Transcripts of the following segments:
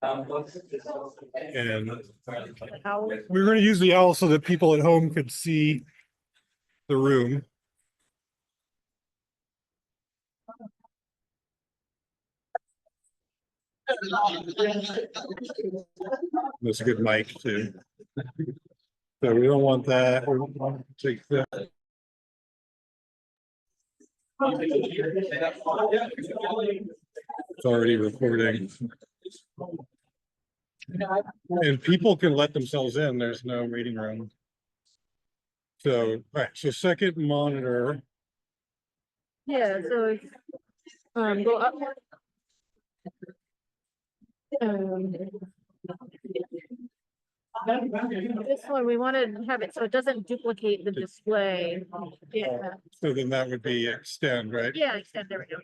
And we're going to use the owl so that people at home could see the room. That's a good mic too. So we don't want that. We want to take that. It's already recording. And people can let themselves in. There's no waiting room. So, all right. So second monitor. Yeah, so go up. This one, we want to have it so it doesn't duplicate the display. Yeah. So then that would be extend, right? Yeah, extend, there we go.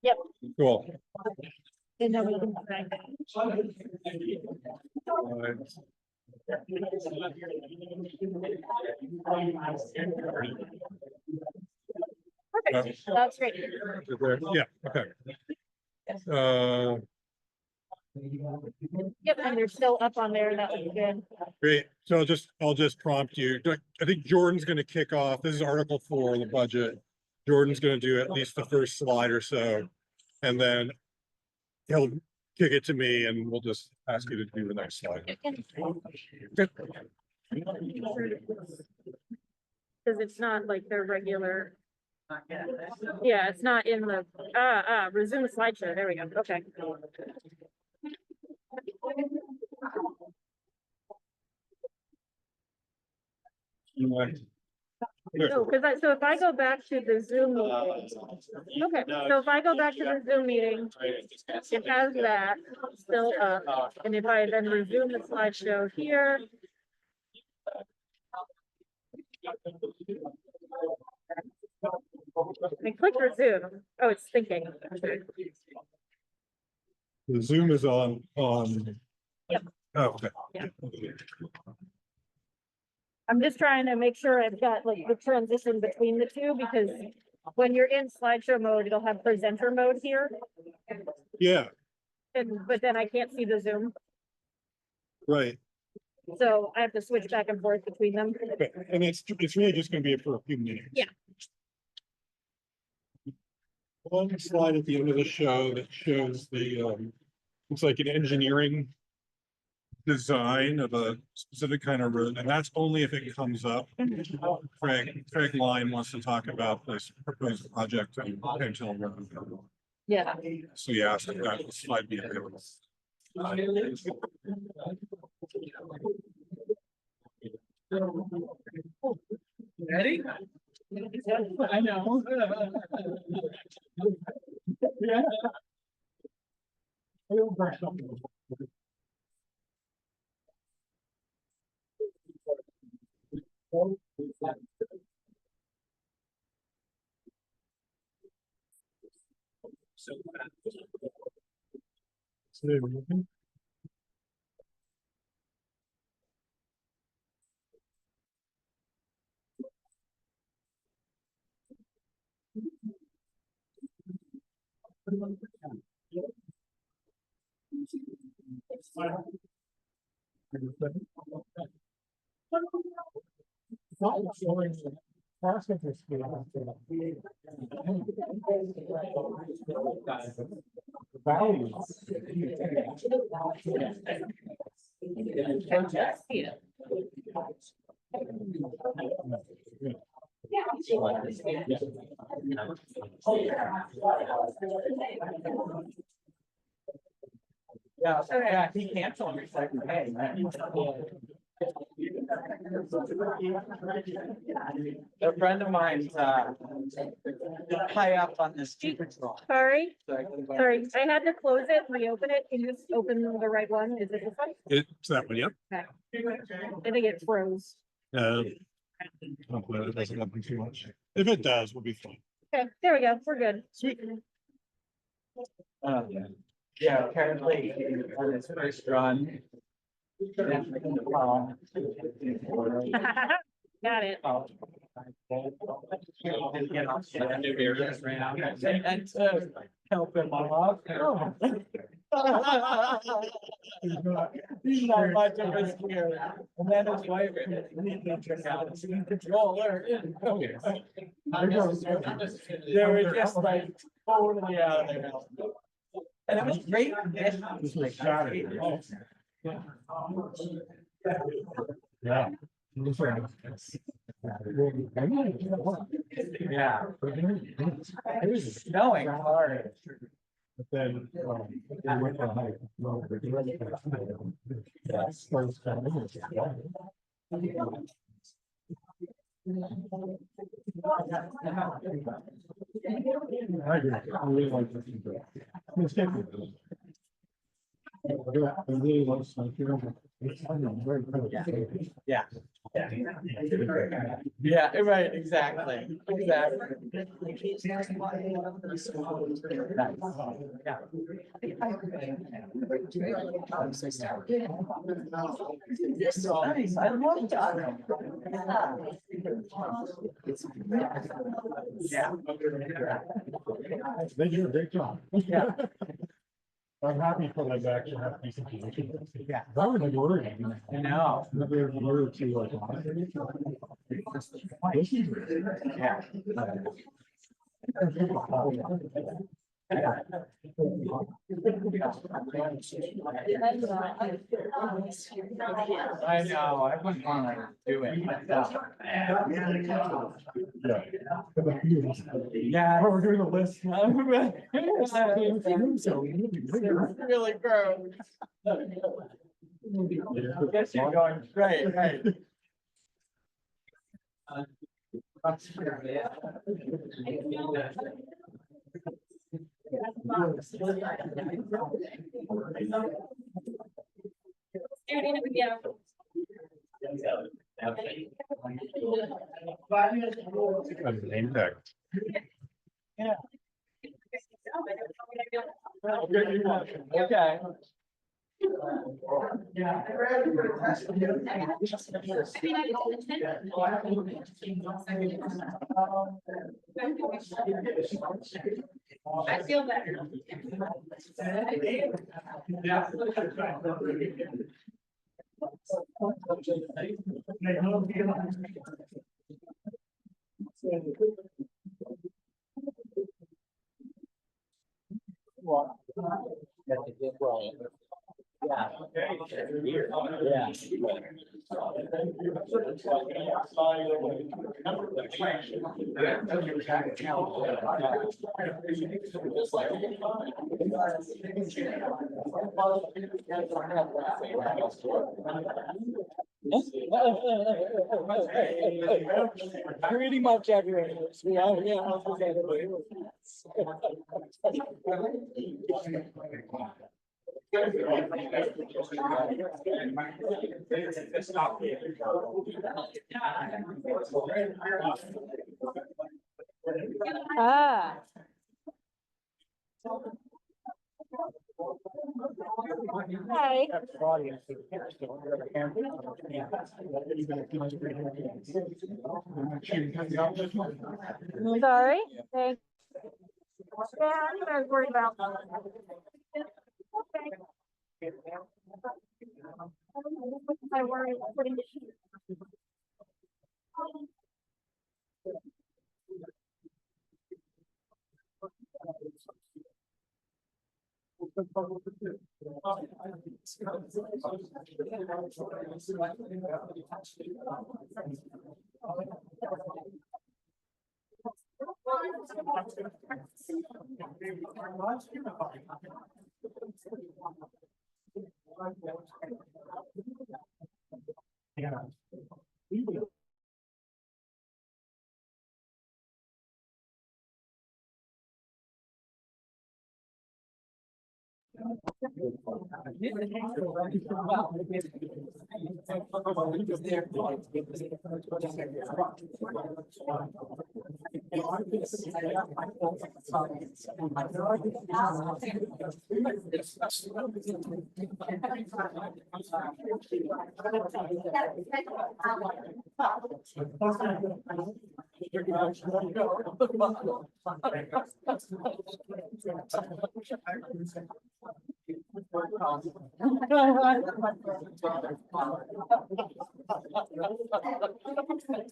Yep. Cool. And then we can go back. Perfect. That's great. Yeah, okay. Yep, and they're still up on there. That looks good. Great. So I'll just prompt you. I think Jordan's going to kick off. This is Article 4 of the budget. Jordan's going to do at least the first slide or so, and then he'll kick it to me, and we'll just ask you to do the next slide. Because it's not like their regular. Yeah, it's not in the resume slideshow. There we go. Okay. So, so if I go back to the Zoom meeting, okay, so if I go back to the Zoom meeting, it has that still up, and if I then resume the slideshow here. I click resume. Oh, it's thinking. The Zoom is on. Yep. Oh, okay. Yeah. I'm just trying to make sure I've got like the transition between the two, because when you're in slideshow mode, it'll have presenter mode here. Yeah. But then I can't see the Zoom. Right. So I have to switch back and forth between them. Okay. And it's really just going to be for a few minutes. Yeah. One slide at the end of the show that shows the it's like an engineering design of a specific kind of road, and that's only if it comes up. Craig Line wants to talk about this proposed project on Pentel Road. Yeah. So he asked if that slide be available. Ready? I know. Yeah. Yeah, he canceled your second pay, man. A friend of mine's high up on the street patrol. Sorry, I had to close it, reopen it. Can you just open the right one? Is it this one? It's that one, yep. Okay. I think it froze. Hopefully it doesn't happen too much. If it does, we'll be fine. Okay, there we go. We're good. Sweet. Yeah, apparently on his first run. Got it. help him off. He's not much of a skier. And then his wife completely took out the controller. Oh, yeah. They were just like totally out of their element. And it was great conditions. This like, was Saturday. Yeah. Yeah. Yeah. It was snowing hard. But then, they went for a hike. Well, that's first time. I agree. I really like this. It's different. I really like some here. I'm very proud of it. Yeah. Yeah, right, exactly, exactly. I love that. Yeah. They do a great job. Yeah. I'm happy for them to actually have decent position. Yeah. I was like worried. I know. Another year or two, like. Yeah. I know, I wouldn't want to do it myself. Yeah, We're doing a list. Really gross. Guess you're going, right. Name tag. Yeah. Okay. I feel better. Pretty much everyone. Ah. Hi. Sorry. Thanks. Yeah, I was worried about. Okay. I worry about putting the sheet.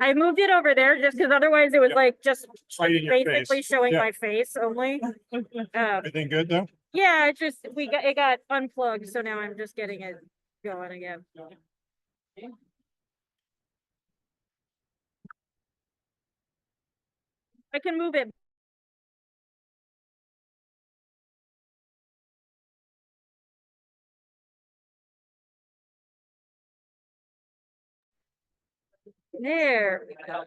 I moved it over there just because otherwise it was Yeah. like just Hiding your basically face. showing Yeah. my face only. Everything good though? Yeah, it just, it got unplugged, so now I'm just getting it going again. I can move it. There we go.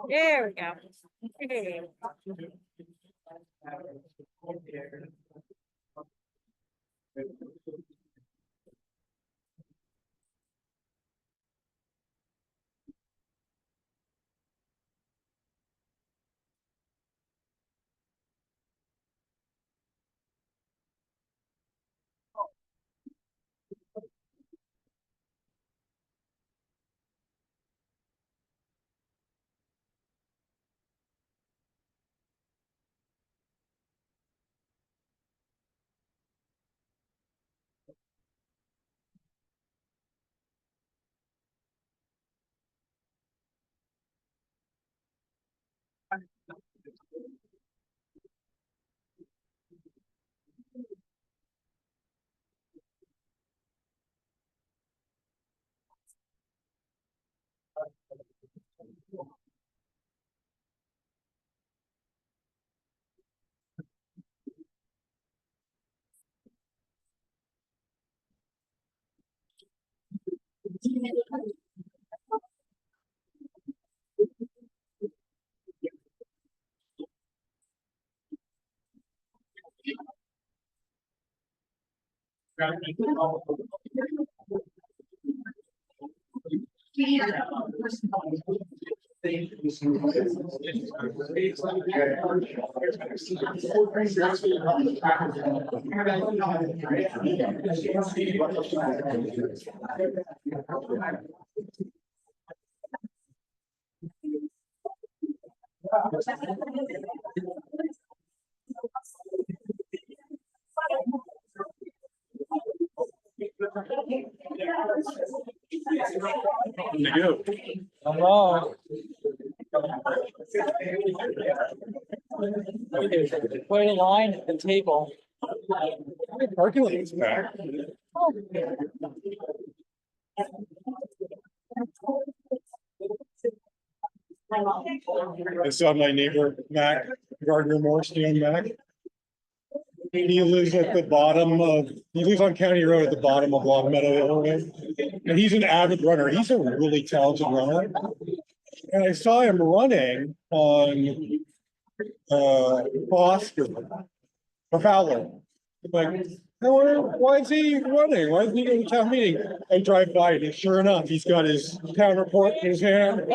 There we go. Okay. You do. Hello. Quite a line at the table. Parking lot is back. I saw my neighbor, Mac, Gardner Morstein, Mac. He lives at the bottom of, he lives on County Road at the bottom of Long Meadow Hill. And he's an avid runner. He's a really talented runner. And I saw him running on Foster, or Fowler. Like, why is he running? Why is he going to town meeting? I drive by and sure enough, he's got his town report in his hand.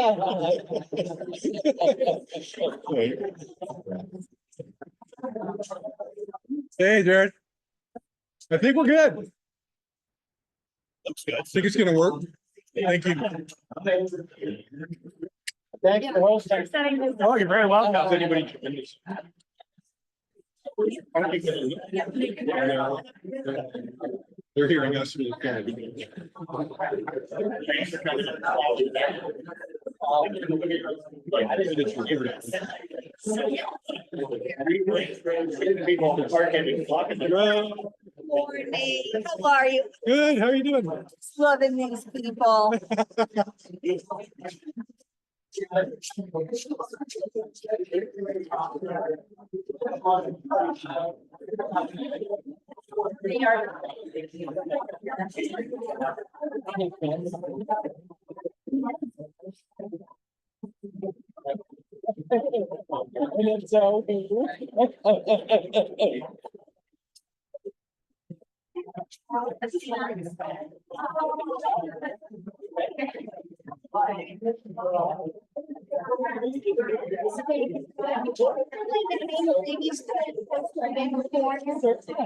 Hey, Jared. I think we're good. Looks good. I think it's gonna work. Thank you. Thanks for hosting. Oh, you're very welcome. How's anybody? They're hearing us. Morning. How are you? Good, how are you doing? Loving these people. They are.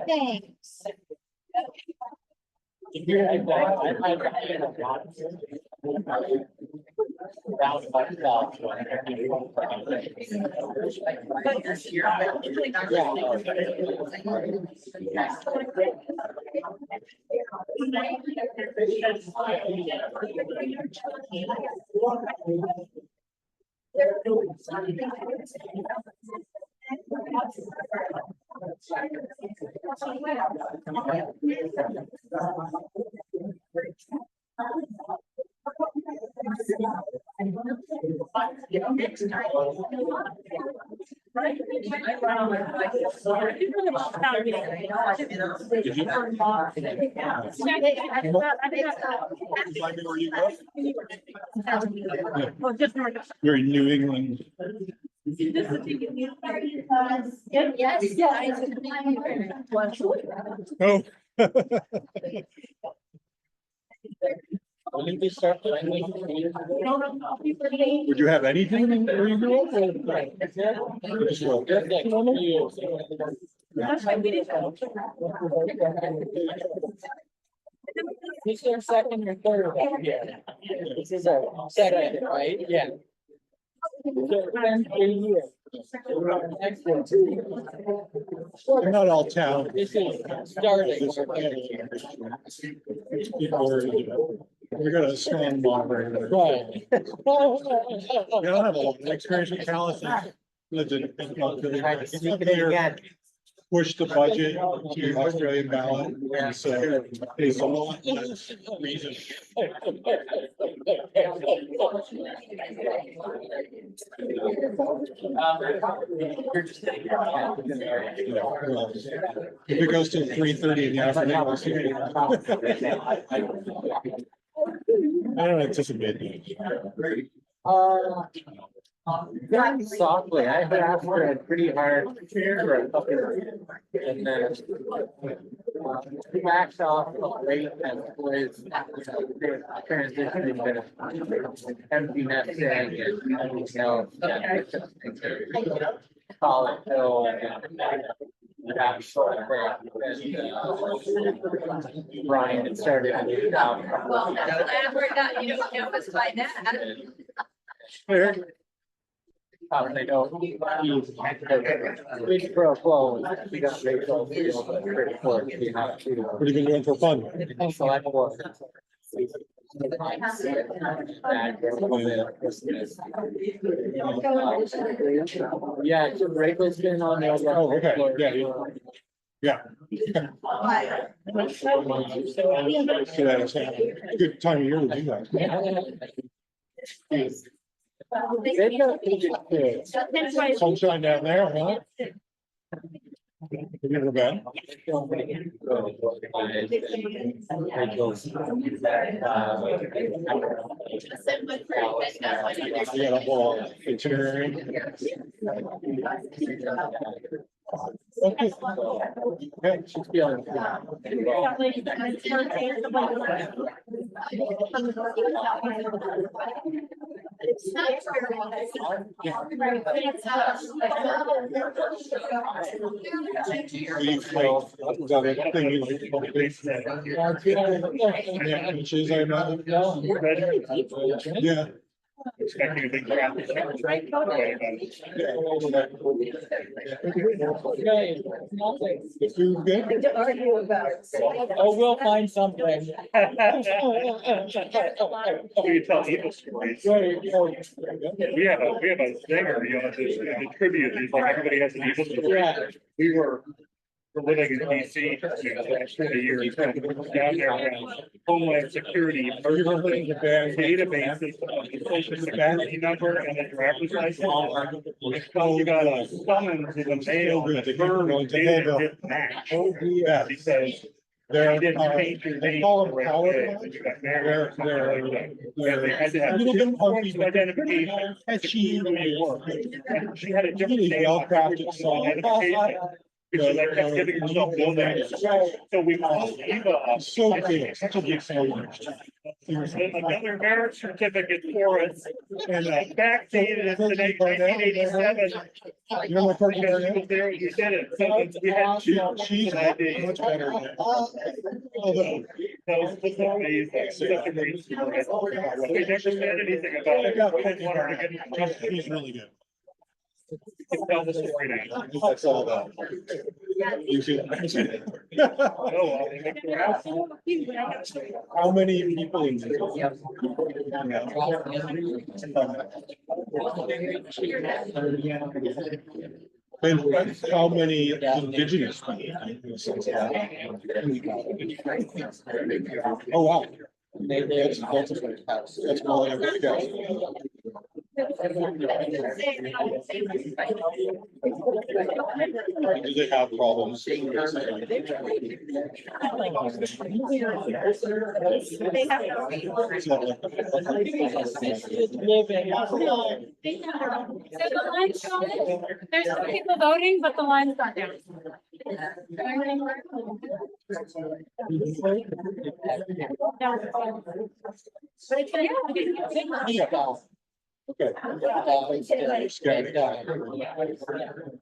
Thanks. Well, just north of. You're in New England. Oh. Would you have anything where you grew up? This is our second or third up here. This is our second, right? Yeah. They're not all town. This is starting. We got a strong moderator. Right. I don't have a lot of experience with Calais. Lived in push the budget to Australian ballot. And so there's a lot less reason. If it goes to 3:30 in the afternoon. I don't anticipate that. Very softly, I harassed her pretty hard for a couple of years. And then backed off late and was transitioning to empty nesting and everything else. College Hill and that sort of thing. And Brian had started to move out. Well, glad we're not, you don't know us by now. They don't. Big pro flow. We got big pro field, but pretty close. We have to. What have you been doing for fun? Select board. Yeah, so Rachel's been on the. Oh, okay. Yeah. So that is a good time of year to do that. They don't think it's good. Sunshine down there, huh? You gonna go to bed? You got a whole itinerary. Okay. Okay, She's feeling. It's not You feel the thing you like. Yeah, inches, I imagine. Yeah. Expecting a big crowd. The food good? to argue about. Oh, we'll find something. We tell evil stories. We have a singer, you know, the tribute, it's like everybody has an evil story. Yeah. We're living in DC for a year, down there around Homeland Security, emergency databases, social security number and a driver's license. You got a summons in the mail, the bird data didn't match. Because They're, you didn't change your they name. call them the right power way plants. when you got married or something like that. And they had to have a little bit different forms funky, of identification. catchy, And she had a different really name. well-crafted song. Identification. Because I kept giving herself no names. So we called Eva. So big, such a big song. Another marriage certificate for it, and backdated it to 1987. You know my partner Because you now? was there, you did it. So we had She's much better now. Although, That was amazing. Such a great story. We never said anything about it. We didn't want her to get. he's really good. You can tell the story now. That's all about. You see that? Oh, I'll make her out. How many people in this? And how many indigenous? Oh, wow. That's more than I've got. Do they have problems? They have. So the line's going, there's some people voting, but the line's not down. But it's gonna. Okay.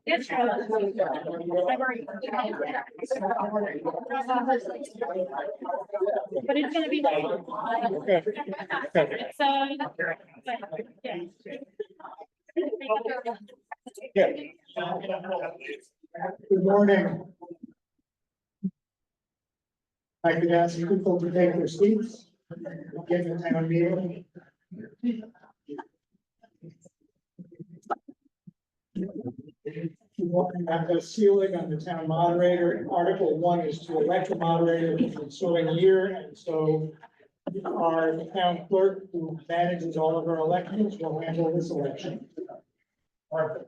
It's. But it's gonna be. Okay. So. Yeah. Good morning. I could ask people to take their seats. Get the town meeting. At the ceiling on the town moderator, Article 1 is to elect a moderator for the ensuing year, and so our town clerk, who manages all of our elections, will handle this election. Arthur.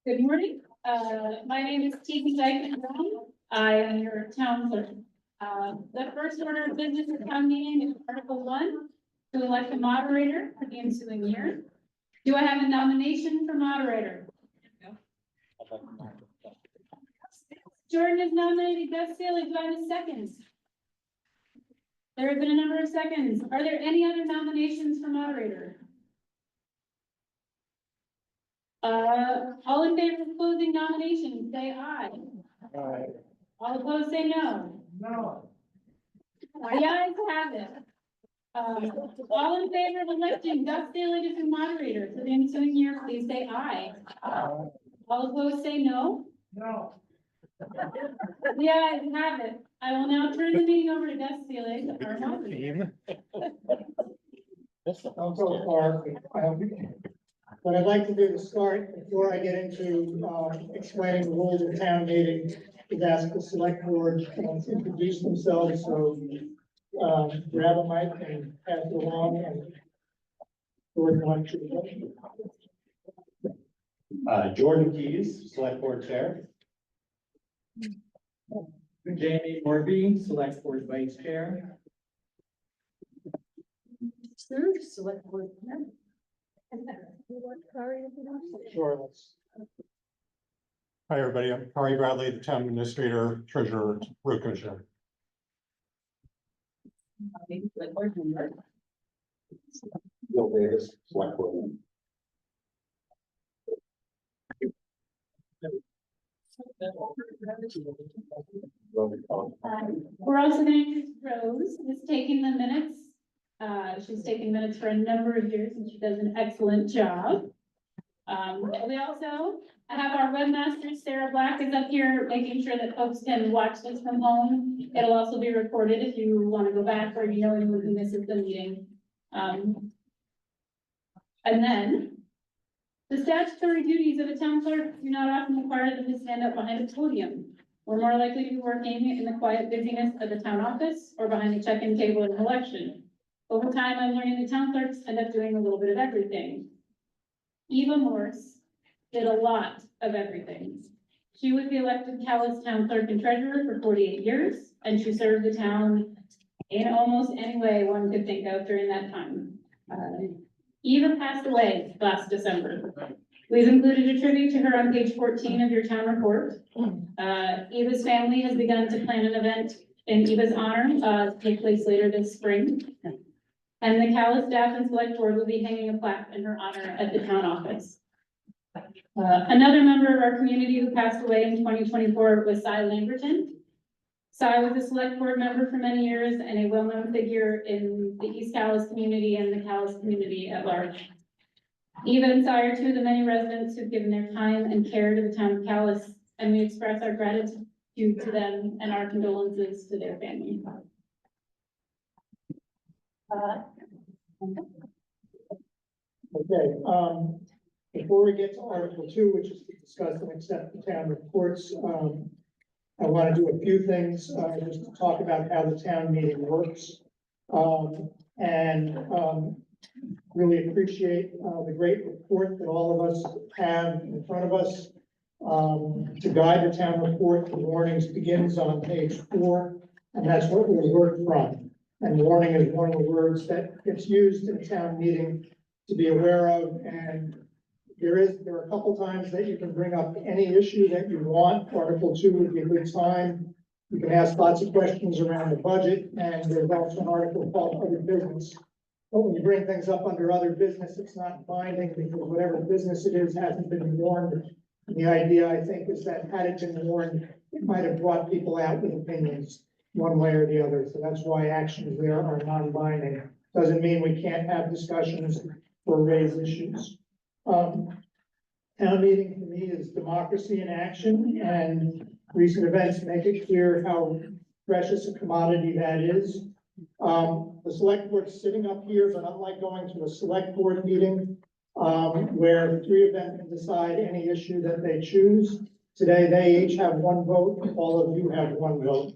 Good morning. My name is Stephen Dykeman. I am your town clerk. The first order of business at town meeting is Article 1, to elect a moderator for the ensuing year. Do I have a nomination for moderator? Jordan is nominated. Gus Sealy, do I have a second? There have been a number of seconds. Are there any other nominations for moderator? All in favor of closing nominations, say aye. All opposed, say no. No. The ayes have it. All in favor of electing Gus Daly as the moderator for the ensuing year, please say aye. All opposed, say no. No. The ayes have it. I will now turn the meeting over to Gus Daly, our moderator. I'll go for, what I'd like to do to start, before I get into, explaining the rules of town meeting, is ask the select board to introduce themselves, so, grab a mic and pass it along and. Jordan, why don't you go? Jordan Keys, Select Board Chair. Jamie Morby, select board vice chair. Select board. Sure, let's. Hi, everybody. I'm Kari Bradley, the town administrator, treasurer, road commissioner. Bill Davis, Select Board. We're also going to introduce Rose, who's taking the minutes. She's taken minutes for a number of years and she does an excellent job. We also have our webmaster, Sarah Black, is up here making sure that folks can watch this from home. It'll also be recorded if you want to go back or you know anyone who misses the meeting. And then the statutory duties of a town clerk do not often require them to stand up behind a podium. We're more likely to be working in the quiet busyness of the town office or behind the check-in table in an election. Over time, I'm learning the town clerks end up doing a little bit of everything. Eva Morse did a lot of everything. She was the elected Calais town clerk and treasurer for 48 years, and she served the town in almost any way one could think of during that time. Eva passed away last December. We've included a tribute to her on page 14 of your town report. Eva's family has begun to plan an event in Eva's honor to take place later this spring. And the Calais staff and select board will be hanging a plaque in her honor at the town office. Another member of our community who passed away in 2024 was Cy Lamberton. Cy was a select board member for many years and a well-known figure in the East Calais community and the Calais community at large. Eva and Cy are two of the many residents who've given their time and care to the town of Calais, and we express our gratitude to them and our condolences to their family. Okay, before we get to Article 2, which is to discuss and accept the town reports, I want to do a few things, just to talk about how the town meeting works. Really appreciate, the great report that all of us have in front of us. To guide the town report, the warnings begins on page 4, and that's what we work from. And warning is one of the words that gets used in a town meeting to be aware of, and there are a couple times that you can bring up any issue that you want. Article 2 would be a good time. You can ask lots of questions around the budget, and there's also an article called other business. But when you bring things up under other business, it's not binding because whatever business it is hasn't been warned. And the idea, I think, is that had it been warned, it might have brought people out with opinions one way or the other. So that's why actions there are non-binding. Doesn't mean we can't have discussions or raise issues. Town meeting for me is democracy in action, and recent events make it clear how precious a commodity that is. The select board's sitting up here, but unlike going to a select board meeting, where the three of them can decide any issue that they choose, today they each have one vote, all of you have one vote.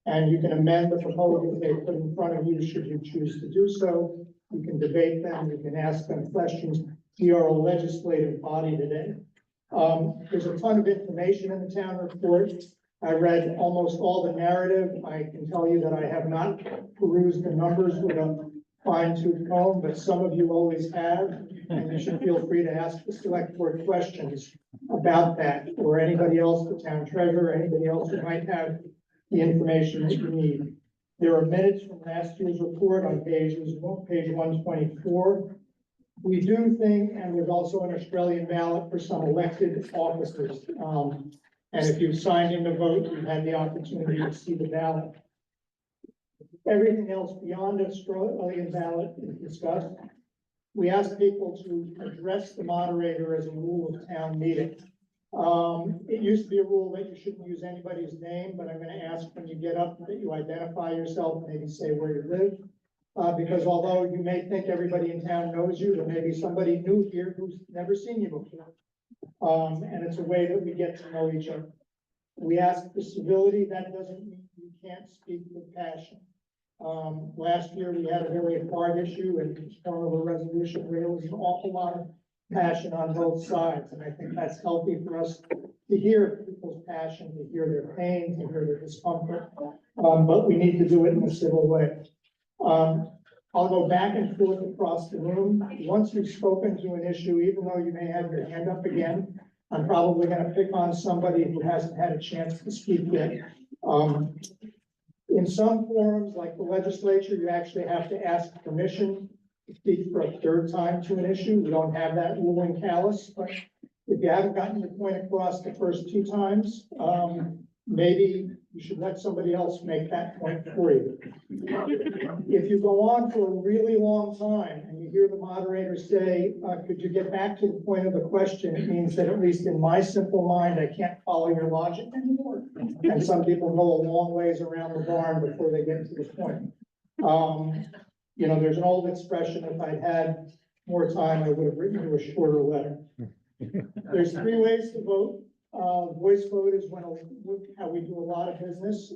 And you can amend the proposals they put in front of you should you choose to do so. You can debate them, you can ask them questions. We are a legislative body today. There's a ton of information in the town report. I read almost all the narrative. I can tell you that I have not perused the numbers with a fine tooth comb, but some of you always have. And you should feel free to ask the select board questions about that, or anybody else, the town treasurer, anybody else who might have the information that you need. There are minutes from last year's report on page 124. We do think, and there's also an Australian ballot for some elected officers. And if you've signed in to vote, you've had the opportunity to see the ballot. Everything else beyond Australian ballot is discussed. We ask people to address the moderator as a rule of town meeting. It used to be a rule that you shouldn't use anybody's name, but I'm gonna ask when you get up that you identify yourself, maybe say where you live. Because although you may think everybody in town knows you, there may be somebody new here who's never seen you before. And it's a way that we get to know each other. We ask for civility. That doesn't mean you can't speak with passion. Last year, we had a very hard issue and form of a resolution where there was an awful lot of passion on both sides. And I think that's healthy for us to hear people's passion, to hear their pain, to hear their discomfort. But we need to do it in a civil way. I'll go back and forth across the room. Once you've spoken to an issue, even though you may have your hand up again, I'm probably gonna pick on somebody who hasn't had a chance to speak yet. In some forums, like the legislature, you actually have to ask permission to speak for a third time to an issue. We don't have that rule in Calais, but if you haven't gotten your point across the first 2 times, maybe you should let somebody else make that point for you. If you go on for a really long time and you hear the moderator say, could you get back to the point of the question? It means that at least in my simple mind, I can't follow your logic anymore. And some people go a long ways around the barn before they get to the point. You know, there's an old expression, if I'd had more time, I would have written you a shorter letter. There's 3 ways to vote. Voice vote is how we do a lot of business,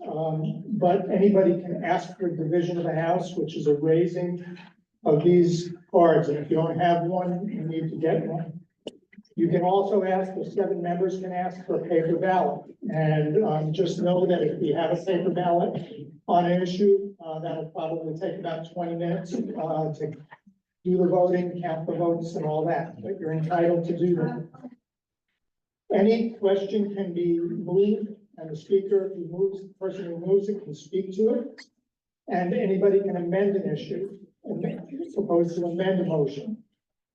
but anybody can ask for a division of the house, which is a raising of these cards, and if you don't have one, you need to get one. You can also ask, the 7 members can ask for a paper ballot, and just know that if you have a paper ballot on an issue, that'll probably take about 20 minutes to do the voting, count the votes and all that, but you're entitled to do that. Any question can be moved, and the speaker who moves, the person who moves it can speak to it. And anybody can amend an issue, propose to amend a motion.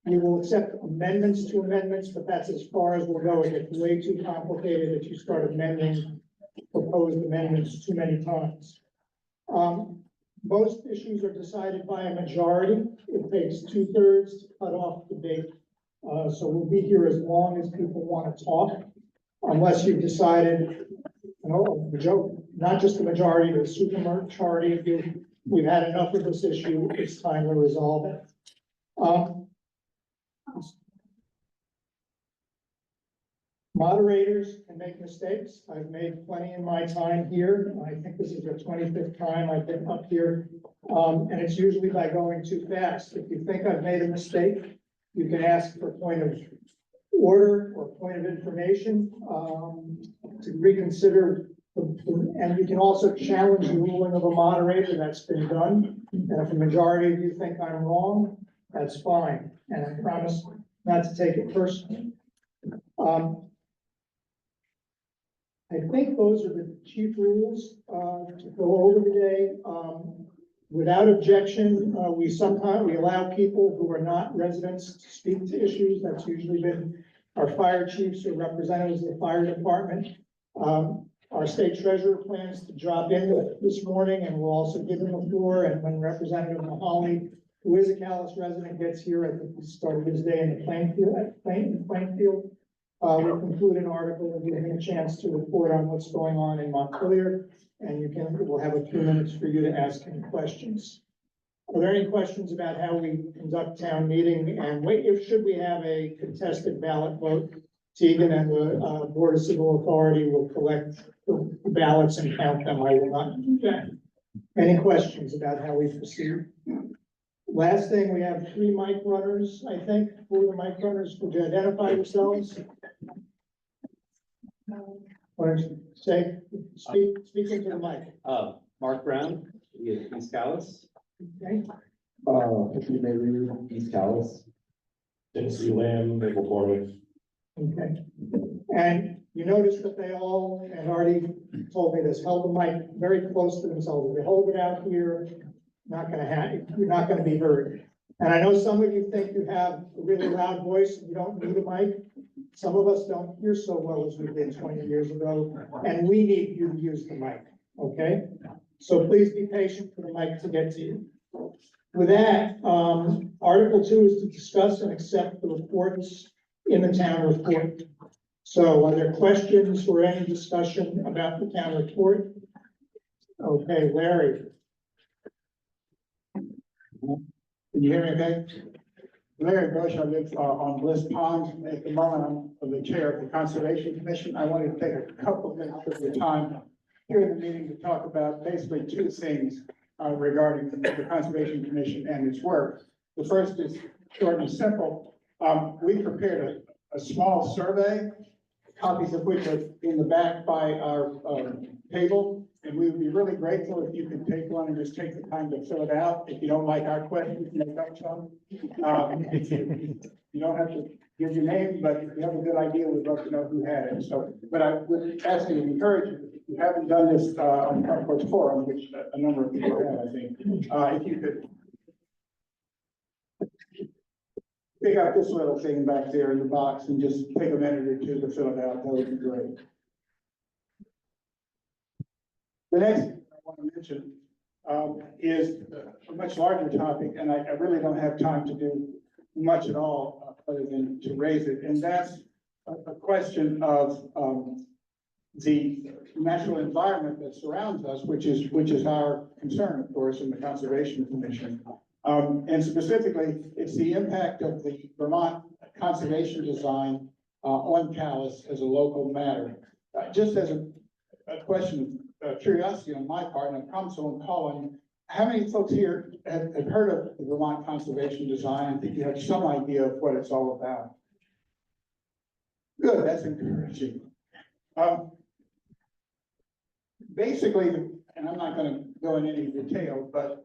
You will accept amendments to amendments, but that's as far as we'll go. It gets way too complicated if you start amending proposed amendments too many times. Most issues are decided by a majority. It takes 2/3 to cut off debate. So we'll be here as long as people want to talk, unless you've decided, you know, not just the majority, but a super majority. We've had enough of this issue. It's time to resolve it. Moderators can make mistakes. I've made plenty in my time here. I think this is the 25th time I've been up here. And it's usually by going too fast. If you think I've made a mistake, you can ask for a point of order or point of information, to reconsider. And you can also challenge the ruling of a moderator. That's been done. And if a majority of you think I'm wrong, that's fine. And I promise not to take it personally. I think those are the chief rules to go over today. Without objection, we allow people who are not residents to speak to issues. That's usually been our fire chiefs or representatives of the fire department. Our state treasurer plans to drop in this morning, and we'll also give him the floor. And when Representative Mahali, who is a Calais resident, gets here, I think he started his day in the Plainfield. We'll conclude an article and give him a chance to report on what's going on in Montpelier, and we'll have a few minutes for you to ask him questions. Are there any questions about how we conduct town meeting, and should we have a contested ballot vote? Tegan and the Board of Civil Authority will collect the ballots and count them. I will not do that. Any questions about how we proceed? Last thing, we have 3 mic runners, I think. For the mic runners, would you identify yourselves? Why don't you say, speak into the mic, Mark Brown, East Calais. okay? If you may read East Calais. Tennessee Lamb, Maple Portland. Okay. And you notice that they all, and Artie told me this, held the mic very close to themselves. If they hold it out here, not gonna you're not gonna be heard. And I know some of you think you have a really loud voice, and you don't need a mic. Some of us don't hear so well as we did 20 years ago, and we need you to use the mic, okay? So please be patient for the mic to get to you. With that, Article 2 is to discuss and accept the reports in the town report. So are there questions or any discussion about the town report? Okay, Larry. Can you hear me okay? Larry Bush, I live on Bliss Pond. At the moment, I'm the chair of the Conservation Commission. I wanted to take a couple of minutes of your time here in the meeting to talk about basically two things regarding the Conservation Commission and its work. The first is short and simple. We prepared a small survey, copies of which are in the back by our table. And we would be really grateful if you could take one and just take the time to fill it out. If you don't like our questions, make up some. You don't have to give your name, but if you have a good idea, we'd love to know who had it. So, but I would ask you to encourage you, if you haven't done this on Front Porch Forum, which a number of people have, I think, if you could pick out this little thing back there in the box and just take a minute or two to fill it out, that would be great. The next thing I want to mention is a much larger topic, and I really don't have time to do much at all other than to raise it, and that's a question of the natural environment that surrounds us, which is our concern, of course, in the Conservation Commission. And specifically, it's the impact of the Vermont conservation design on Calais as a local matter. Just as a question of curiosity on my part, and I promise I won't call on you, how many folks here have heard of the Vermont conservation design? I think you have some idea of what it's all about. Good, that's encouraging. Basically, and I'm not going to go into any detail, but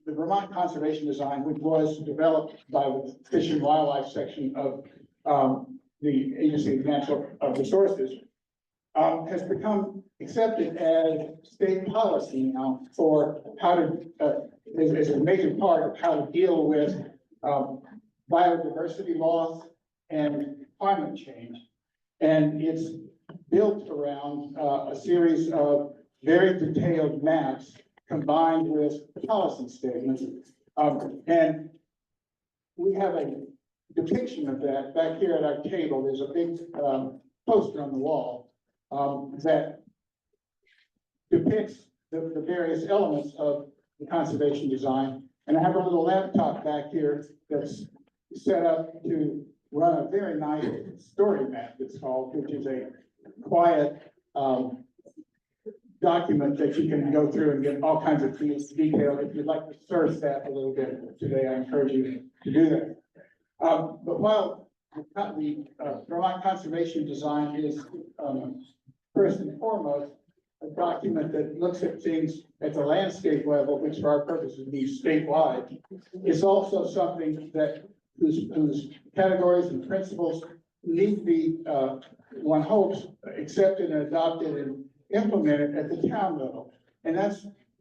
the Vermont conservation design, which was developed by the Fish and Wildlife section of the Agency of Natural Resources, has become accepted as state policy now for how to, as a major part of how to deal with biodiversity loss and climate change. And it's built around a series of very detailed maps combined with policy statements. And we have a depiction of that back here at our table. There's a big poster on the wall that depicts the various elements of the conservation design. And I have a little laptop back here that's set up to run a very nice story map, it's called, which is a quiet document that you can go through and get all kinds of detail. If you'd like to search that a little bit today, I encourage you to do that. But while the Vermont conservation design is first and foremost a document that looks at things at the landscape level, which for our purposes would be statewide, it's also something that whose categories and principles need to be, one hopes, accepted and adopted and implemented at the town level. And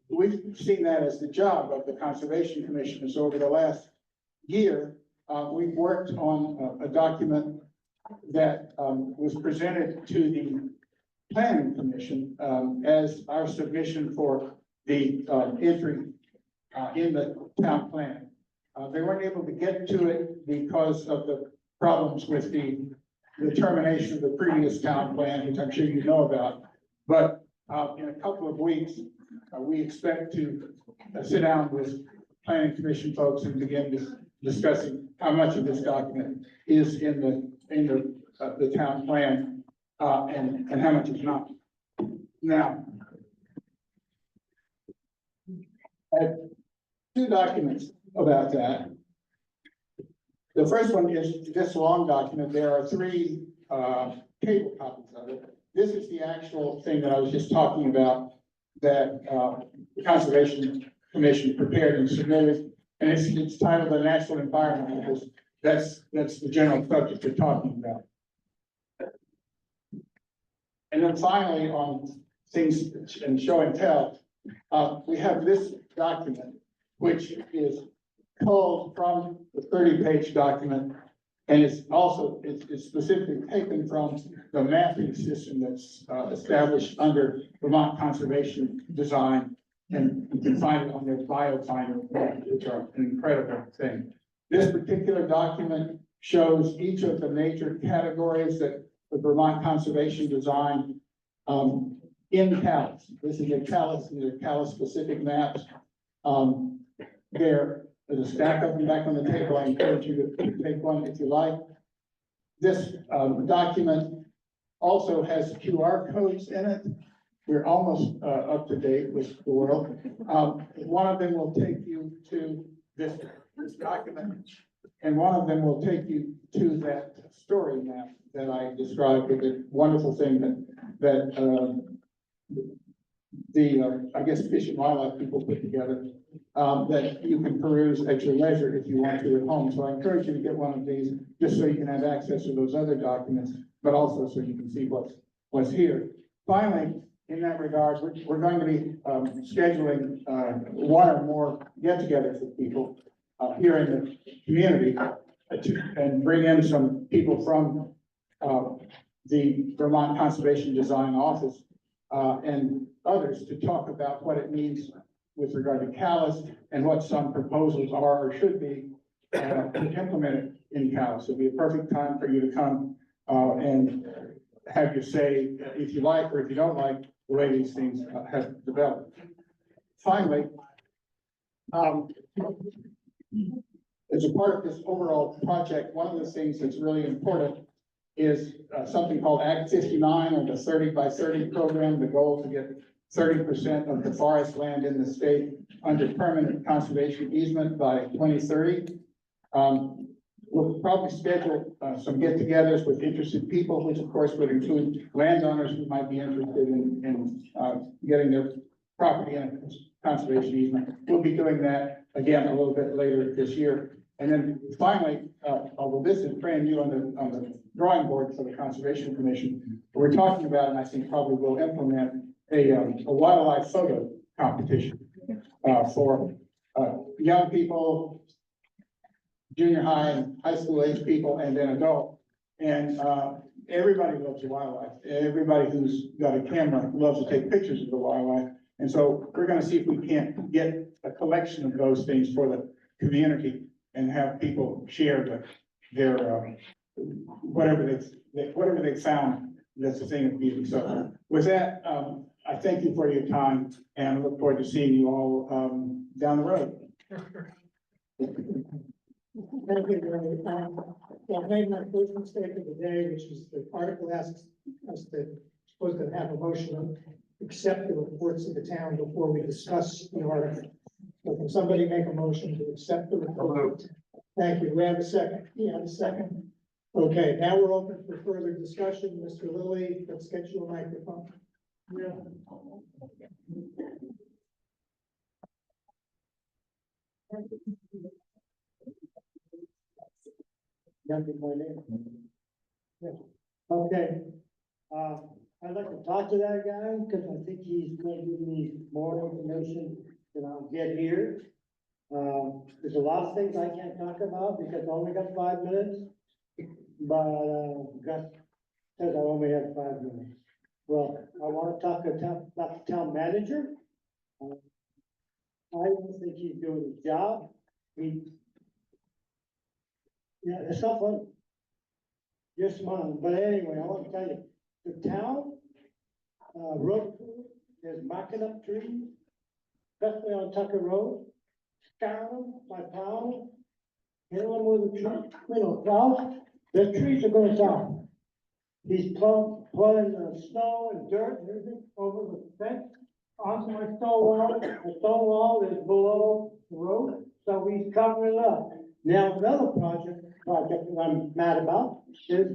we've seen that as the job of the Conservation Commission. So over the last year, we've worked on a document that was presented to the Planning Commission as our submission for the entry in the town plan. They weren't able to get to it because of the problems with the termination of the previous town plan, which I'm sure you know about. But in a couple of weeks, we expect to sit down with Planning Commission folks and begin discussing how much of this document is in the town plan and how much is not. Now, I have two documents about that. The first one is this long document. There are three table copies of it. this is the actual thing that I was just talking about that, the Conservation Commission prepared and submitted. And it's titled the National Environment, because that's the general subject they're talking about. And then finally, on things and show and tell, we have this document, which is culled from the 30-page document. And it's specifically taken from the mapping system that's established under Vermont Conservation Design. And you can find it on their BioFinder, which are an incredible thing. This particular document shows each of the major categories that the Vermont Conservation Design in Calais. This is a Calais, these are Calais-specific maps. There's a stack of them back on the table. I encourage you to take one if you like. This document also has QR codes in it. We're almost up to date with the world. One of them will take you to this document, and one of them will take you to that story map that I described, with the wonderful thing that I guess Fish and Wildlife people put together, that you can peruse at your leisure if you want to at home. So I encourage you to get one of these, just so you can have access to those other documents, but also so you can see what's here. Finally, in that regard, we're going to be scheduling one or more get-togethers with people here in the community, and bring in some people from the Vermont Conservation Design Office and others to talk about what it means with regard to Calais and what some proposals are or should be to implement it in Calais. It'll be a perfect time for you to come and have your say, if you like or if you don't like the way these things have developed. Finally, as a part of this overall project, one of the things that's really important is something called Act 59, or the 30 by 30 program. The goal to get 30% of the forest land in the state under permanent conservation easement by 2030. We'll probably schedule some get-togethers with interested people, which of course would include landowners who might be interested in getting their property in a conservation easement. We'll be doing that again a little bit later this year. And then finally, although this is brand new on the drawing board for the Conservation Commission, we're talking about, and I think probably will implement, a wildlife photo competition for young people, junior high and high school age people, and then adult. And everybody loves the wildlife. Everybody who's got a camera loves to take pictures of the wildlife. And so we're gonna see if we can't get a collection of those things for the community and have people share their whatever they found that's a thing of beauty. So with that, I thank you for your time and I look forward to seeing you all down the road. Thank you, Gary. I made my first mistake of the day, which is the article asks us to, supposed to have a motion to accept the reports of the town before we discuss the article. So can somebody make a motion to accept the report? Thank you. We have a second. Yeah, a second. Okay, now we're open for further discussion. Mr. Lilly, let's get you a microphone. Yeah. Okay, I'd like to talk to that guy, because I think he's going to give me more information than I'll get here. There's a lot of things I can't talk about because I only got 5 minutes, but, Gus says I only have 5 minutes. Well, I want to talk about the town manager. I don't think he's doing his job. Yeah, it's not funny. Just smiling, but anyway, I want to tell you, the town, road crew is marking up trees, especially on Tucker Road, scouring by plowing. Anyone with a tree, plows, the trees are going down. He's plowing the snow and dirt and everything over the fence, onto my stone wall. The stone wall is below the road, so he's covering it up. Now, another project that I'm mad about is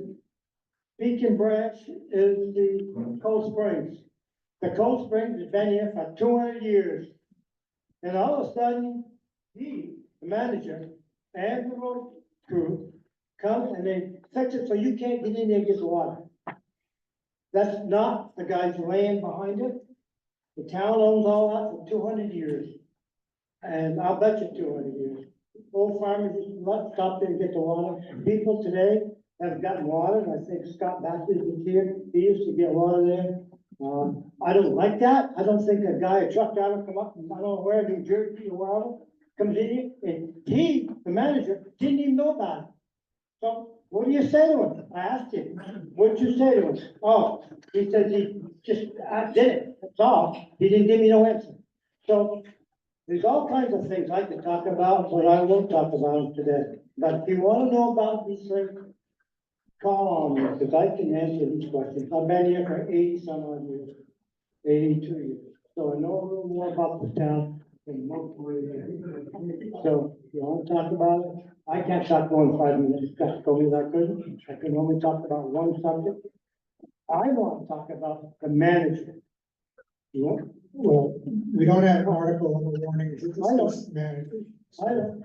Beacon Branch is the Cold Springs. The Cold Springs has been here for 200 years. And all of a sudden, he, the manager, and the road crew come and they fix it so you can't get in there and get the water. That's not the guy's land behind it. The town owns all that for 200 years. And I'll bet you 200 years. Old farmers just stop there and get the water. People today have gotten water, and I think Scott Bassett was here, he used to get water there. I don't like that, I don't think a guy, a truck driver come up from, I don't know where, New Jersey or wherever, comes in here, and he, the manager, didn't even know about it. So, what do you say to him? I asked him, what'd you say to him? Oh, he said he just, I did it, that's all, he didn't give me no answer. So, there's all kinds of things I could talk about, but I won't talk about them today. But if you wanna know about these things, call on me, because I can answer these questions. I've been here for 80-some odd years, 82 years. So I know a little more about the town than most of you. So if you want to talk about it, I can't talk more than 5 minutes. Scott told me that I couldn't. I can only talk about one subject. I want to talk about the manager. You want? Well, we don't have an article on the warning to discuss managers. I don't.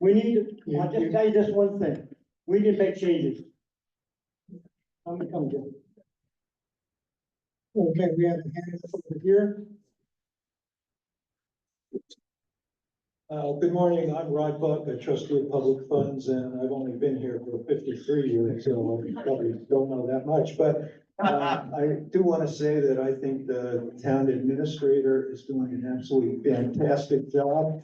We need, I'll just tell you this one thing. We need to make changes. I'm gonna come to. Okay, we have a hand up over here. Good morning, I'm Rod Buck, a trustee of public funds, and I've only been here for 53 years, so I probably don't know that much, but I do want to say that I think the town administrator is doing an absolutely fantastic job.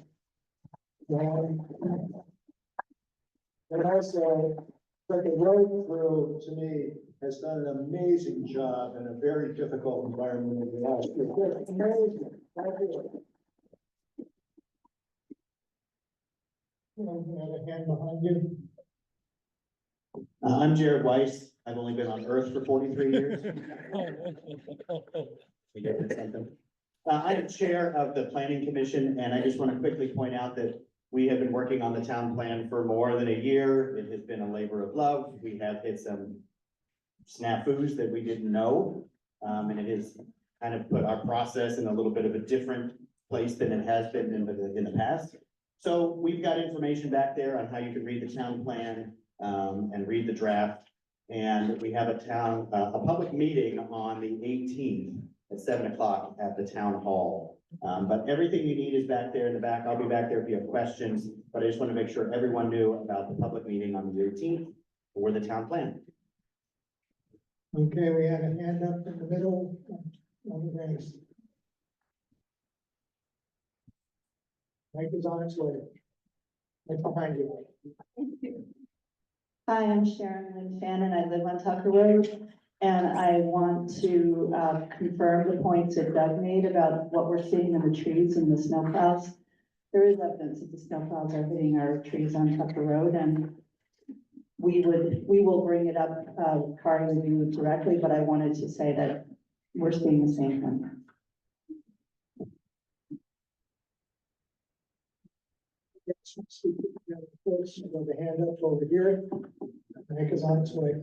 And also, like the road crew, to me, has done an amazing job in a very difficult environment over the last year. It's amazing. Thank you. We have a hand behind you. I'm Jared Weiss. I've only been on Earth for 43 years. I am chair of the planning commission, and I just want to quickly point out that we have been working on the town plan for more than a year. It has been a labor of love. We have hit some snafus that we didn't know. And it has kind of put our process in a little bit of a different place than it has been in the past. So we've got information back there on how you can read the town plan and read the draft. And we have a public meeting on the 18th at 7 o'clock at the town hall. But everything you need is back there in the back. I'll be back there if you have questions, but I just want to make sure everyone knew about the public meeting on the 18th for the town plan. Okay, we have a hand up in the middle on the ranks. Mike is on its way. Right behind you. Hi, I'm Sharon Lynn Fannin. I live on Tucker Road. And I want to confirm the points that Doug made about what we're seeing in the trees and the snowplows. There is evidence that the snowplows are hitting our trees on Tucker Road, and we will bring it up, Carly, with you directly, but I wanted to say that we're seeing the same thing. The hand up over here. Mike is on its way.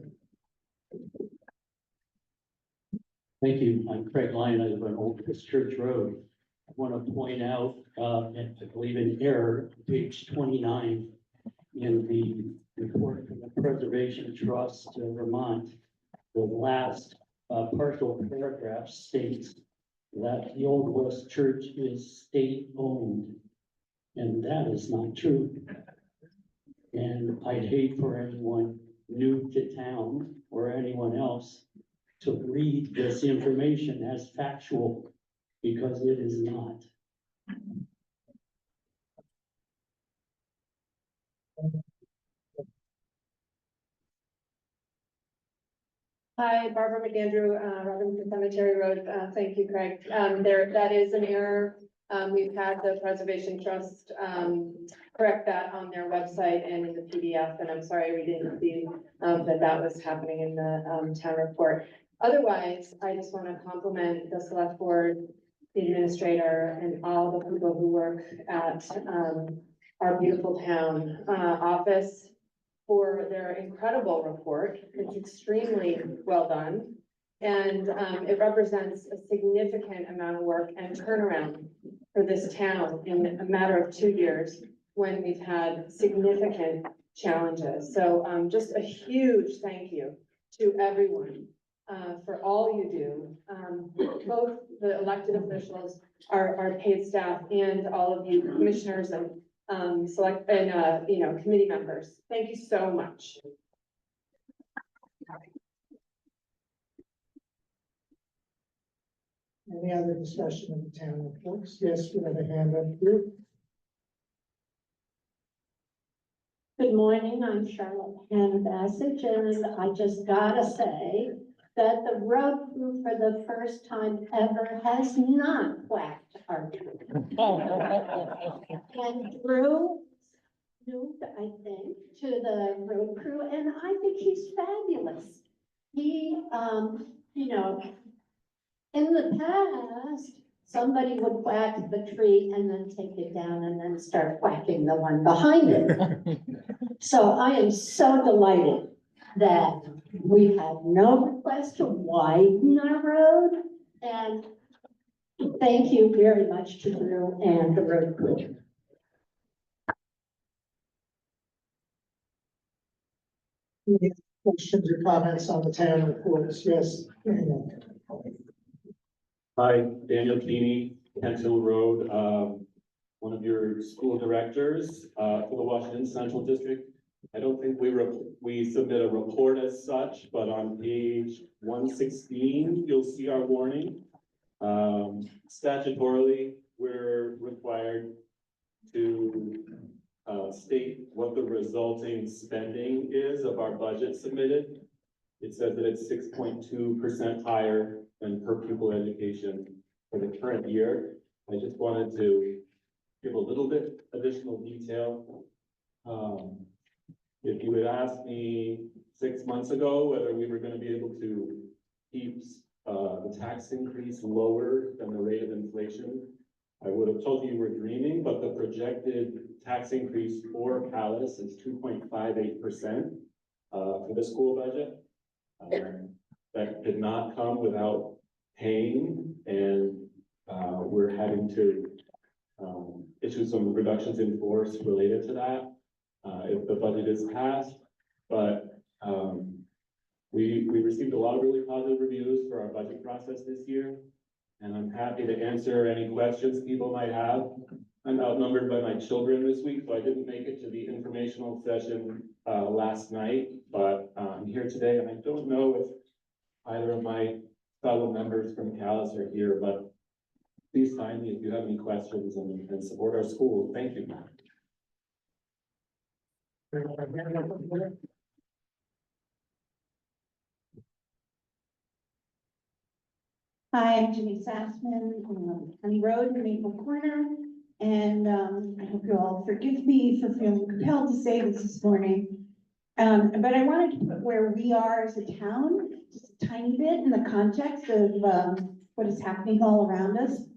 Thank you. I'm Craig Lyon. I live on Old Church Road. I want to point out, and I believe in error, page 29 in the report from the Preservation Trust of Vermont. The last partial paragraph states that the Old West Church is state-owned, and that is not true. And I'd hate for anyone new to town or anyone else to read this information as factual, because it is not. Hi, Barbara McAndrew, Robinson Cemetery Road. Thank you, Craig. That is an error. We've had the Preservation Trust correct that on their website and in the PDF, and I'm sorry we didn't see that was happening in the town report. Otherwise, I just want to compliment the select board, the administrator, and all the people who work at our beautiful town office for their incredible report. It's extremely well done. And it represents a significant amount of work and turnaround for this town in a matter of 2 years when we've had significant challenges. So just a huge thank you to everyone for all you do. Both the elected officials, our paid staff, and all of you commissioners and committee members. Thank you so much. Any other discussion of the town reports? Yes, we have a hand up here. Good morning, I'm Charlotte Hannah Bassage, and I just gotta say that the road crew for the first time ever has not whacked our tree. And Drew moved, I think, to the road crew, and I think he's fabulous. He, in the past, somebody would whack the tree and then take it down and then start whacking the one behind it. So I am so delighted that we have no request to widen our road. And thank you very much to Drew and the road crew. Any questions or comments on the town reports? Yes. Daniel. Hi, Daniel Keeney, Kent Hill Road, one of your school directors, for the Washington Central District. I don't think we submit a report as such, but on page 116, you'll see our warning. Statutorily, we're required to state what the resulting spending is of our budget submitted. It says that it's 6.2% higher than per pupil education for the current year. I just wanted to give a little bit additional detail. If you had asked me 6 months ago whether we were going to be able to keep the tax increase lower than the rate of inflation, I would have told you we're dreaming, but the projected tax increase for Calais is 2.58% for the school budget. That did not come without pain, and we're having to issue some reductions in force related to that if the budget is passed. But we received a lot of really positive reviews for our budget process this year, and I'm happy to answer any questions people might have. I'm outnumbered by my children this week, so I didn't make it to the informational session last night, but I'm here today, and I don't know if either of my fellow members from Calais are here, but please find me if you have any questions and support our school. Thank you. Hi, I'm Jimmy Sassman, County Road in Maple Corner, and I hope you all forgive me for feeling compelled to say this morning. But I wanted to put where we are as a town, just a tiny bit in the context of what is happening all around us.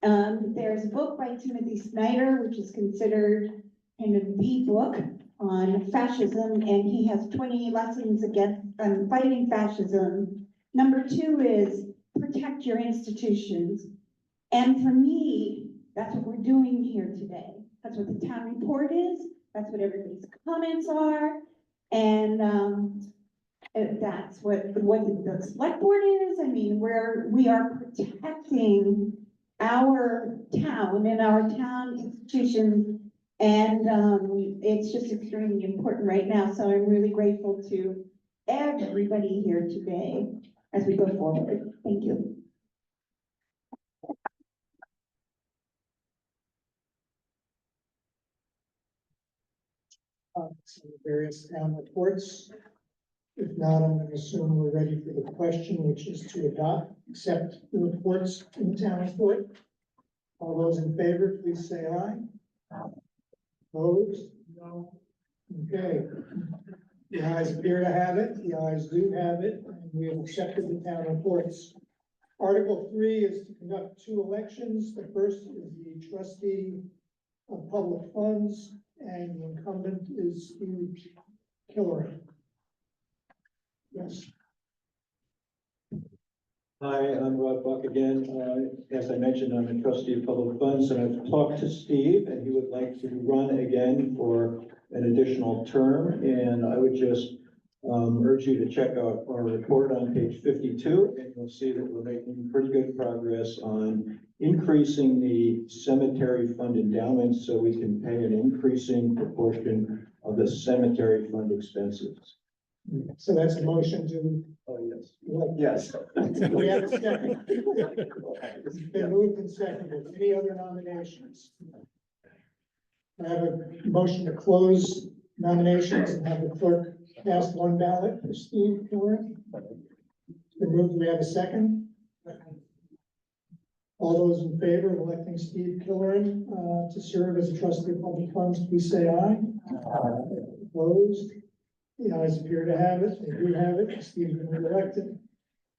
There's a book by Timothy Snyder, which is considered kind of the book on fascism, and he has 20 lessons against fighting fascism. Number 2 is protect your institutions. And for me, that's what we're doing here today. That's what the town report is. That's what everybody's comments are. And that's what the select board is. I mean, we are protecting our town and our town institutions. And it's just extremely important right now. So I'm really grateful to everybody here today as we go forward. Thank you. Some various town reports. If not, I'm going to assume we're ready for the question, which is to accept the reports in the town report. All those in favor, please say aye. Opposed? No. Okay. The ayes appear to have it. The ayes do have it, and we have accepted the town reports. Article 3 is to conduct 2 elections. The first is the trustee of public funds, and the incumbent is Steve Hillary. Yes. Hi, I'm Rob Buck again. As I mentioned, I'm a trustee of public funds, and I've talked to Steve, and he would like to run again for an additional term. And I would just urge you to check out our report on page 52, and you'll see that we're making pretty good progress on increasing the cemetery fund endowments so we can pay an increasing proportion of the cemetery fund expenses. So that's a motion to. Oh, yes. Yes. We have a second. It's been moved and seconded. Any other nominations? I have a motion to close nominations and have the clerk cast one ballot for Steve Hillary. It's been moved. We have a second. All those in favor of electing Steve Hillary to serve as a trustee of public funds, please say aye. Opposed? The ayes appear to have it. They do have it. Steve's been reelected.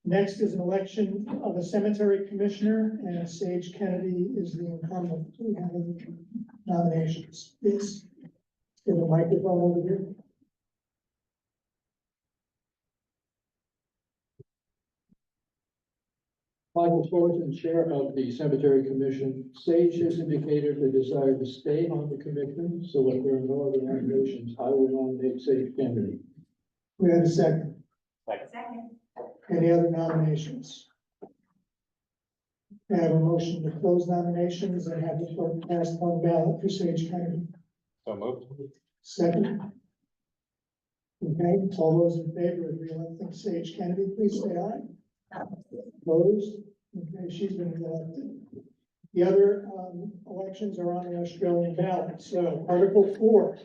Next is an election of a cemetery commissioner, and Sage Kennedy is the incumbent. Do we have any nominations? Yes. Give the microphone over here. Michael Fullerton, Chair of the Cemetery Commission. Sage has indicated a desire to stay on the commission, so if there are no other nominations, I will nominate Sage Kennedy. We have a second. Second. Any other nominations? I have a motion to close nominations and have the clerk cast one ballot for Sage Kennedy. So moved. Second. Okay, all those in favor of re-electing Sage Kennedy, please say aye. Opposed? Okay, she's been elected. The other elections are on the Australian ballot. So Article 4.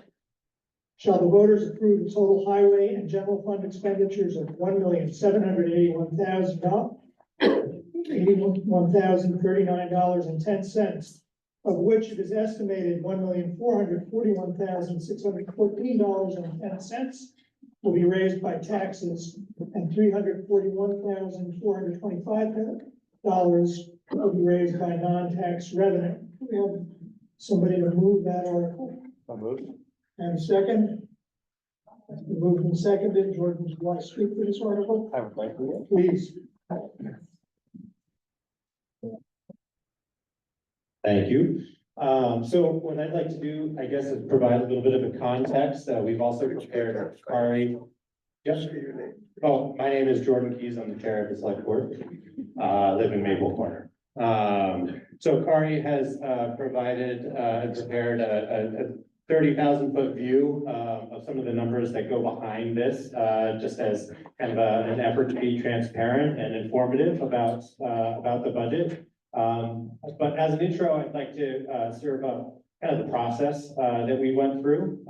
Shall the voters approve the total highway and general fund expenditures of $1,781,039.10, of which it is estimated $1,441,614.10 will be raised by taxes, and $341,425 will be raised by non-tax revenue. We have somebody to move that article. So moved. And a second? Moved and seconded. Jordan, do you want to speak for this article? I would like to. Please. Thank you. So what I'd like to do, I guess, is provide a little bit of a context. We've also prepared Kari. Yes. Oh, my name is Jordan Keys. I'm the chair of the select board. Live in Maple Corner. So Kari has provided and prepared a 30,000-foot view of some of the numbers that go behind this, just as kind of an effort to be transparent and informative about the budget. But as an intro, I'd like to serve up kind of the process that we went through.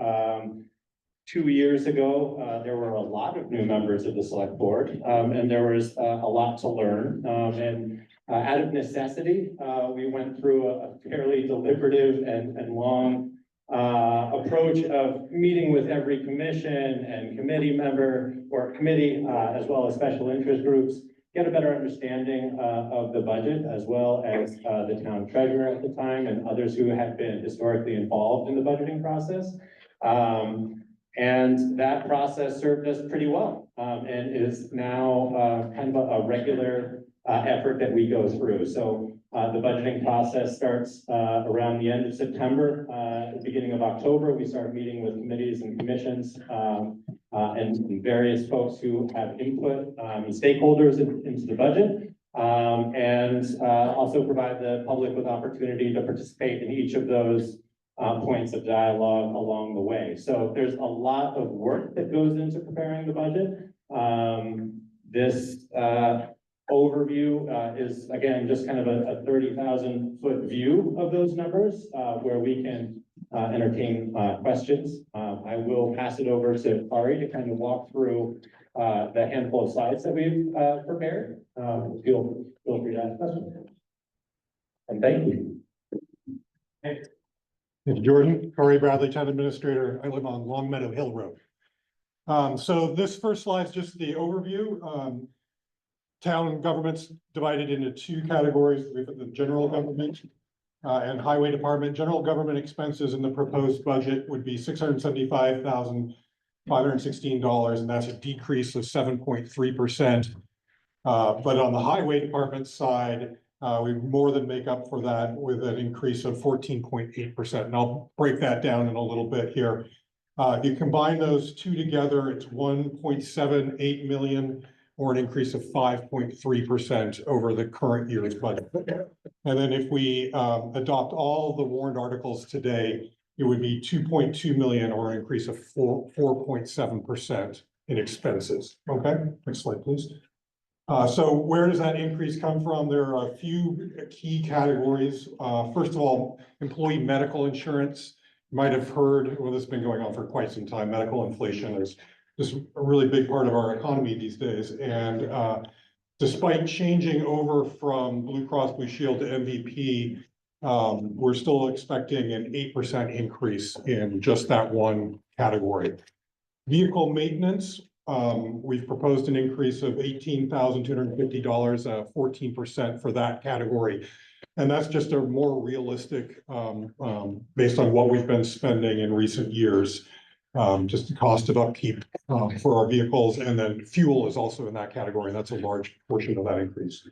2 years ago, there were a lot of new members of the select board, and there was a lot to learn. And out of necessity, we went through a fairly deliberative and long approach of meeting with every commission and committee member or committee, as well as special interest groups, get a better understanding of the budget, as well as the town treasurer at the time and others who had been historically involved in the budgeting process. And that process served us pretty well, and is now kind of a regular effort that we go through. So the budgeting process starts around the end of September. At the beginning of October, we start meeting with committees and commissions and various folks who have input and stakeholders into the budget, and also provide the public with opportunity to participate in each of those points of dialogue along the way. So there's a lot of work that goes into preparing the budget. This overview is, again, just kind of a 30,000-foot view of those numbers where we can entertain questions. I will pass it over to Kari to kind of walk through the handful of slides that we've prepared. Feel free to ask questions. And thank you. Thank you, Jordan. Corey Bradley, Town Administrator. I live on Long Meadow Hill Road. So this first slide is just the overview. Town government's divided into two categories. We've got the general government and highway department. General government expenses in the proposed budget would be $675,000 $516, and that's a decrease of 7.3%. But on the highway department side, we more than make up for that with an increase of 14.8%. And I'll break that down in a little bit here. If you combine those two together, it's 1.78 million, or an increase of 5.3% over the current year's budget. And then if we adopt all the warrant articles today, it would be 2.2 million, or an increase of 4.7% in expenses. Okay, next slide, please. So where does that increase come from? There are a few key categories. First of all, employee medical insurance. You might have heard, well, this has been going on for quite some time. Medical inflation is just a really big part of our economy these days. And despite changing over from Blue Cross Blue Shield to MVP, we're still expecting an 8% increase in just that one category. Vehicle maintenance. We've proposed an increase of $18,250, 14% for that category. And that's just a more realistic, based on what we've been spending in recent years, just the cost of upkeep for our vehicles. And then fuel is also in that category. That's a large portion of that increase.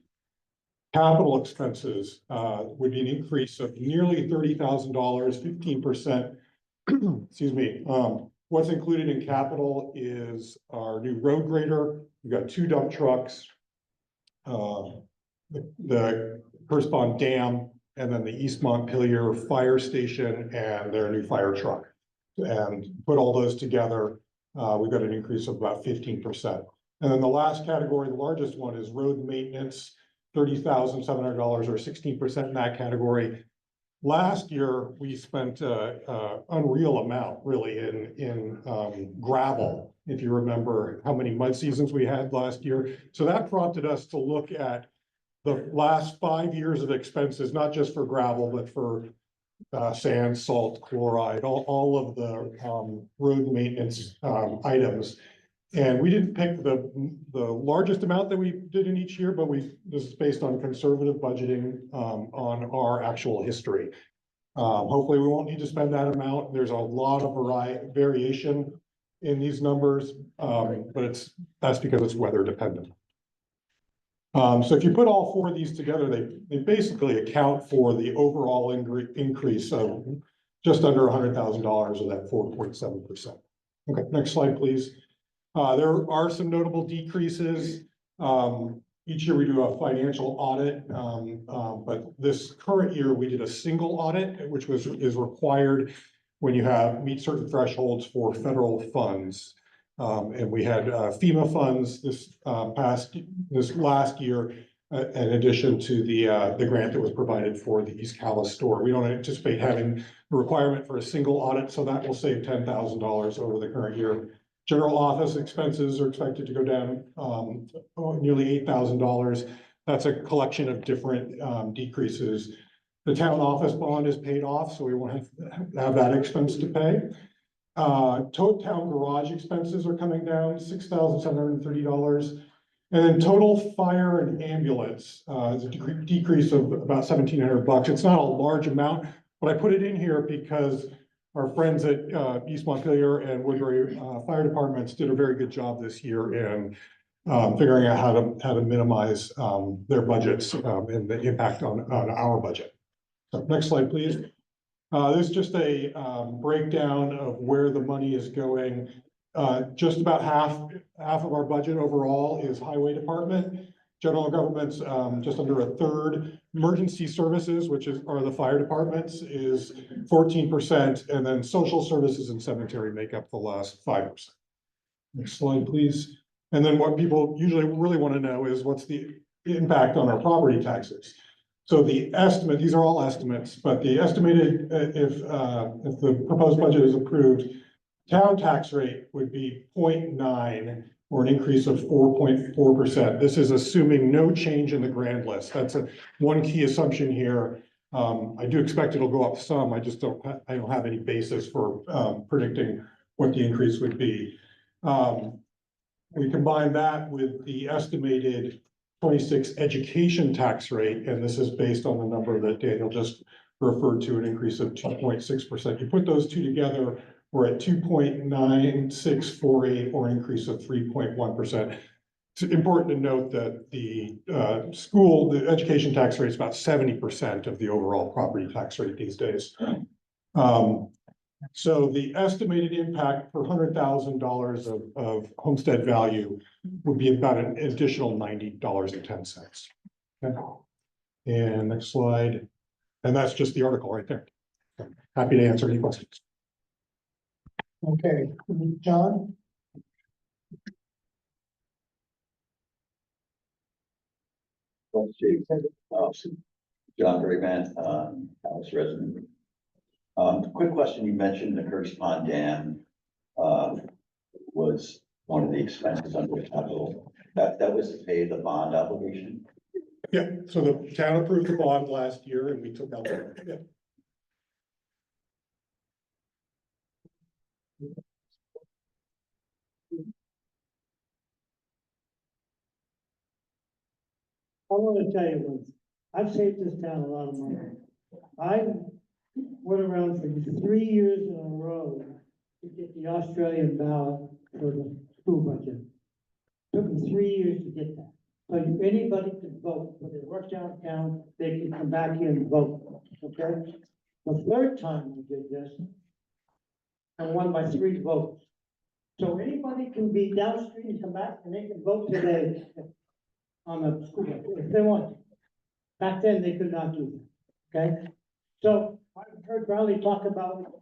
Capital expenses would be an increase of nearly $30,000, 15%. Excuse me. What's included in capital is our new road grader. We've got 2 dump trucks, the Correspond Dam, and then the East Montpelier Fire Station and their new fire truck. And put all those together, we've got an increase of about 15%. And then the last category, the largest one, is road maintenance, $30,700, or 16% in that category. Last year, we spent an unreal amount really in gravel, if you remember how many mud seasons we had last year. So that prompted us to look at the last 5 years of expenses, not just for gravel, but for sand, salt, chloride, all of the road maintenance items. And we didn't pick the largest amount that we did in each year, but this is based on conservative budgeting on our actual history. Hopefully we won't need to spend that amount. There's a lot of variation in these numbers, but that's because it's weather dependent. So if you put all 4 of these together, they basically account for the overall increase of just under $100,000 of that 4.7%. Okay, next slide, please. There are some notable decreases. Each year we do a financial audit, but this current year we did a single audit, which is required when you meet certain thresholds for federal funds. And we had FEMA funds this last year, in addition to the grant that was provided for the East Calais store. We don't anticipate having a requirement for a single audit, so that will save $10,000 over the current year. General office expenses are expected to go down nearly $8,000. That's a collection of different decreases. The town office bond is paid off, so we won't have that expense to pay. Total town garage expenses are coming down $6,730. And then total fire and ambulance is a decrease of about $1,700. It's not a large amount, but I put it in here because our friends at East Montpelier and Woodbury fire departments did a very good job this year in figuring out how to minimize their budgets and the impact on our budget. So next slide, please. This is just a breakdown of where the money is going. Just about half of our budget overall is highway department. General government's just under a third. Emergency services, which are the fire departments, is 14%, and then social services and cemetery make up the last 5%. Next slide, please. And then what people usually really want to know is what's the impact on our property taxes. So the estimate, these are all estimates, but the estimated, if the proposed budget is approved, town tax rate would be 0.9, or an increase of 4.4%. This is assuming no change in the grand list. That's one key assumption here. I do expect it'll go up some. I don't have any basis for predicting what the increase would be. We combine that with the estimated 26 education tax rate, and this is based on the number that Daniel just referred to, an increase of 2.6%. You put those two together, we're at 2.9648, or an increase of 3.1%. It's important to note that the the education tax rate is about 70% of the overall property tax rate these days. So the estimated impact per $100,000 of homestead value would be about an additional $90.10. Okay. And next slide. And that's just the article right there. Happy to answer any questions. Okay, John? John Grayman, house resident. Quick question, you mentioned the Curtis Pond Dam, was one of the expenses under the capital. That was to pay the bond obligation? Yeah, so the town approved the bond last year and we took out. Yeah. I want to tell you one, I've saved this town a lot of money. I went around for 3 years in a row to get the Australian ballot for the school budget. Took me 3 years to get that. So anybody can vote, when they work downtown, they can come back here and vote, okay? The third time we did this, I won by 3 votes. So anybody can be down the street and come back and they can vote today on the school budget if they want. Back then, they could not do that, okay? So I've heard Riley talk about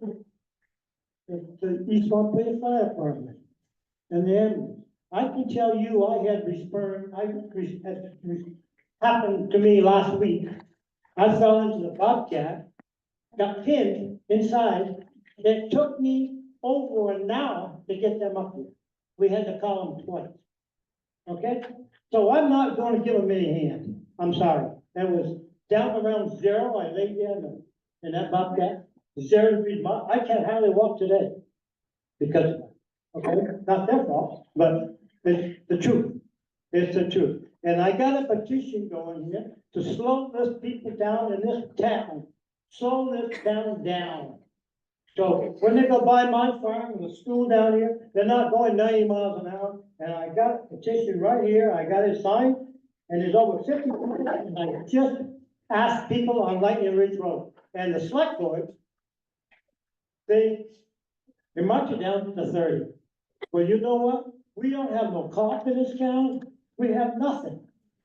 the East Montpelier Fire Department and the ambulance. I can tell you, I had happened to me last week. I fell into the Bobcat, got pinned inside. It took me over an hour to get them up here. We had to call them twice. Okay? So I'm not going to give them any hand. I'm sorry. That was down around 0. I laid there in that Bobcat. 0 degrees. I can't hardly walk today because of that. Okay? Not their fault, but it's the truth. It's the truth. And I got a petition going here to slow this people down in this town. Slow this town down. So when they go by my farm and the school down here, they're not going 90 miles an hour. And I got a petition right here. I got it signed. And there's over 50 people. And I just asked people on Lightning Ridge Road. And the select board, they marked it down to 30. Well, you know what? We don't have no cop in this town. We have nothing.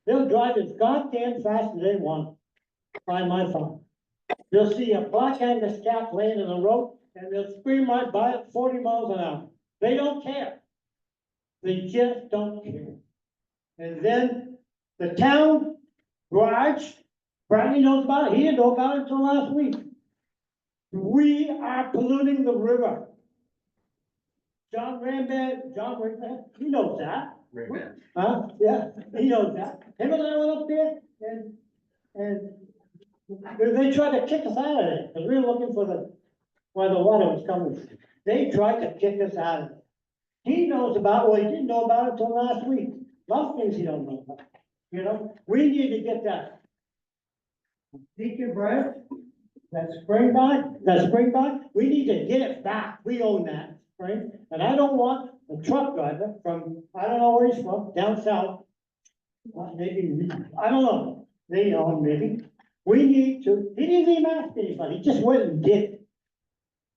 They'll drive as goddamn fast as they want by my farm. They'll see a black Angus calf laying in the road and they'll scream right by it 40 miles an hour. They don't care. They just don't care. And then the town garage, Bradley knows about it. He didn't know about it until last week. We are polluting the river. John Rambad, he knows that. Huh? Yeah, he knows that. Him and I went up there and they tried to kick us out of it, because we were looking for where the water was coming from. They tried to kick us out of it. He knows about, well, he didn't know about it until last week. A lot of things he don't know about. You know, we need to get that. Deacon Brad, that spring, we need to get it back. We own that, right? And I don't want a truck driver from, I don't know where he's from, down south. Maybe, I don't know, they know, maybe. We need to, he didn't even ask anybody, he just went and did it.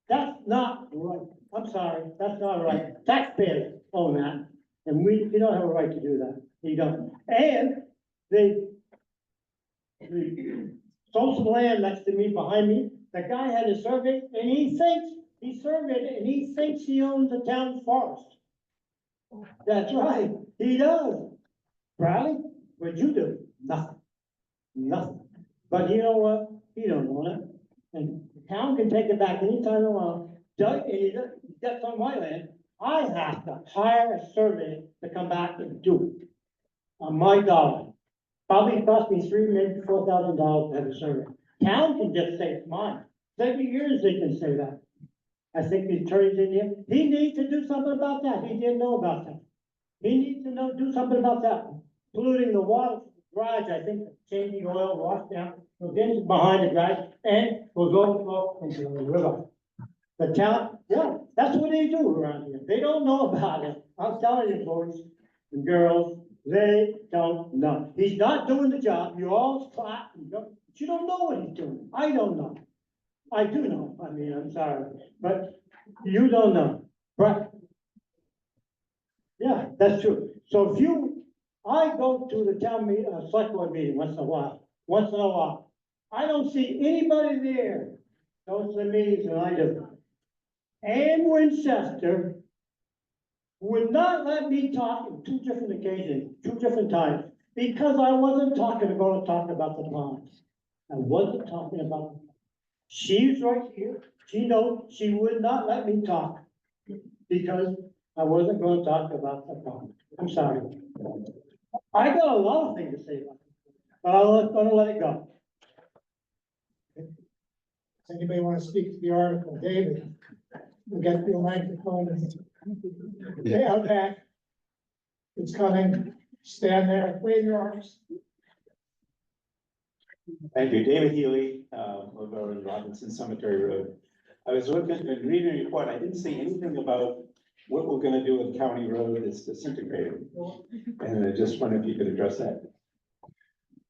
That's not right. I'm sorry, that's not right. Taxpayers own that, and we don't have a right to do that. We don't. And they sold some land next to me, behind me. The guy had a survey, and he surveyed it, and he thinks he owns the town forest. That's right, he does. Bradley, what'd you do? Nothing. Nothing. But you know what? He don't own it. And the town can take it back anytime they want. Doug, and he gets on my land. I have to hire a surveyor to come back and do it. On my dollar. Probably cost me $3,000, maybe $4,000 to have a survey. Town can just say it's mine. 30 years they can say that. I think the attorney's in here. He needs to do something about that. He didn't know about that. He needs to do something about that. Polluting the water garage, I think, changing oil, wash down, goes in behind the garage, and will go into the river. The town, yeah, That's what they do around here. They don't know about it. I'm telling you, boys and girls, they don't know. He's not doing the job. You all clap, but you don't know what he's doing. I don't know. I do know. I mean, I'm sorry, but you don't know. Right? Yeah, that's true. So if you, I go to the town meeting, select board meeting once in a while. I don't see anybody there. Those are the meetings that I do. Ann Winchester would not let me talk on two different occasions, two different times, because I wasn't going to talk about the ponds. I wasn't talking about. She's right here. She knows she would not let me talk because I wasn't going to talk about the pond. I'm sorry. I got a lot of things to say about it, but I'm going to let it go. Does anybody want to speak to the article? David, we'll get your microphone. Stay out back. It's coming. Stand there, wave your arms. Thank you. David Healy, live over in Robinson Cemetery Road. I was looking and reading a report. I didn't see anything about what we're gonna do with County Road that's disintegrating. And I just wondered if you could address that.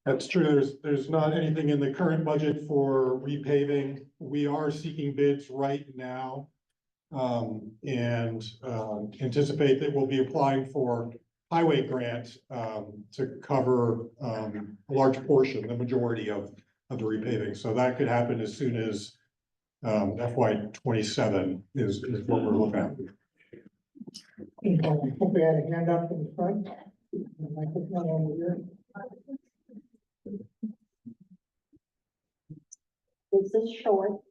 That's true. There's not anything in the current budget for repaving. We are seeking bids right now. And anticipate that we'll be applying for highway grant, to cover, a large portion, the majority of the repaving. So that could happen as soon as, FY 27 is what we're looking at. I think we had a hand up in the front. The microphone over here. This is short.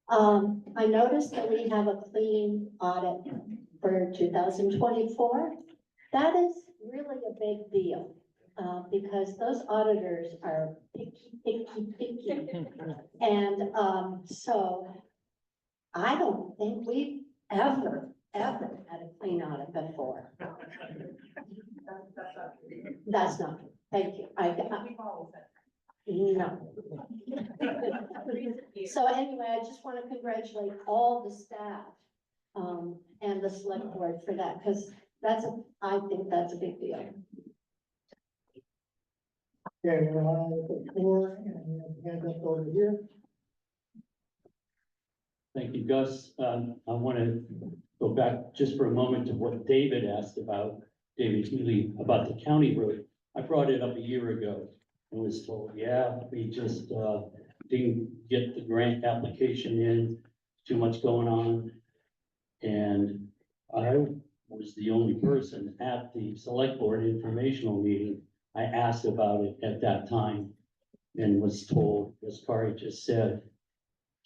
I noticed that we have a clean audit for 2024. That is really a big deal, because those auditors are picky. And, so I don't think we've ever had a clean audit before. That's not, thank you. No. So anyway, I just want to congratulate all the staff, and the select board for that, because I think that's a big deal. Okay, we're on the floor and we have a hand up over here. Thank you, Gus. I want to go back just for a moment to what David asked about, David Healy, about the county road. I brought it up a year ago and was told, yeah, we just didn't get the grant application in, too much going on. And I was the only person at the select board informational meeting. I asked about it at that time and was told, as Kari just said,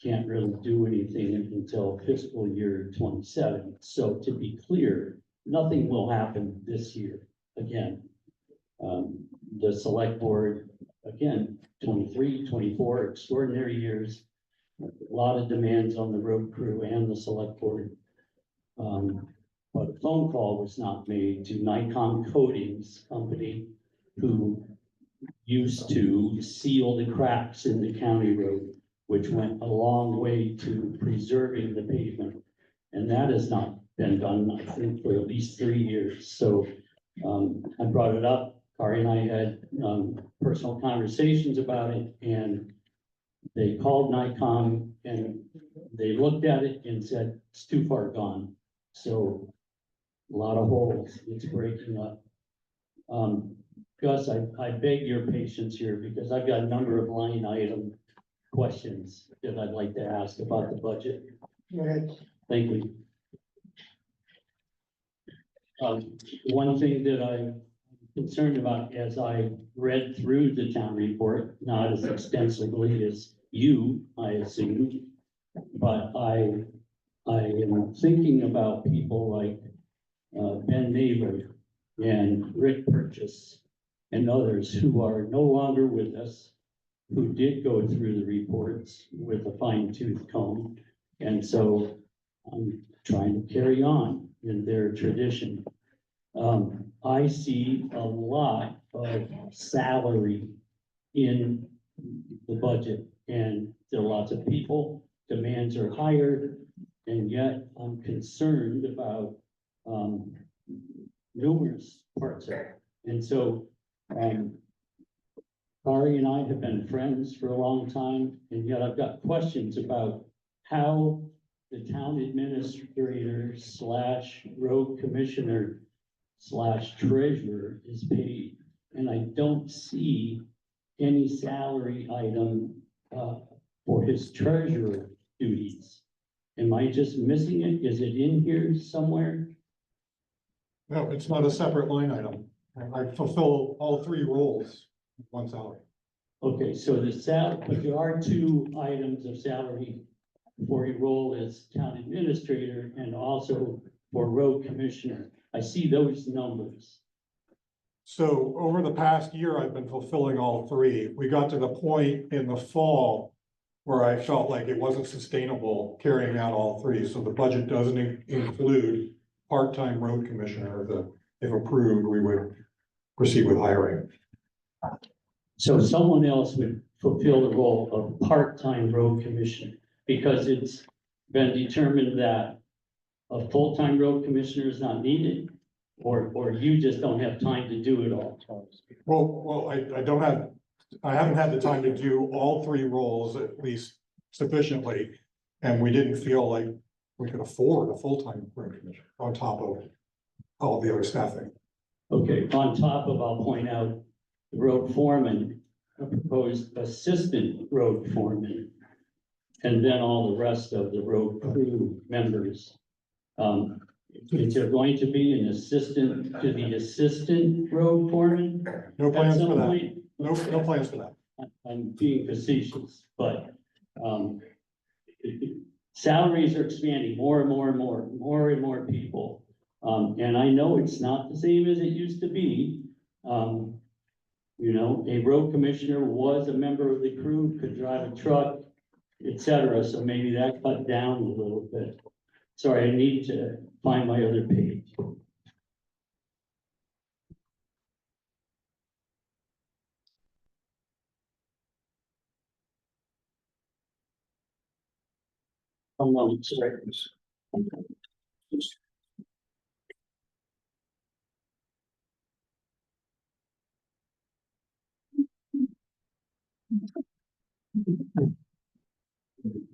can't really do anything until fiscal year 27. So to be clear, nothing will happen this year again. The select board, again, 23, 24 extraordinary years, a lot of demands on the road crew and the select board. But a phone call was not made to Nikon Coatings Company, who used to seal the cracks in the county road, which went a long way to preserving the pavement. And that has not been done, I think, for at least 3 years. So I brought it up. Kari and I had personal conversations about it, and they called Nikon and they looked at it and said, it's too far gone. So a lot of holes, it's breaking up. Gus, I beg your patience here because I've got a number of line item questions that I'd like to ask about the budget. Go ahead. Thank you. One thing that I'm concerned about as I read through the town report, not as extensively as you, I assume, but I am thinking about people like Ben Naylor and Rick Purchase and others who are no longer with us, who did go through the reports with a fine-tooth comb. And so I'm trying to carry on in their tradition. I see a lot of salary in the budget, and there are lots of people, demands are higher, And yet I'm concerned about, numerous parts of it. And so, Kari and I have been friends for a long time, and yet I've got questions about how the town administrator slash road commissioner slash treasurer is paid. And I don't see any salary item, for his treasurer duties. Am I just missing it? Is it in here somewhere? No, it's not a separate line item. I fulfill all three roles with one salary. Okay, so but there are two items of salary for your role as town administrator and also for road commissioner. I see those numbers. So over the past year, I've been fulfilling all three. We got to the point in the fall where I felt like it wasn't sustainable carrying out all three. So the budget doesn't include part-time road commissioner. If approved, we would proceed with hiring. So someone else would fulfill the role of part-time road commissioner because it's been determined that a full-time road commissioner is not needed, or you just don't have time to do it all. Well, I haven't had the time to do all three roles at least sufficiently. And we didn't feel like we could afford a full-time road commissioner on top of all the other staffing. Okay, on top of, I'll point out, the road foreman, a proposed assistant road foreman, and then all the rest of the road crew members. Is there going to be an assistant to the assistant road foreman? No plans at some for that. point? No plans for that. I'm being facetious, but, salaries are expanding more and more and more people. And I know it's not the same as it used to be. You know, a road commissioner was a member of the crew, could drive a truck, et cetera, so maybe that cut down a little bit. Sorry, I need to find my other page. Sorry.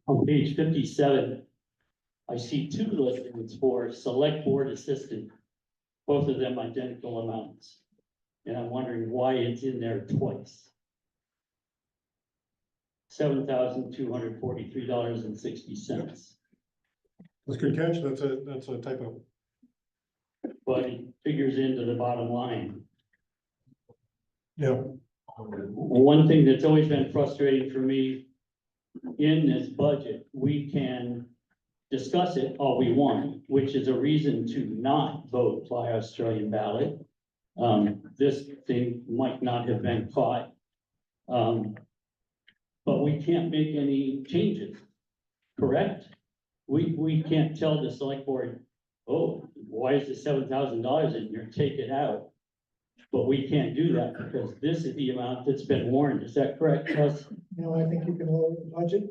On page 57, I see two listings for select board assistant, both of them identical amounts. And I'm wondering why it's in there twice. $7,243.60. That's a good catch. That's a typo. But it figures into the bottom line. Yeah. One thing that's always been frustrating for me in this budget, we can discuss it all we want, which is a reason to not vote by Australian ballot. This thing might not have been caught. But we can't make any changes, correct? We can't tell the select board, oh, why is the $7,000 in here? Take it out. But we can't do that because this is the amount that's been warned. Is that correct, Russ? No, I think you can lower the budget.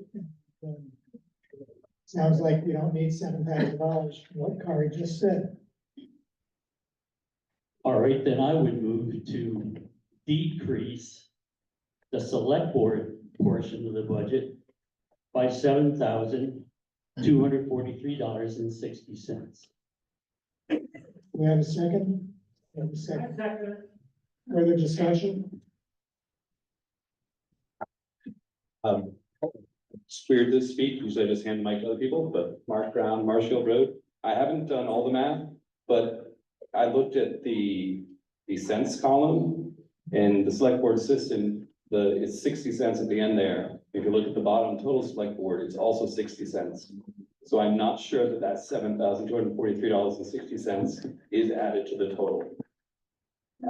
Sounds like we don't need $7,000 from what Kari just said. All right, then I would move to decrease the select board portion of the budget by $7,243.60. We have a second? We have a second. Further discussion? It's weird to speak, usually I just hand the mic to other people, but Mark Brown, Marshfield Road. I haven't done all the math, but I looked at the cents column and the select board assistant, it's 60 cents at the end there. If you look at the bottom total select board, it's also 60 cents. So I'm not sure that $7,243.60 is added to the total.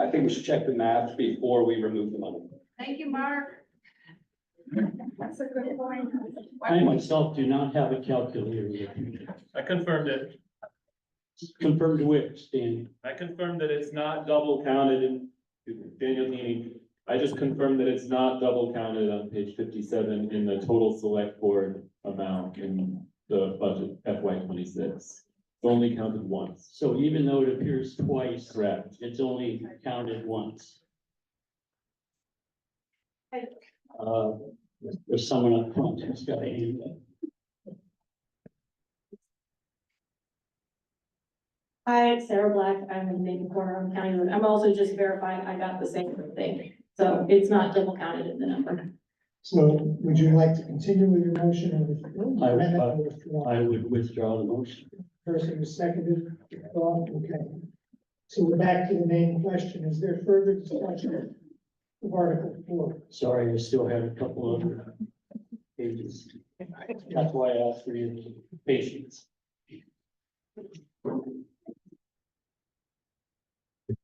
I think we should check the math before we remove the money. Thank you, Mark. That's a good point. I myself do not have a calculator with me. I confirmed it. Confirmed which, Dan? I confirmed that it's not double counted in Daniel Heaney. I just confirmed that it's not double counted on page 57 in the total select board amount. And the budget FY 26. It's only counted once. So even though it appears twice, Correct. it's only counted once. There's someone up front who's got a hand up. Hi, it's Sarah Black. I'm in the main corner of County Road. I'm also just verifying I got the same thing. So it's not double counted in the number. So would you like to continue with your motion or amend it or withdraw? I would withdraw the motion. Person who seconded, okay. So we're back to the main question. Is there further discussion of Article 4? Sorry, I still have a couple other pages. That's why I asked for your patience.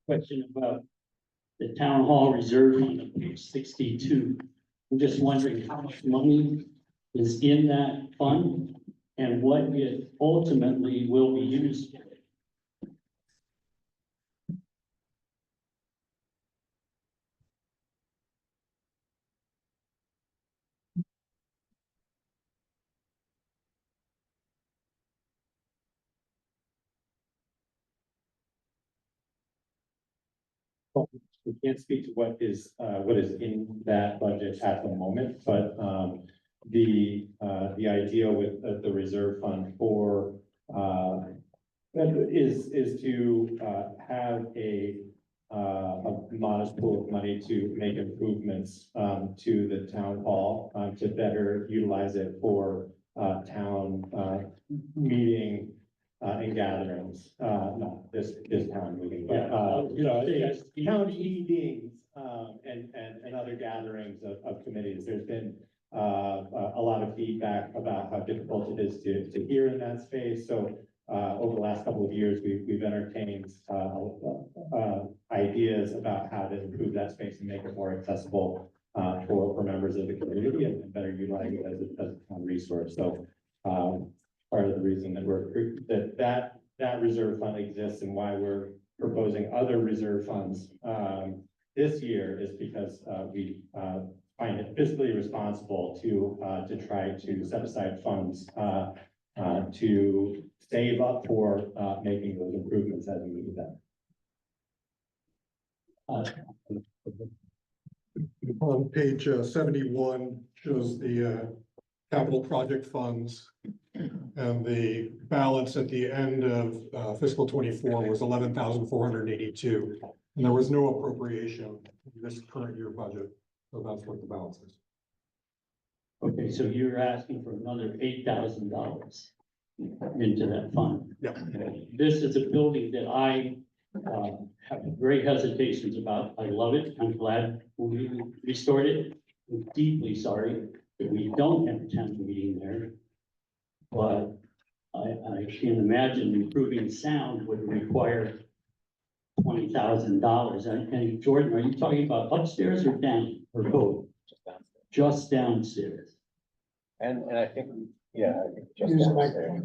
Question about the town hall reserve fund on page 62. I'm just wondering how much money is in that fund and what it ultimately will be used for. We can't speak to what is in that budget at the moment, but, the idea with the reserve fund for, is to, have a modest pool of money to make improvements, to the town hall, to better utilize it for, town, meeting, and gatherings, not this town meeting, but, yes, town meetings, and other gatherings of committees. There's been, a lot of feedback about how difficult it is to hear in that space. So, over the last couple of years, we've entertained, ideas about how to improve that space and make it more accessible, for members of the community and better utilize it as a town resource. So, part of the reason that that reserve fund exists and why we're proposing other reserve funds this year is because we find it fiscally responsible to try to set aside funds to save up for making those improvements as we need them. On page 71 shows the capital project funds. And the balance at the end of fiscal 24 was 11,482. And there was no appropriation in this current year budget. So that's what the balance is. Okay, so you're asking for another $8,000 into that fund. Yeah. This is a building that I have great hesitations about. I love it. I'm glad we restored it. I'm deeply sorry that we don't have a town meeting there. But I can imagine improving sound would require $20,000. And Jordan, are you talking about upstairs or down or both? Just downstairs. And I think, yeah, I think just Use the downstairs.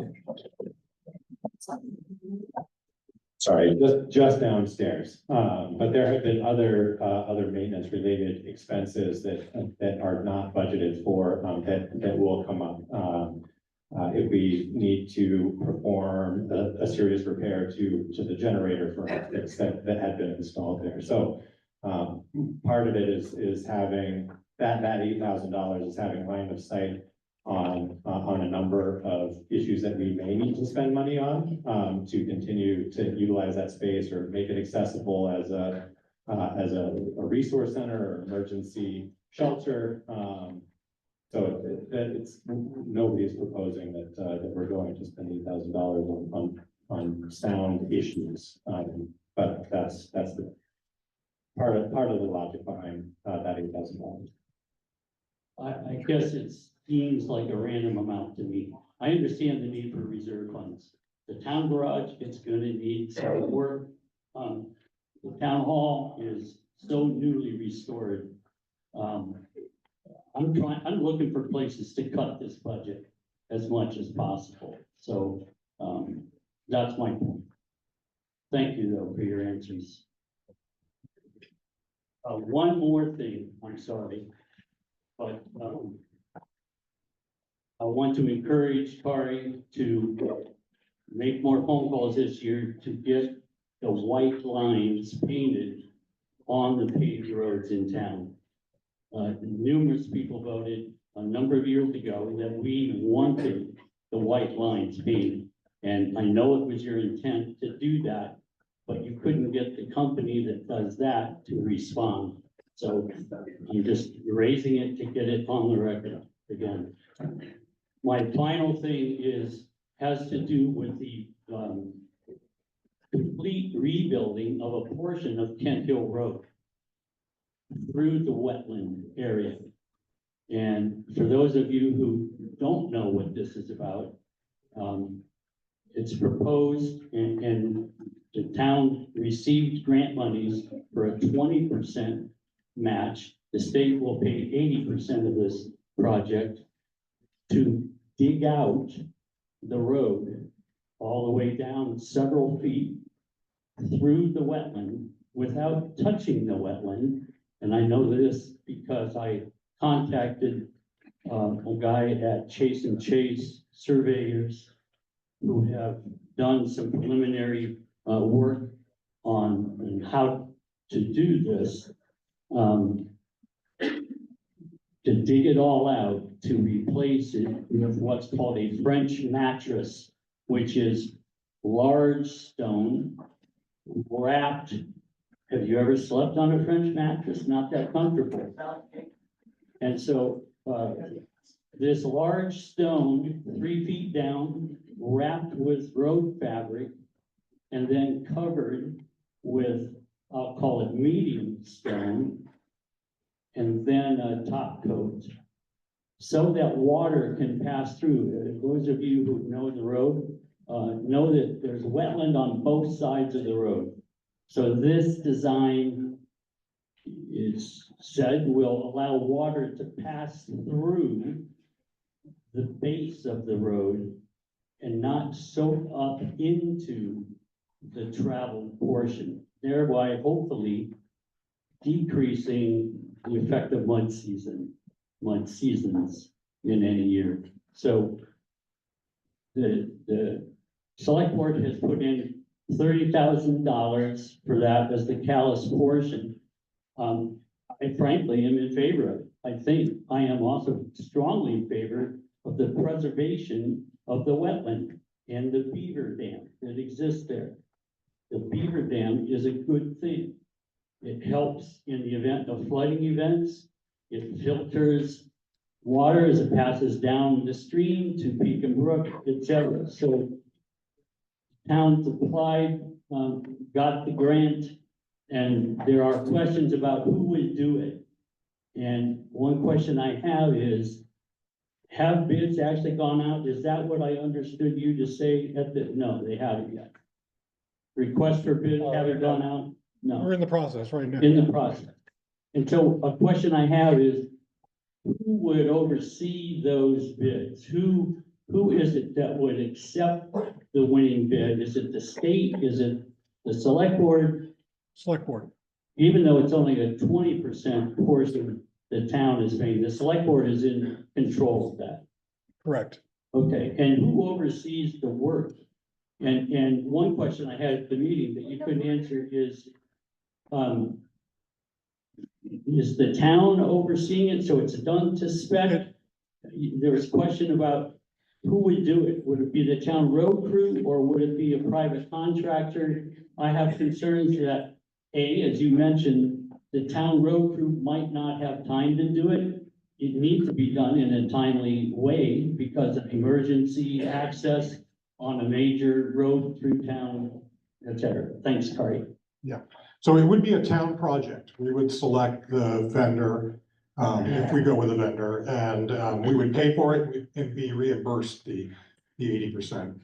Sorry, just downstairs. But there have been other maintenance related expenses that are not budgeted for, that will come up. If we need to perform a serious repair to the generator, for instance, that had been installed there. So, part of it is having that $8,000 is having line of sight on a number of issues that we may need to spend money on, to continue to utilize that space or make it accessible as a resource center or emergency shelter. So it's, nobody is proposing that we're going to spend $8,000 on sound issues. But that's the part of the logic behind that $8,000. I guess it seems like a random amount to me. I understand the need for reserve funds. The town garage, it's gonna need some work. The town hall is so newly restored. I'm looking for places to cut this budget as much as possible. So, that's my point. Thank you though for your answers. One more thing, I'm sorry, but, I want to encourage Kari to make more phone calls this year to get the white lines painted on the paved roads in town. Numerous people voted a number of years ago that we wanted the white lines painted. And I know it was your intent to do that, but you couldn't get the company that does that to respond. So I'm just raising it to get it on the record again. My final thing has to do with the complete rebuilding of a portion of Kent Hill Road through the wetland area. And for those of you who don't know what this is about, it's proposed and the town received grant monies for a 20% match. The state will pay 80% of this project to dig out the road all the way down several feet through the wetland without touching the wetland. And I know this because I contacted a guy at Chase and Chase Surveyors who have done some preliminary work on how to do this. To dig it all out, to replace it with what's called a French mattress, which is large stone wrapped. Have you ever slept on a French mattress? Not that comfortable. And so this large stone, 3 feet down, wrapped with road fabric, and then covered with, I'll call it medium stone, and then a top coat, so that water can pass through. Those of you who know the road know that there's wetland on both sides of the road. So this design is said will allow water to pass through the base of the road and not soak up into the traveled portion, thereby hopefully decreasing the effect of mud seasons in any year. So the select board has put in $30,000 for that as the Calais portion. I frankly am in favor of it. I think I am also strongly in favor of the preservation of the wetland and the beaver dam that exists there. The beaver dam is a good thing. It helps in the event of flooding events. It filters water as it passes down the stream to Pekin Brook, etc. So towns applied, got the grant, and there are questions about who would do it. And one question I have is, have bids actually gone out? Is that what I understood you to say at the, no, they haven't yet. Requests for bids haven't gone out? No. We're in the process right now. In the process. And so a question I have is, who would oversee those bids? Who is it that would accept the winning bid? Is it the state? Is it the select board? Select board. Even though it's only a 20% portion the town is paying, the select board is in control of that. Correct. Okay, and who oversees the work? And one question I had at the meeting that you couldn't answer is the town overseeing it, so it's done to spec? There was a question about who would do it. Would it be the town road crew or would it be a private contractor? I have concerns that, as you mentioned, the town road crew might not have time to do it. It needs to be done in a timely way because of emergency access on a major road through town, et cetera. Thanks, Kari. Yeah, so it would be a town project. We would select the vendor, if we go with a vendor, and we would pay for it and be reimbursed the 80%.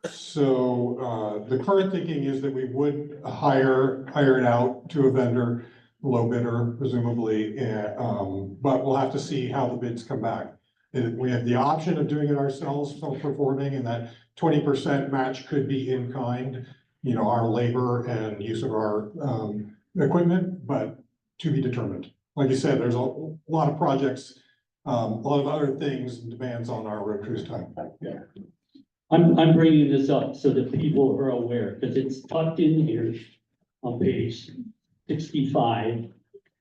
So the current thinking is that we would hire it out to a vendor, low bidder presumably, but we'll have to see how the bids come back. We have the option of doing it ourselves, self-performing, and that 20% match could be in kind, you know, our labor and use of our equipment, but to be determined. Like you said, there's a lot of projects a lot of other things and demands on our road crews time. Yeah. I'm bringing this up so that people are aware, because it's tucked in here on page 65,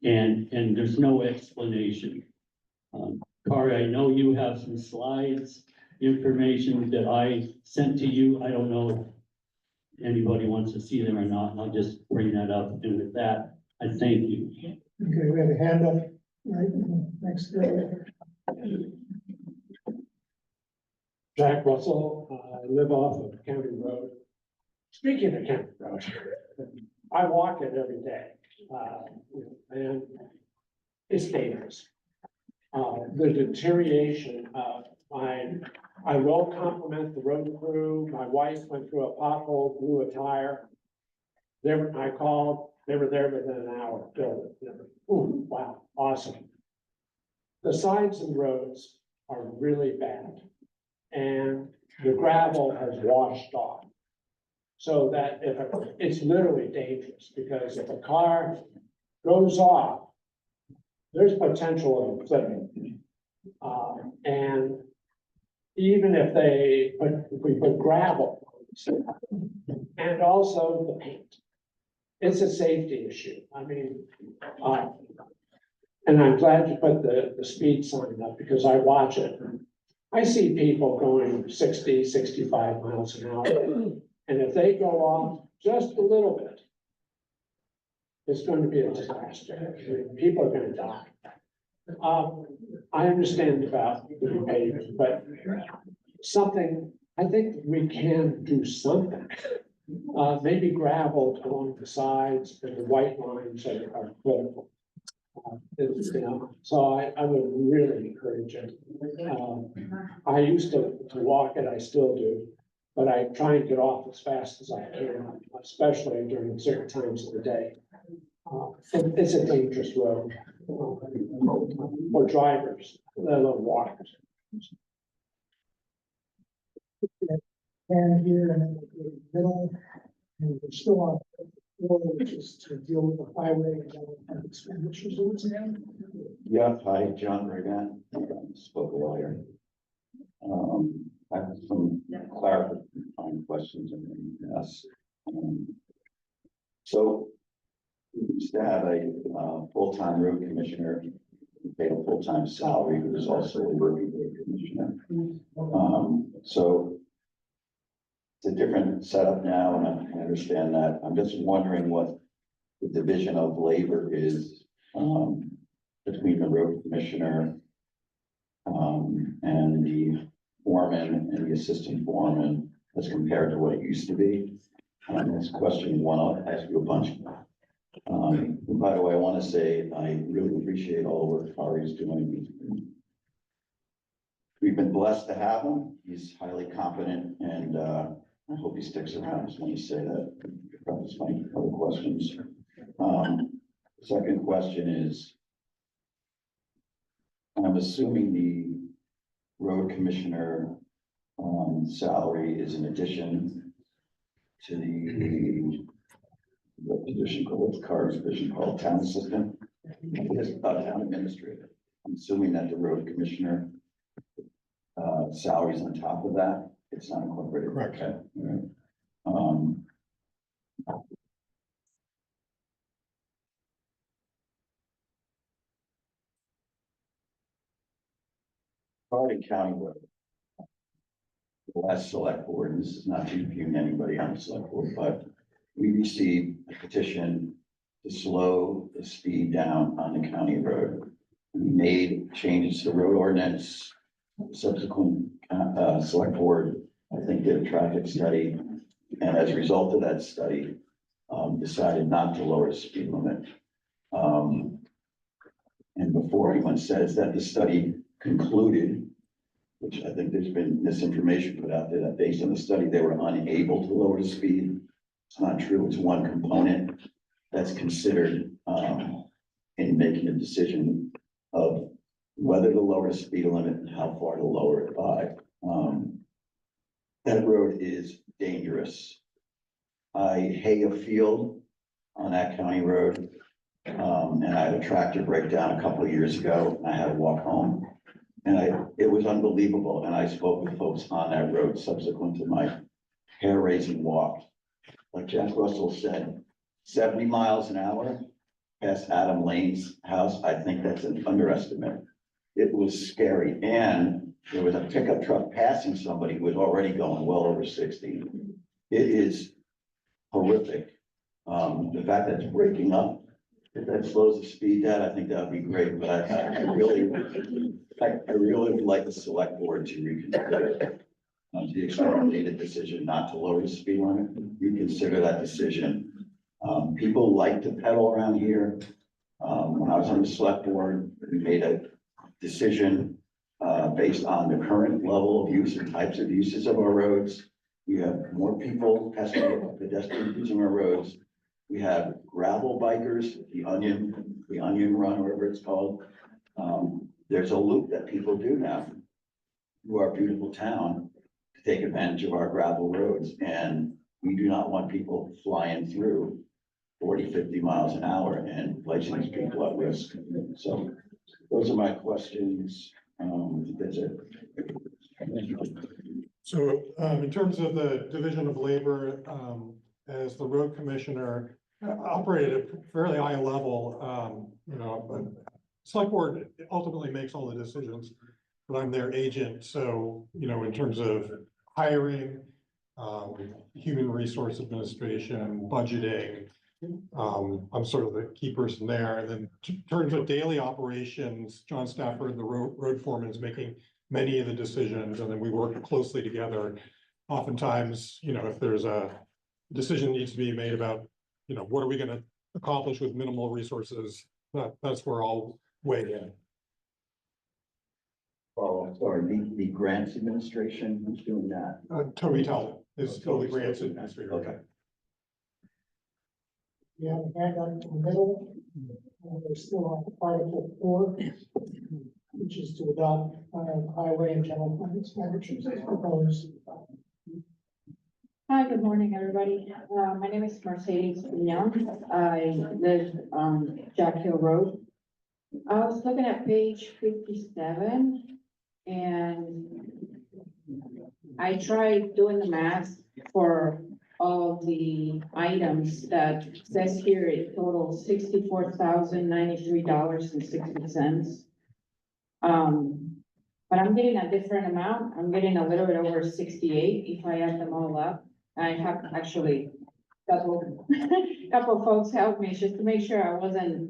and there's no explanation. Kari, I know you have some slides, information that I sent to you. I don't know if anybody wants to see them or not, and I'll just bring that up, and with that, I thank you. Okay, we have a hand up right next to it. Jack Russell, I live off of County Road. Speaking of County Road, I walk it every day, and it's dangerous. The deterioration of I will compliment the road crew. My wife went through a pothole, blew a tire. I called, they were there within an hour, filled it. Ooh, wow, awesome. The sides of the roads are really bad. And the gravel has washed off. So that it's literally dangerous, because if a car goes off, there's potential of flipping. And even if we put gravel, and also the paint, it's a safety issue. I mean, and I'm glad you put the speed sign up, because I watch it. I see people going 60, 65 miles an hour, and if they go off just a little bit, it's going to be a disaster. I mean, people are going to die. I understand about the repaving, but I think we can do something. Maybe gravel along the sides and the white lines are critical. So I would really encourage it. I used to walk it, I still do, but I try and get off as fast as I can, especially during certain times of the day. It's a dangerous road for drivers, let alone walkers. And here in the middle, and we're still on, which is to deal with the highway and expenditures. Yeah, hi, John Regan, spoke earlier. I have some clarifying questions and then ask. So we used to have a full-time road commissioner who paid a full-time salary, who was also a working road commissioner. So it's a different setup now, and I understand that. I'm just wondering what the division of labor is between the road commissioner and the foreman and the assistant foreman as compared to what it used to be. That's question one. I'll ask you a bunch. By the way, I want to say I really appreciate all the work Kari's doing. We've been blessed to have him. He's highly competent, and I hope he sticks around. Just want to say that. That's my other questions. Second question is, I'm assuming the road commissioner salary is in addition to the position called, what's Kari's position called, town assistant? It's town administrator. I'm assuming that the road commissioner salary is on top of that. It's not incorporated. Correct. Okay. All right. Harding County Road. The last select board, and this is not to impugn anybody on the select board, but we received a petition to slow the speed down on the county road. We made changes to the road ordinance. Subsequent select board, I think, did a traffic study, and as a result of that study, decided not to lower the speed limit. And before anyone says that, the study concluded, which I think there's been misinformation put out there, that based on the study, they were unable to lower the speed. It's not true. It's one component that's considered in making a decision of whether to lower the speed limit and how far to lower it by. That road is dangerous. I hay a field on that county road, and I had a tractor break down a couple of years ago, and I had to walk home. And it was unbelievable, and I spoke with folks on that road subsequent to my hair-raising walk. Like Jack Russell said, 70 miles an hour past Adam Lane's house, I think that's an underestimate. It was scary, and there was a pickup truck passing somebody who was already going well over 60. It is horrific. The fact that it's breaking up, if that slows the speed down, I think that would be great, but I really would like the select board to reconsider. To the extent they made a decision not to lower the speed limit, reconsider that decision. People like to pedal around here. When I was on the select board, we made a decision based on the current level of use and types of uses of our roads. We have more people, pedestrians using our roads. We have gravel bikers, the onion run, whatever it's called. There's a loop that people do now through our beautiful town to take advantage of our gravel roads. And we do not want people flying through 40, 50 miles an hour and placing these people at risk. So those are my questions. That's it. So, in terms of the division of labor, as the road commissioner, operated at a fairly high level, but select board ultimately makes all the decisions, but I'm their agent. So, in terms of hiring, human resource administration, budgeting, I'm sort of the key person there. And then in terms of daily operations, John Stafford, the road foreman, is making many of the decisions, and then we work closely together. Oftentimes, if there's a decision needs to be made about, what are we gonna accomplish with minimal resources, that's where I'll weigh in. Oh, sorry, the grants administration, who's doing that? Toby Talbot is still the grants administrator. Okay. You have a hand up in the middle, and we're still on Article 4, which is to adopt highway and general fund expenditures as proposed. Hi, good morning, everybody. My name is Mercedes Young. I live on Jack Hill Road. I was looking at page 57, and I tried doing the math for all the items that says here it totals $64,093.60. But I'm getting a different amount. I'm getting a little bit over 68 if I add them all up. I have actually couple of folks help me just to make sure I wasn't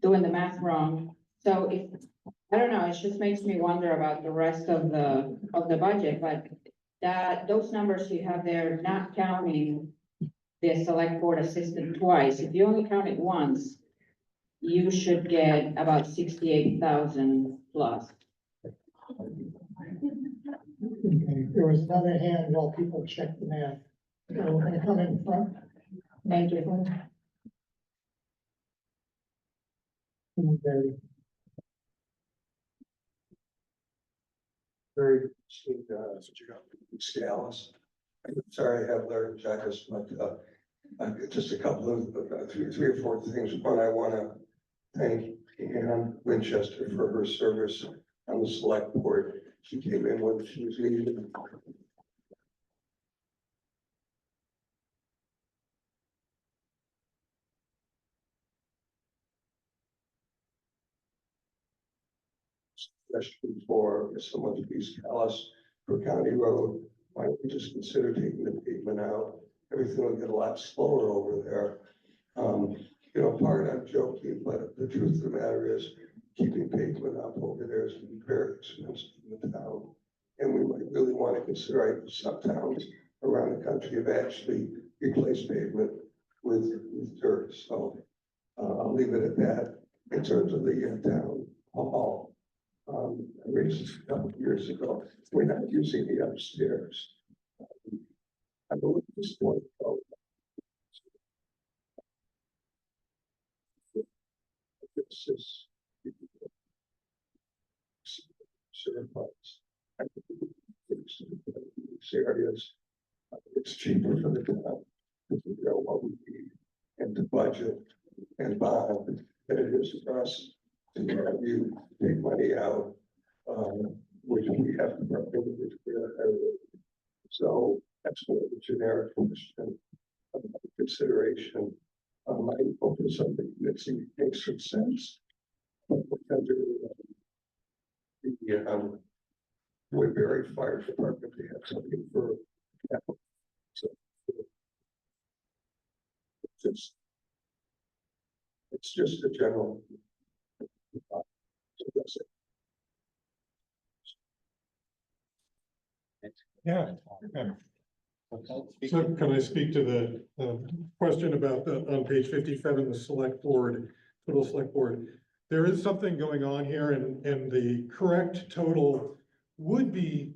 doing the math wrong. So I don't know, it just makes me wonder about the rest of the budget, but those numbers you have there, not counting the select board assistant twice. If you only count it once, you should get about 68,000 plus. Okay, there was another hand while people check the math. So we're gonna come in front. Thank you. Very, that's what you got, Scalise. I'm sorry, I have Larry Jackus, but, just a couple of, three or four things. One, I want to thank Ann Winchester for her service on the select board. She came in when she was needed. Especially for if someone's East Calais for County Road, why don't we just consider taking the pavement out? Everything will get a lot slower over there. Part I'm joking, but the truth of the matter is keeping pavement up over there is very expensive in the town. And we might really want to consider, some towns around the country have actually replaced pavement with dirt. So I'll leave it at that. In terms of the town hall, I raised this a couple of years ago. We're not using the upstairs. I believe this one. Certifies. Areas, it's cheaper for the town to figure out what we need and to budget and bond than it is for us to have you take money out which we have to prohibit. So that's more of a generic question of consideration. I'm open to something that makes some sense. Under the Woodbury Fire Department, they have something for capital. So it's just a general. Yeah. Okay. So can I speak to the question about on page 57, the select board, total select board? There is something going on here and the correct total would be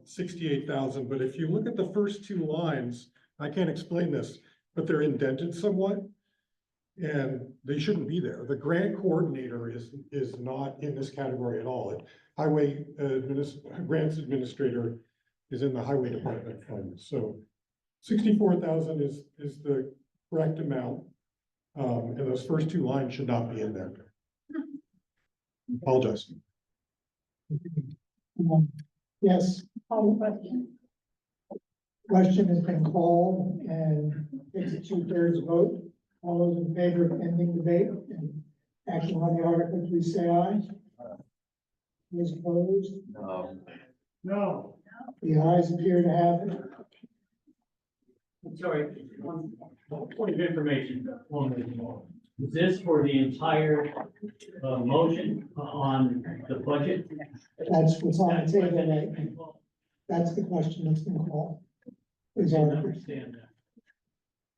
68,000, but if you look at the first two lines, I can't explain this, but they're indented somewhat. And they shouldn't be there. The grant coordinator is not in this category at all. Highway grants administrator is in the highway department fund. So 64,000 is the correct amount. And those first two lines should not be in there. Apologize. Yes. Question has been called and it's a 2/3 vote. All those in favor of ending debate and action on the article, please say aye. Those opposed? No. The ayes appear to have it. I'm sorry, one point of information. Is this for the entire motion on the budget? That's what's on the table right now. That's the question that's been called. I didn't understand that.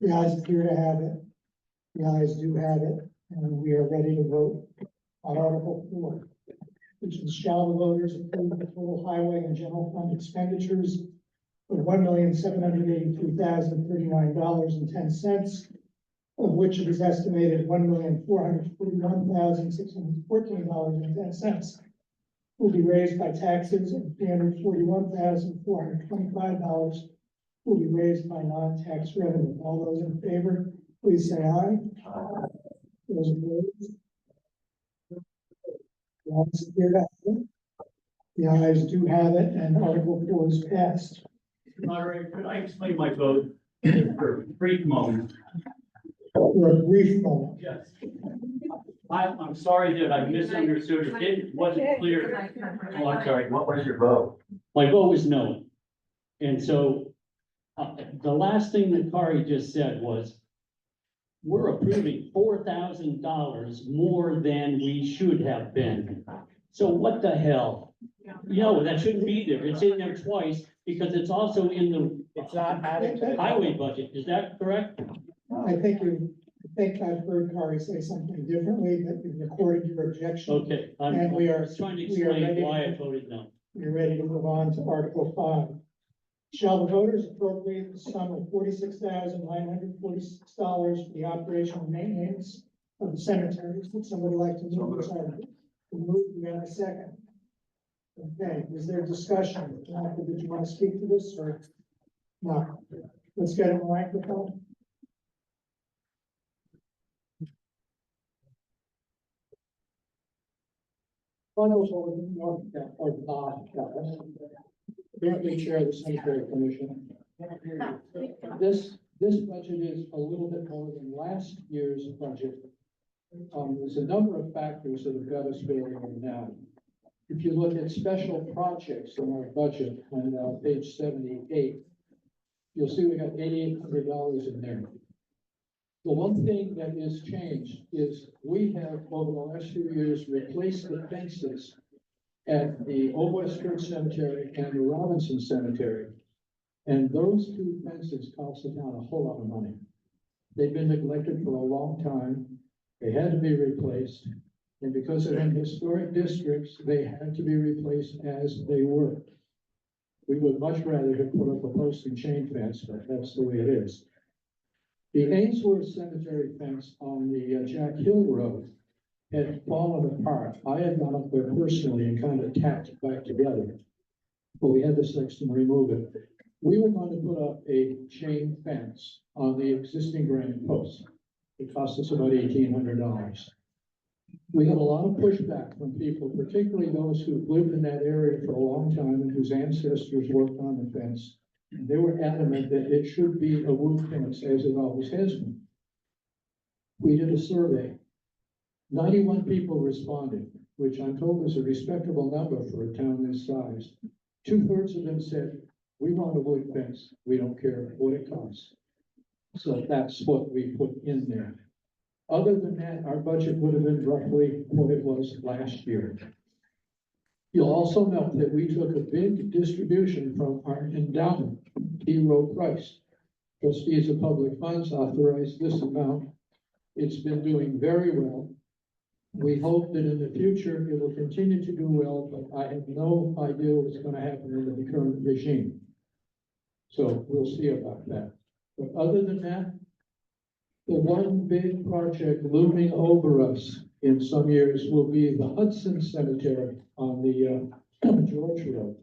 The ayes appear to have it. The ayes do have it, and we are ready to vote on Article 4, which is shall the voters approve the total highway and general fund expenditures of $1,783,039.10, of which it is estimated $1,441,614.10 will be raised by taxes and $341,425 will be raised by non-tax revenue. All those in favor, please say aye. Those opposed? The ayes appear to have it. The ayes do have it, and Article 4 is passed. Moderator, could I explain my vote for a brief moment? For a brief moment. Yes. I'm sorry that I misunderstood. It wasn't clear. Oh, I'm sorry. What was your vote? My vote was no. And so the last thing that Kari just said was, we're approving $4,000 more than we should have been. So what the hell? No, that shouldn't be there. It's in there twice because it's also in the highway budget. Is that correct? I think I've heard Kari say something differently, that you've recorded your objection. Okay, I'm And we are trying to we are ready explain why I to- voted no. We're ready to move on to Article 5. Shall the voters appropriate the sum of $46,946 for the operation and maintenance of the cemeteries? Would somebody like to move this article? Move, we have a second. Okay, is there discussion? Michael, did you want to speak to this or not? Let's get a microphone. Finals or not, Currently chair of the cemetery commission. This budget is a little bit more than last year's budget. There's a number of factors that have got us where we are now. If you look at special projects in our budget on page 78, you'll see we got $8,800 in there. The one thing that is changed is we have over the last few years replaced the fences at the Old West Church Cemetery and the Robinson Cemetery. And those two fences cost the town a whole lot of money. They've been neglected for a long time. They had to be replaced. And because they're in historic districts, they had to be replaced as they were. We would much rather have put up a post and chain fence, but that's the way it is. The Ainsworth Cemetery fence on the Jack Hill Road had fallen apart. I had gone up there personally and kind of tacked it back together. But we had the sexton remove it. We were going to put up a chain fence on the existing granite post. It cost us about $1,800. We had a lot of pushback from people, particularly those who've lived in that area for a long time and whose ancestors worked on the fence. And they were adamant that it should be a wood fence, as it always has been. We did a survey. 91 people responded, which I'm told is a respectable number for a town this size. 2/3 of them said, we want a wood fence, we don't care what it costs. So that's what we put in there. Other than that, our budget would have been roughly what it was last year. You'll also note that we took a big distribution from our endowment, T. Rowe Price. Trustees of Public Funds authorized this amount. It's been doing very well. We hope that in the future it will continue to do well, but I have no idea what's going to happen under the current regime. So we'll see about that. But other than that, the one big project looming over us in some years will be the Hudson Cemetery on the George Road.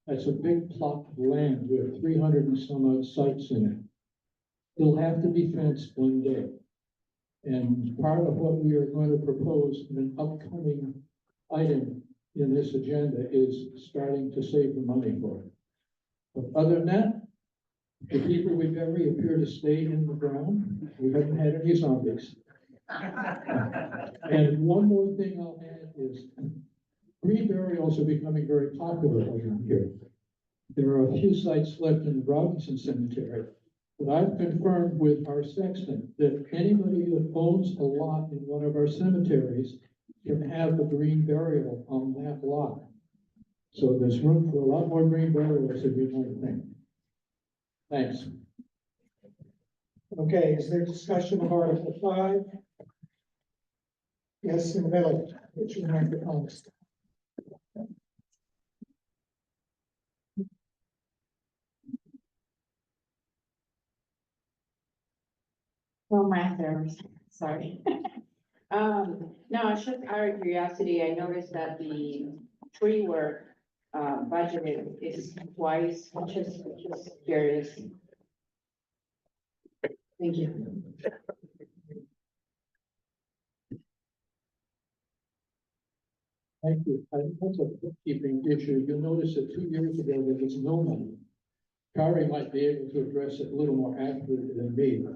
That's a big plot of land with 300 and some odd sites in it. It'll have to be fenced one day. And part of what we are going to propose in an upcoming item in this agenda is starting to save the money for it. But other than that, the people we bury appear to stay in the ground. We haven't had any zombies. And one more thing I'll add is green burials are becoming very popular around here. There are a few sites left in the Robinson Cemetery. But I've confirmed with our sexton that anybody that owns a lot in one of our cemeteries can have a green burial on that lot. So there's room for a lot more green burials than you might think. Thanks. Okay, is there discussion of Article 5? Yes, in the middle, which you have the comments. Well, my therapist, sorry. No, it's just out of curiosity, I noticed that the tree work, budgeted is twice, which is curious. Thank you. Thank you. I think that's a bookkeeping issue. You'll notice that 2 years ago, there was no money. Kari might be able to address it a little more accurately than me.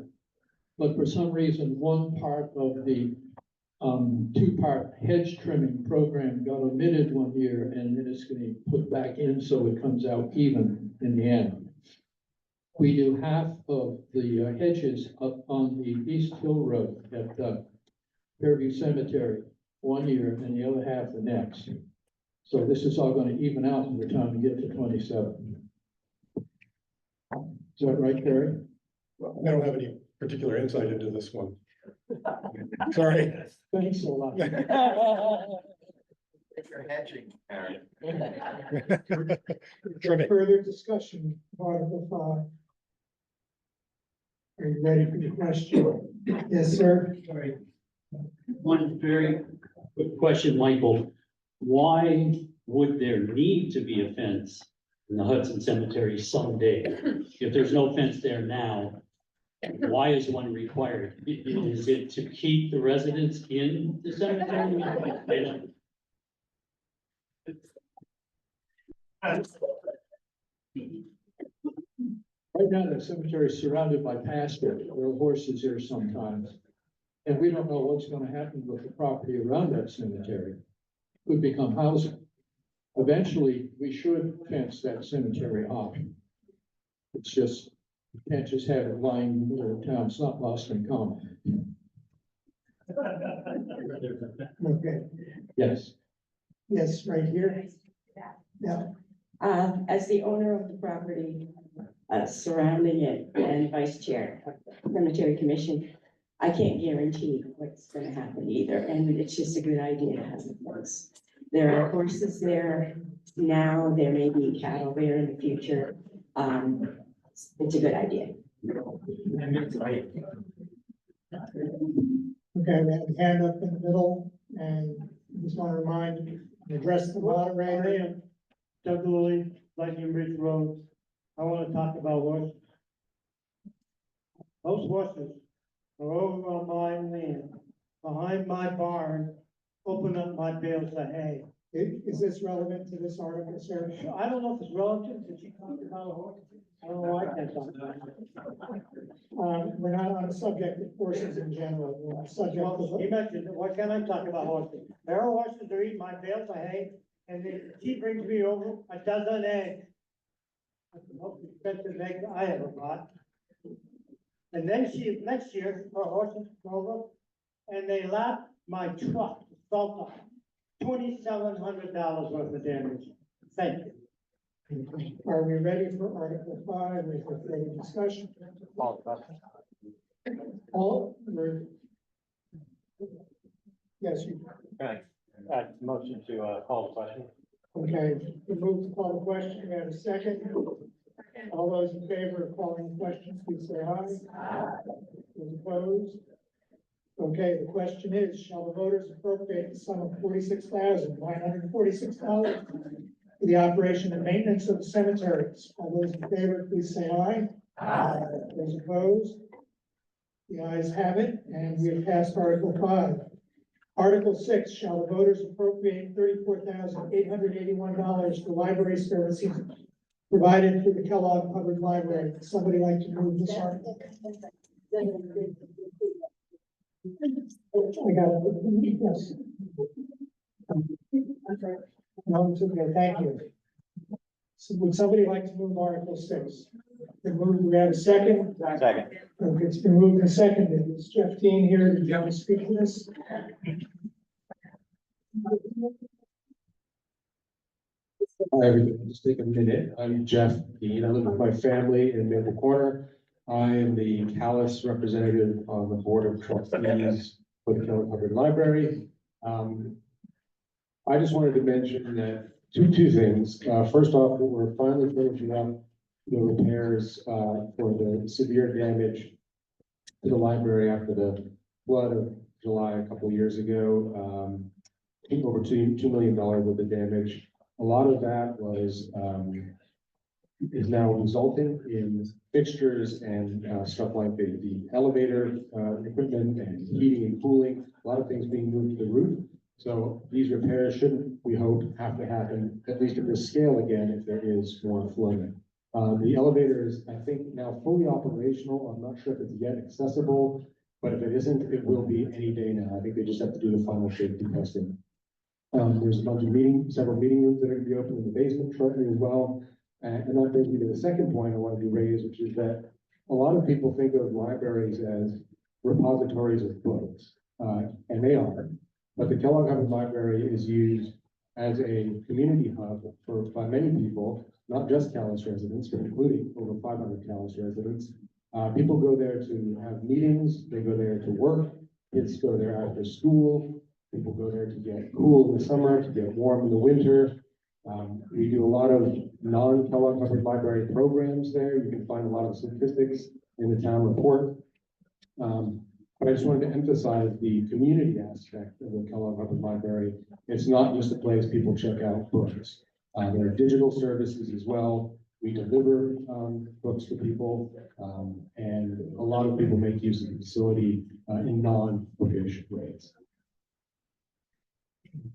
But for some reason, one part of the two-part hedge trimming program got omitted one year, and then it's going to be put back in so it comes out even in the end. We do half of the hedges up on the East Hill Road at Fairview Cemetery one year and the other half the next. So this is all going to even out by the time we get to 27. Is that right, Carrie? Well, I don't have any particular insight into this one. Sorry. Thanks a lot. If you're hedging, Aaron. Further discussion, of Article 5. Are you ready for your question? Yes, sir. Sorry. One very quick question, Michael. Why would there need to be a fence in the Hudson Cemetery someday? If there's no fence there now, why is one required? Is it to keep the residents in the cemetery? Right now, the cemetery is surrounded by pasture. There are horses here sometimes. And we don't know what's going to happen with the property around that cemetery. It could become housing. Eventually, we should fence that cemetery off. It's just, you can't just have it lying in the middle of town. It's not lost in common. Okay, Yes. yes, right here. Yeah. As the owner of the property surrounding it and vice chair of the cemetery commission, I can't guarantee what's gonna happen either, and it's just a good idea to have it once. There are horses there now, there may be cattle there in the future. It's a good idea. Okay, we have a hand up in the middle, and just want to remind, address the moderator. Doug Lilly, Lightning Bridge Road. I want to talk about horses. Those horses are over on my land, behind my barn, open up my bales of hay. Is this relevant to this article, sir? I don't know if it's relative, did she talk about horses? I don't know, I can't talk about it. We're not on the subject of horses in general, we're on the subject Well, he of. mentioned, what can I talk about horses? There are horses that eat my bales of hay, and she brings me over a dozen eggs. That's the most expensive egg I ever bought. And then next year, her horses come over, and they lap my truck, salt off. $2,700 worth of damage. Thank you. Are we ready for Article 5? Is there further discussion? All, yes, you, Right. Motion to, call the question. okay, we move to call the question, we have a second. All those in favor of calling the question, please say aye. Those opposed? Okay, the question is, shall the voters appropriate the sum of $46,946 for the operation and maintenance of the cemeteries? All those in favor, please say aye. Aye. Those opposed? The ayes have it, and we have passed Article 5. Article 6, shall the voters appropriate $34,881 for library services provided through the Kellogg Public Library? Would somebody like to move this article? I got it, yes. No, it's okay, thank you. So would somebody like to move Article 6? Been moved, do we have a second? Second. Okay, it's been moved and seconded. Is Jeff Dean here? Did you want to speak to this? Hi, everybody. Just take a minute. I'm Jeff Dean. I live with my family in Maple Corner. I am the Calais representative on the Board of Trustees for the Kellogg Public Library. I just wanted to mention that two things. First off, we're finally finishing up the repairs for the severe damage to the library after the flood of July a couple of years ago. Over $2 million worth of damage. A lot of that was is now resulting in fixtures and stuff like the elevator equipment and heating and cooling, a lot of things being moved to the roof. So these repairs shouldn't, we hope, have to happen, at least at this scale again, if there is more flooding. The elevator is, I think, now fully operational. I'm not sure if it's yet accessible, but if it isn't, it will be any day now. I think they just have to do the final safety testing. There's a bunch of several meeting rooms that are going to be open in the basement shortly as well. And that brings me to the second point I wanted to raise, which is that a lot of people think of libraries as repositories of books, and they are. But the Kellogg Public Library is used as a community hub by many people, not just Calais residents, but including over 500 Calais residents. People go there to have meetings, they go there to work, kids go there after school, people go there to get cool in the summer, to get warm in the winter. We do a lot of non-Kellogg Public Library programs there. You can find a lot of statistics in the town report. But I just wanted to emphasize the community aspect of the Kellogg Public Library. It's not just a place people check out books. There are digital services as well. We deliver books to people, and a lot of people make use of the facility in non-bookish ways.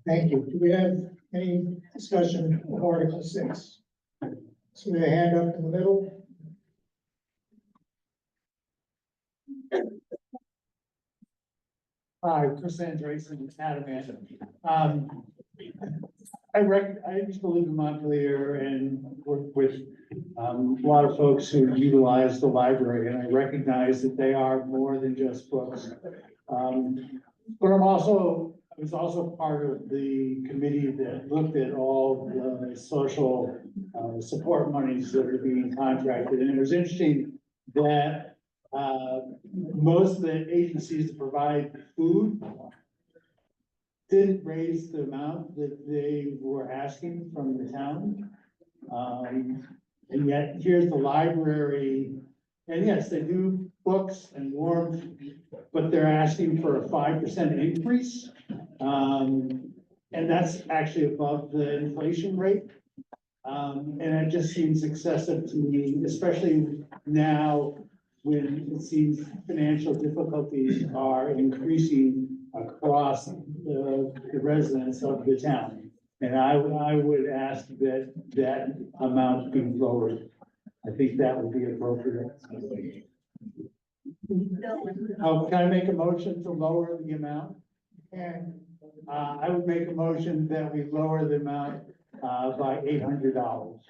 Thank you. Do we have any discussion of Article 6? So we have a hand up in the middle. Hi, Chris Andreessen, Adamant. I used to live in Montpelier and work with a lot of folks who utilize the library, and I recognize that they are more than just books. But I was also part of the committee that looked at all the social support monies that are being contracted, and it was interesting that most of the agencies that provide food didn't raise the amount that they were asking from the town. And yet here's the library, and yes, they do books and warmth, but they're asking for a 5% increase. And that's actually above the inflation rate. And it just seems excessive to me, especially now when it seems financial difficulties are increasing across the residents of the town. And I would ask that that amount be lowered. I think that would be appropriate. Can I make a motion to lower the amount? And I would make a motion that we lower the amount by $800.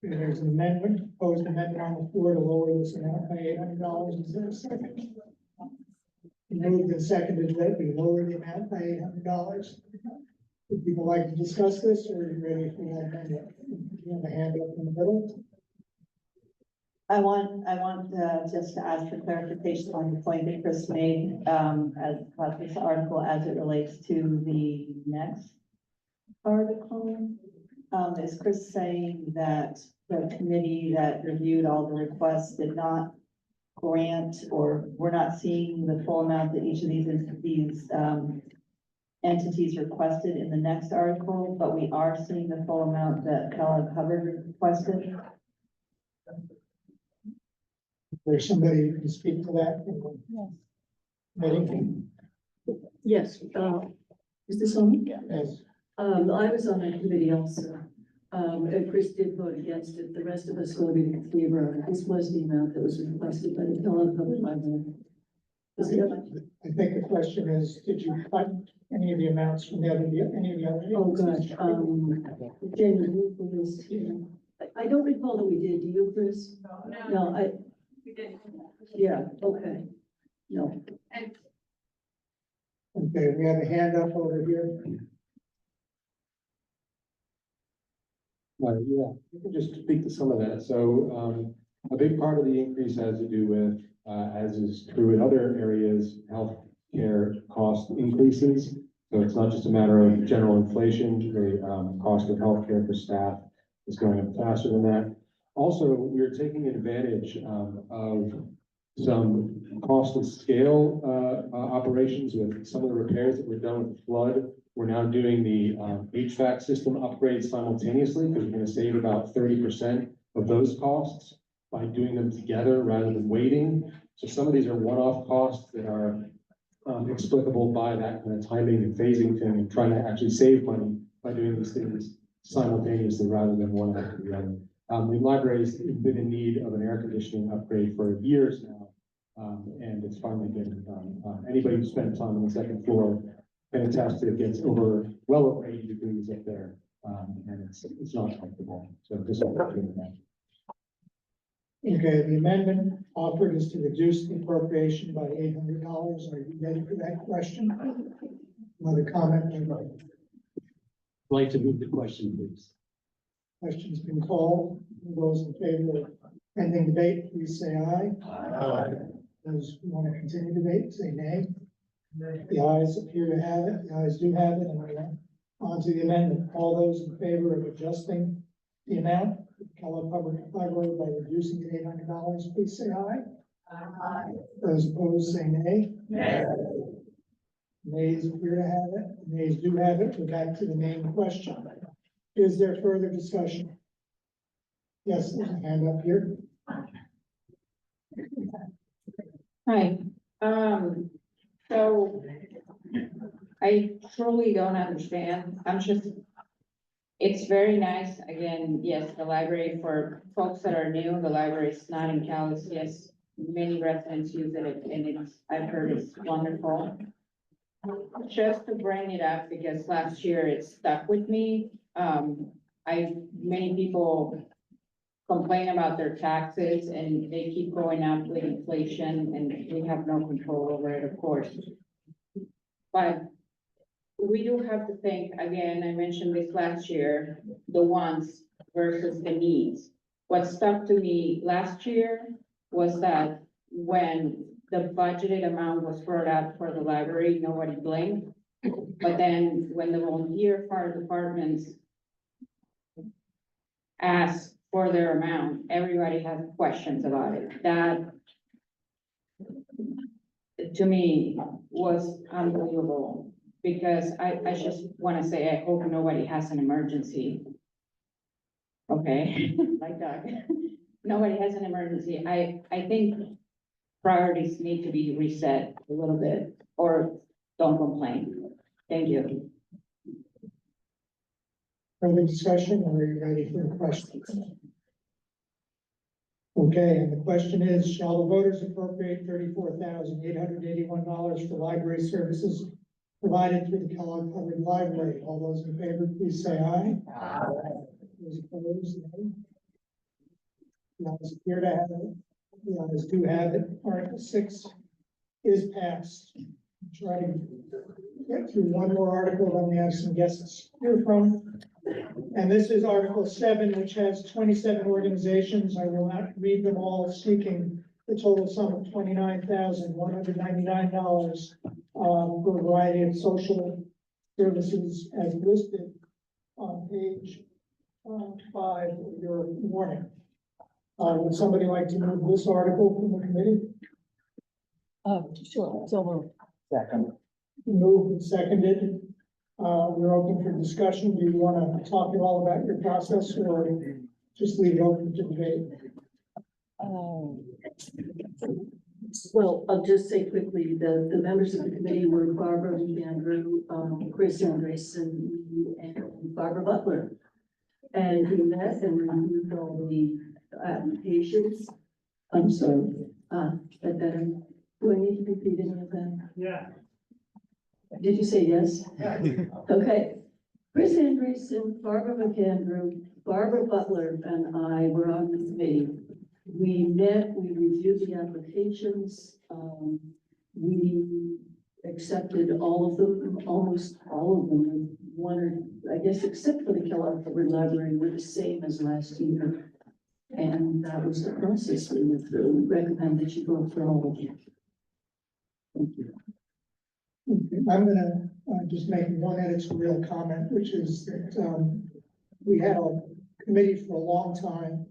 There's an amendment, proposed amendment on the floor to lower this amount by $800. Is there a second? Moved and seconded that we lower the amount by $800. Would people like to discuss this, or are you ready for that amendment? You have a hand up in the middle. I want just to ask for clarification on the point that Chris made, as about this article as it relates to the next article. Is Chris saying that the committee that reviewed all the requests did not grant, or we're not seeing the full amount that each of these entities requested in the next article, but we are seeing the full amount that Calais Hubbard requested? There's somebody who can speak to that. Anything? Yes, is this on? Yes. I was on that committee also, and Chris did vote against it. The rest of us voted in favor. This was the amount that was requested by the Calais Public Library. I think the question is, did you cut any of the amounts from any of the other? Oh, gosh, Jamie, who was here? I don't recall that we did. Do you, Chris? No, We did. yeah, okay. No. Okay, we have a hand up over here. Yeah, you can just speak to some of that. So, a big part of the increase has to do with, as is true in other areas, healthcare cost increases. So it's not just a matter of general inflation, the, cost of healthcare for staff is going up faster than that. Also, we're taking advantage, of some cost of scale, operations with some of the repairs that were done with the flood. We're now doing the HVAC system upgrades simultaneously because we're going to save about 30% of those costs by doing them together rather than waiting. So some of these are one-off costs that are explicable by that kind of timing and phasing thing, and trying to actually save money by doing these things simultaneously rather than one after the other. The library's been in need of an air conditioning upgrade for years now, and it's finally getting done. Anybody who spent time on the second floor can attest that it gets well over 80 degrees up there, and it's not comfortable. So this is what we're doing now. Okay, the amendment offered is to reduce the appropriation by $800. Are you ready for that question? Another comment? I'd like to move the question, please. Question's been called. Those in favor of ending debate, please say aye. Aye. Those who want to continue debate, say nay. The ayes appear to have it. The ayes do have it, and we're on to the amendment. All those in favor of adjusting the amount of Calais Public Library by reducing it $800, please say aye. Aye. Those opposed, say nay. Nay. Nays appear to have it. Nays do have it. We're back to the main question. Is there further discussion? Yes, there's a hand up here. Hi, so I truly don't understand. It's very nice. Again, yes, the library for folks that are new, the library is not in Calais. Yes, many residents use it and I've heard it's wonderful. Just to bring it up because last year it stuck with me. Many people complain about their taxes and they keep going up with inflation and we have no control over it, of course. But we do have to think, again, I mentioned this last year, the wants versus the needs. What stuck to me last year was that when the budgeted amount was brought up for the library, nobody blinked. But then when the volunteer fire departments asked for their amount, everybody has questions about it. That, to me, was unbelievable. Because I just want to say, I hope nobody has an emergency. Okay, like Doug. Nobody has an emergency. I think priorities need to be reset a little bit, or don't complain. Thank you. Further discussion, or are you ready for the questions? Okay, and the question is, shall the voters appropriate $34,881 for library services provided through the Kellogg Public Library? All those in favor, please say aye. Aye. Those opposed, no. The ayes appear to have it. The ayes do have it. Article 6 is passed. Try to get through one more article, then we have some guests here from. And this is Article 7, which has 27 organizations. I will not read them all, seeking the total sum of $29,199 for a variety of social services as listed on page 5 of your warning. Would somebody like to move this article from the committee? Sure, so moved. Second. Moved and seconded. We're open for discussion. Do you want to talk at all about your process or just leave it open to debate? Well, I'll just say quickly, the members of the committee were Barbara Andrew, Chris Andreessen, and Barbara Butler. And we met and reviewed all the applications. I'm sorry, but then, do I need to repeat any of them? Yeah. Did you say yes? Okay. Chris Andreessen, Barbara McAndrew, Barbara Butler, and I were on the committee. We met, we reviewed the applications. We accepted all of them, almost all of them. One, or I guess, except for the Kellogg Public Library, were the same as last year. And that was the process we went through. We recommend that you go through all of it. Thank you. I'm gonna just make one editorial comment, which is that we had a committee for a long time.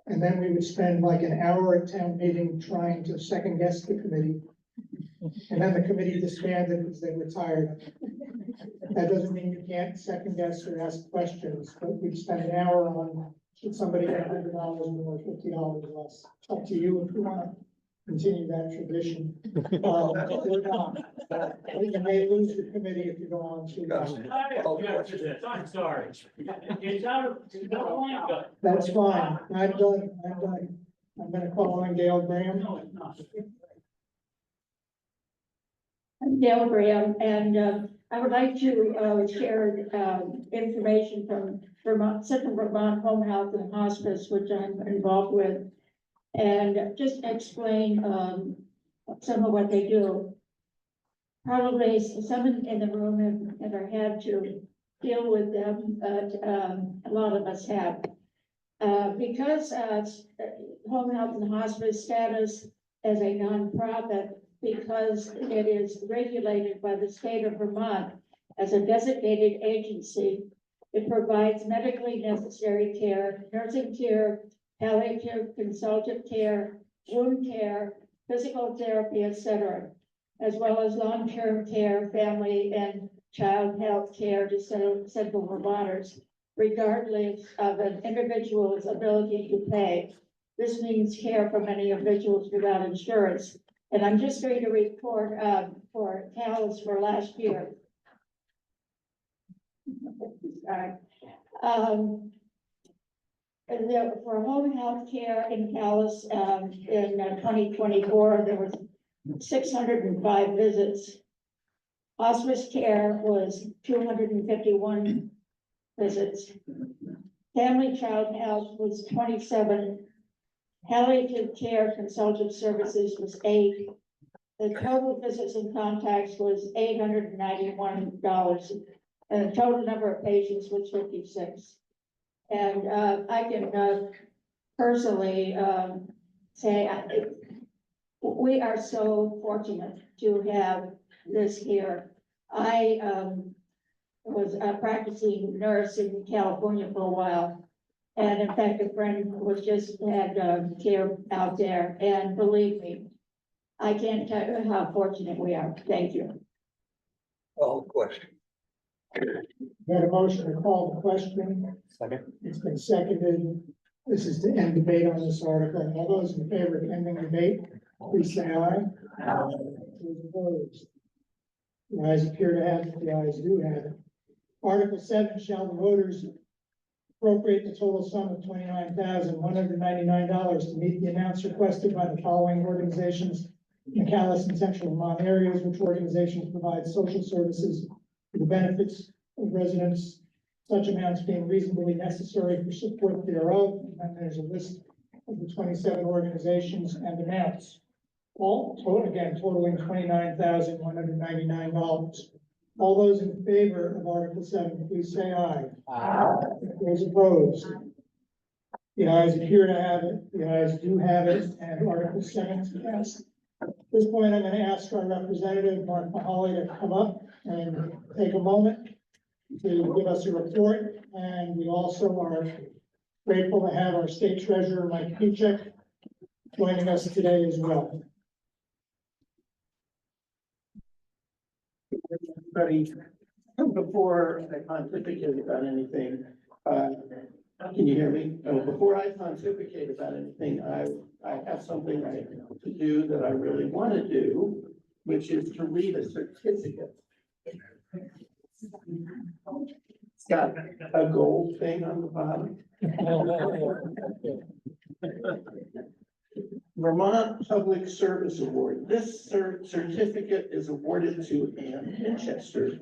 And then we would spend like an hour at town meeting trying to second guess the committee. And then the committee disbanded because they were tired. That doesn't mean you can't second guess or ask questions, but we'd spend an hour on, should somebody get $100 more, $50 less? Up to you if you want to continue that tradition. We're not. You may lose the committee if you go on too long. I'm sorry. It's out of, That's fine. I'm done. I'm gonna call on Gail Graham. no, it's not. I'm Dale Graham, and I would like to share information from Central Vermont Home Health and Hospice, which I'm involved with, and just explain some of what they do. Probably some in the room have never had to deal with them, but a lot of us have. Because Home Health and Hospice status as a nonprofit, because it is regulated by the state of Vermont as a designated agency, it provides medically necessary care, nursing care, palliative consultative care, wound care, physical therapy, etc., as well as long-term care, family and child health care to Central Vermonters, regardless of an individual's ability to pay. This means care for many individuals without insurance. And I'm just going to report for Calais for last year. For home health care in Calais, in 2024, there was 605 visits. Hospice care was 251 visits. Family child health was 27. Palliative care consultative services was 8. The total visits and contacts was $891, and the total number of patients was 56. And I can personally say we are so fortunate to have this here. I was a practicing nurse in California for a while. And in fact, a friend was just had care out there, and believe me, I can't tell you how fortunate we are. Thank you. All question. Got a motion to call the question. Second. It's been seconded. This is to end debate on this article. All those in favor of ending debate, please say aye. Those opposed. The ayes appear to have it, the ayes do have it. Article 7, shall the voters appropriate the total sum of $29,199 to meet the amounts requested by the following organizations in the Calais and Central Vermont areas, which organizations provide social services for the benefits of residents, such amounts being reasonably necessary for support thereof. And then there's a list of the 27 organizations and amounts. Again, totaling $29,199. All those in favor of Article 7, please say aye. Aye. Those opposed? The ayes appear to have it, the ayes do have it, and Article 7 is passed. At this point, I'm going to ask our representative, Mark Mahaly, to come up and take a moment to give us a report. And we also are grateful to have our state treasurer, Mike Pichek, joining us today as well. Everybody, before I pontificate about anything, can you hear me? Before I pontificate about anything, I have something to do that I really want to do, which is to read a certificate. It's got a gold thing on the bottom. Vermont Public Service Award. This certificate is awarded to Ann Winchester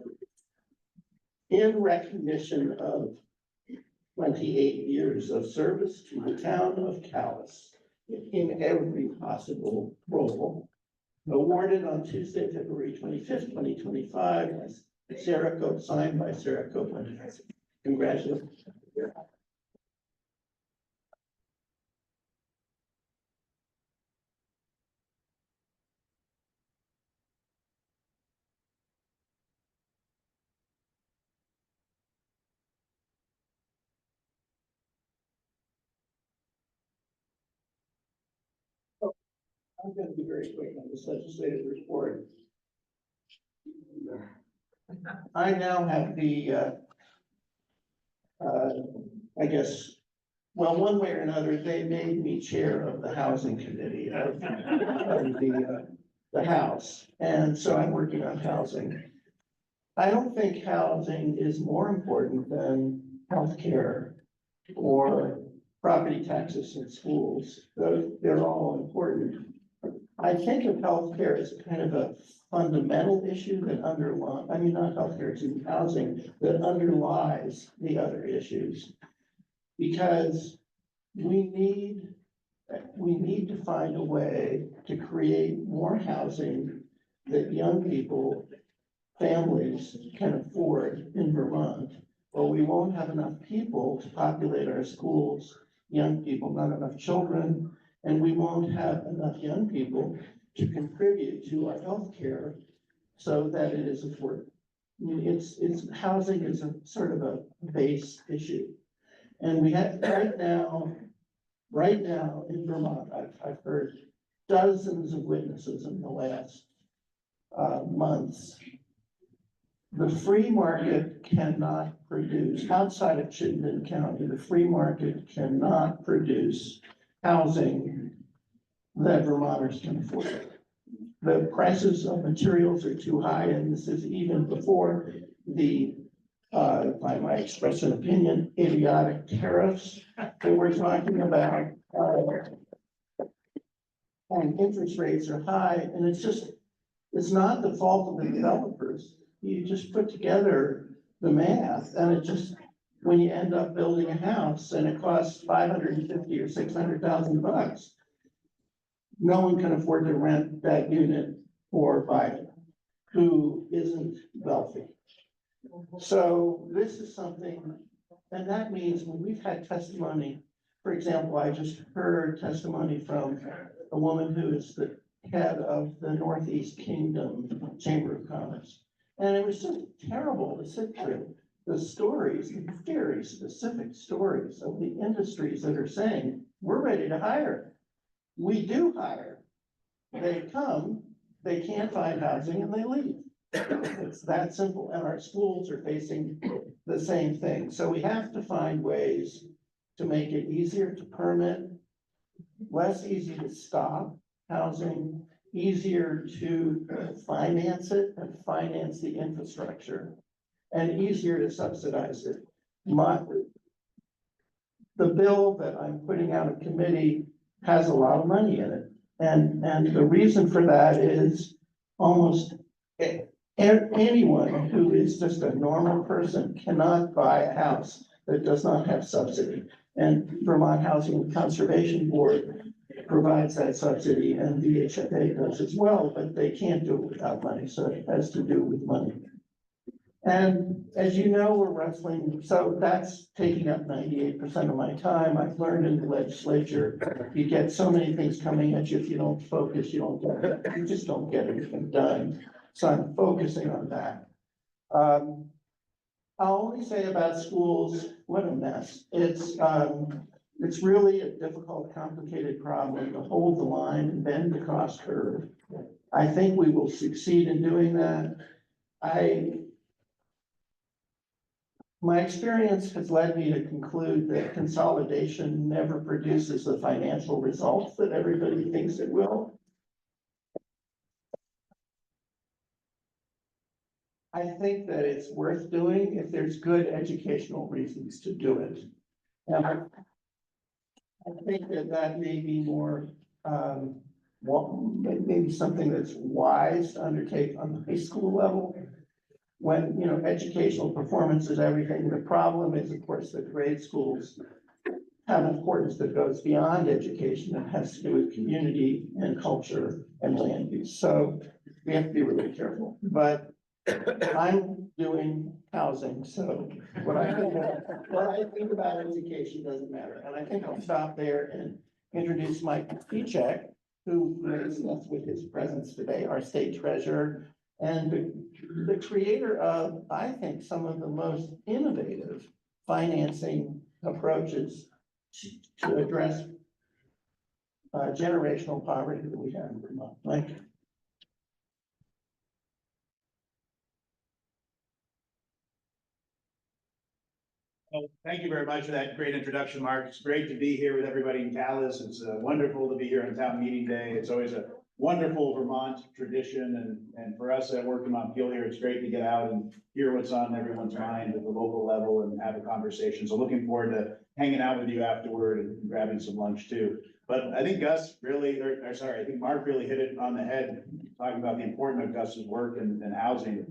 in recognition of 28 years of service to the town of Calais in every possible role. Awarded on Tuesday, February 25th, 2025, as Sarah Cope, signed by Sarah Copeland. Congratulations. I'm going to be very quick on this legislative report. I now have the, I guess, well, one way or another, they made me chair of the housing committee of the House. And so I'm working on housing. I don't think housing is more important than healthcare or property taxes in schools. They're all important. I think of healthcare as kind of a fundamental issue that underlies, I mean, not healthcare, it's in housing that underlies the other issues. Because we need to find a way to create more housing that young people, families can afford in Vermont, or we won't have enough people to populate our schools, young people, not enough children, and we won't have enough young people to contribute to our healthcare so that it is affordable. I mean, it's housing is a sort of a base issue. And we have right now in Vermont, I've heard dozens of witnesses in the last months. The free market cannot produce, outside of Chittenden County, the free market cannot produce housing that Vermonters can afford. The prices of materials are too high, and this is even before the, if I might express an opinion, idiotic tariffs that we're talking about. And interest rates are high, and it's not the fault of the developers. You just put together the math, and it just, when you end up building a house and it costs $550,000 or $600,000, no one can afford to rent that unit or buy it who isn't wealthy. So this is something, and that means when we've had testimony, for example, I just heard testimony from a woman who is the head of the Northeast Kingdom Chamber of Commerce. And it was just terrible to sit through the stories, the very specific stories of the industries that are saying, we're ready to hire. We do hire. They come, they can't find housing, and they leave. It's that simple. And our schools are facing the same thing. So we have to find ways to make it easier to permit, less easy to stop housing, easier to finance it and finance the infrastructure, and easier to subsidize it. The bill that I'm putting out of committee has a lot of money in it. And the reason for that is almost anyone who is just a normal person cannot buy a house that does not have subsidy. And Vermont Housing Conservation Board provides that subsidy, and VHFA does as well, but they can't do it without money, so it has to do with money. And as you know, we're wrestling, so that's taking up 98% of my time. I've learned in the legislature, you get so many things coming at you, if you don't focus, you just don't get anything done. So I'm focusing on that. I'll only say about schools, what a mess. It's really a difficult, complicated problem to hold the line and bend the cost curve. I think we will succeed in doing that. My experience has led me to conclude that consolidation never produces the financial results that everybody thinks it will. I think that it's worth doing if there's good educational reasons to do it. And I think that may be more, maybe something that's wise to undertake on the high school level. When, educational performance is everything. The problem is, of course, that grade schools have importance that goes beyond education and has to do with community and culture and land use. So we have to be really careful. But I'm doing housing, so what I think about education doesn't matter. And I think I'll stop there and introduce Mike Pichek, who graced us with his presence today, our state treasurer, and the creator of, I think, some of the most innovative financing approaches to address generational poverty that we have in Vermont. Mike? Well, thank you very much for that great introduction, Mark. It's great to be here with everybody in Calais. It's wonderful to be here on town meeting day. It's always a wonderful Vermont tradition, and for us that work in Montpelier, it's great to get out and hear what's on everyone's mind at the local level and have a conversation. So looking forward to hanging out with you afterward and grabbing some lunch too. But I think I think Mark really hit it on the head, talking about the importance of Gus's work and housing.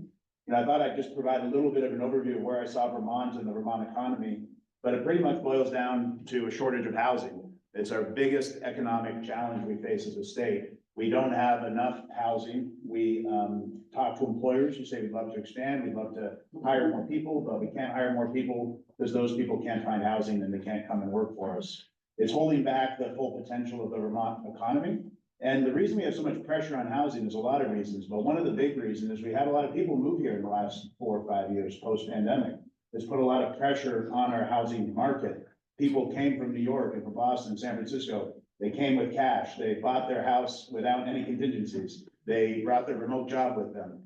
I thought I'd just provide a little bit of an overview of where I saw Vermont and the Vermont economy, but it pretty much boils down to a shortage of housing. It's our biggest economic challenge we face as a state. We don't have enough housing. We talk to employers who say we'd love to expand, we'd love to hire more people, but we can't hire more people because those people can't find housing and they can't come and work for us. It's holding back the full potential of the Vermont economy. And the reason we have so much pressure on housing is a lot of reasons, but one of the big reasons is we had a lot of people move here in the last 4 or 5 years post-pandemic. It's put a lot of pressure on our housing market. People came from New York and from Boston, San Francisco. They came with cash. They bought their house without any contingencies. They brought their remote job with them.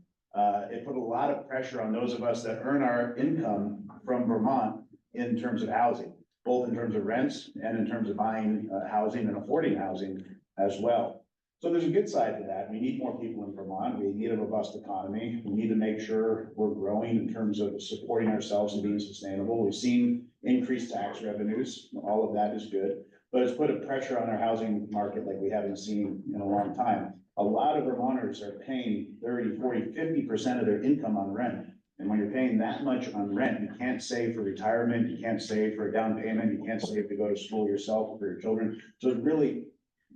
It put a lot of pressure on those of us that earn our income from Vermont in terms of housing, both in terms of rents and in terms of buying housing and affording housing as well. So there's a good side to that. We need more people in Vermont. We need a robust economy. We need to make sure we're growing in terms of supporting ourselves and being sustainable. We've seen increased tax revenues. All of that is good, but it's put a pressure on our housing market like we haven't seen in a long time. A lot of Vermonters are paying 30, 40, 50% of their income on rent. And when you're paying that much on rent, you can't save for retirement, you can't save for a down payment, you can't save to go to school yourself or for your children. So it's really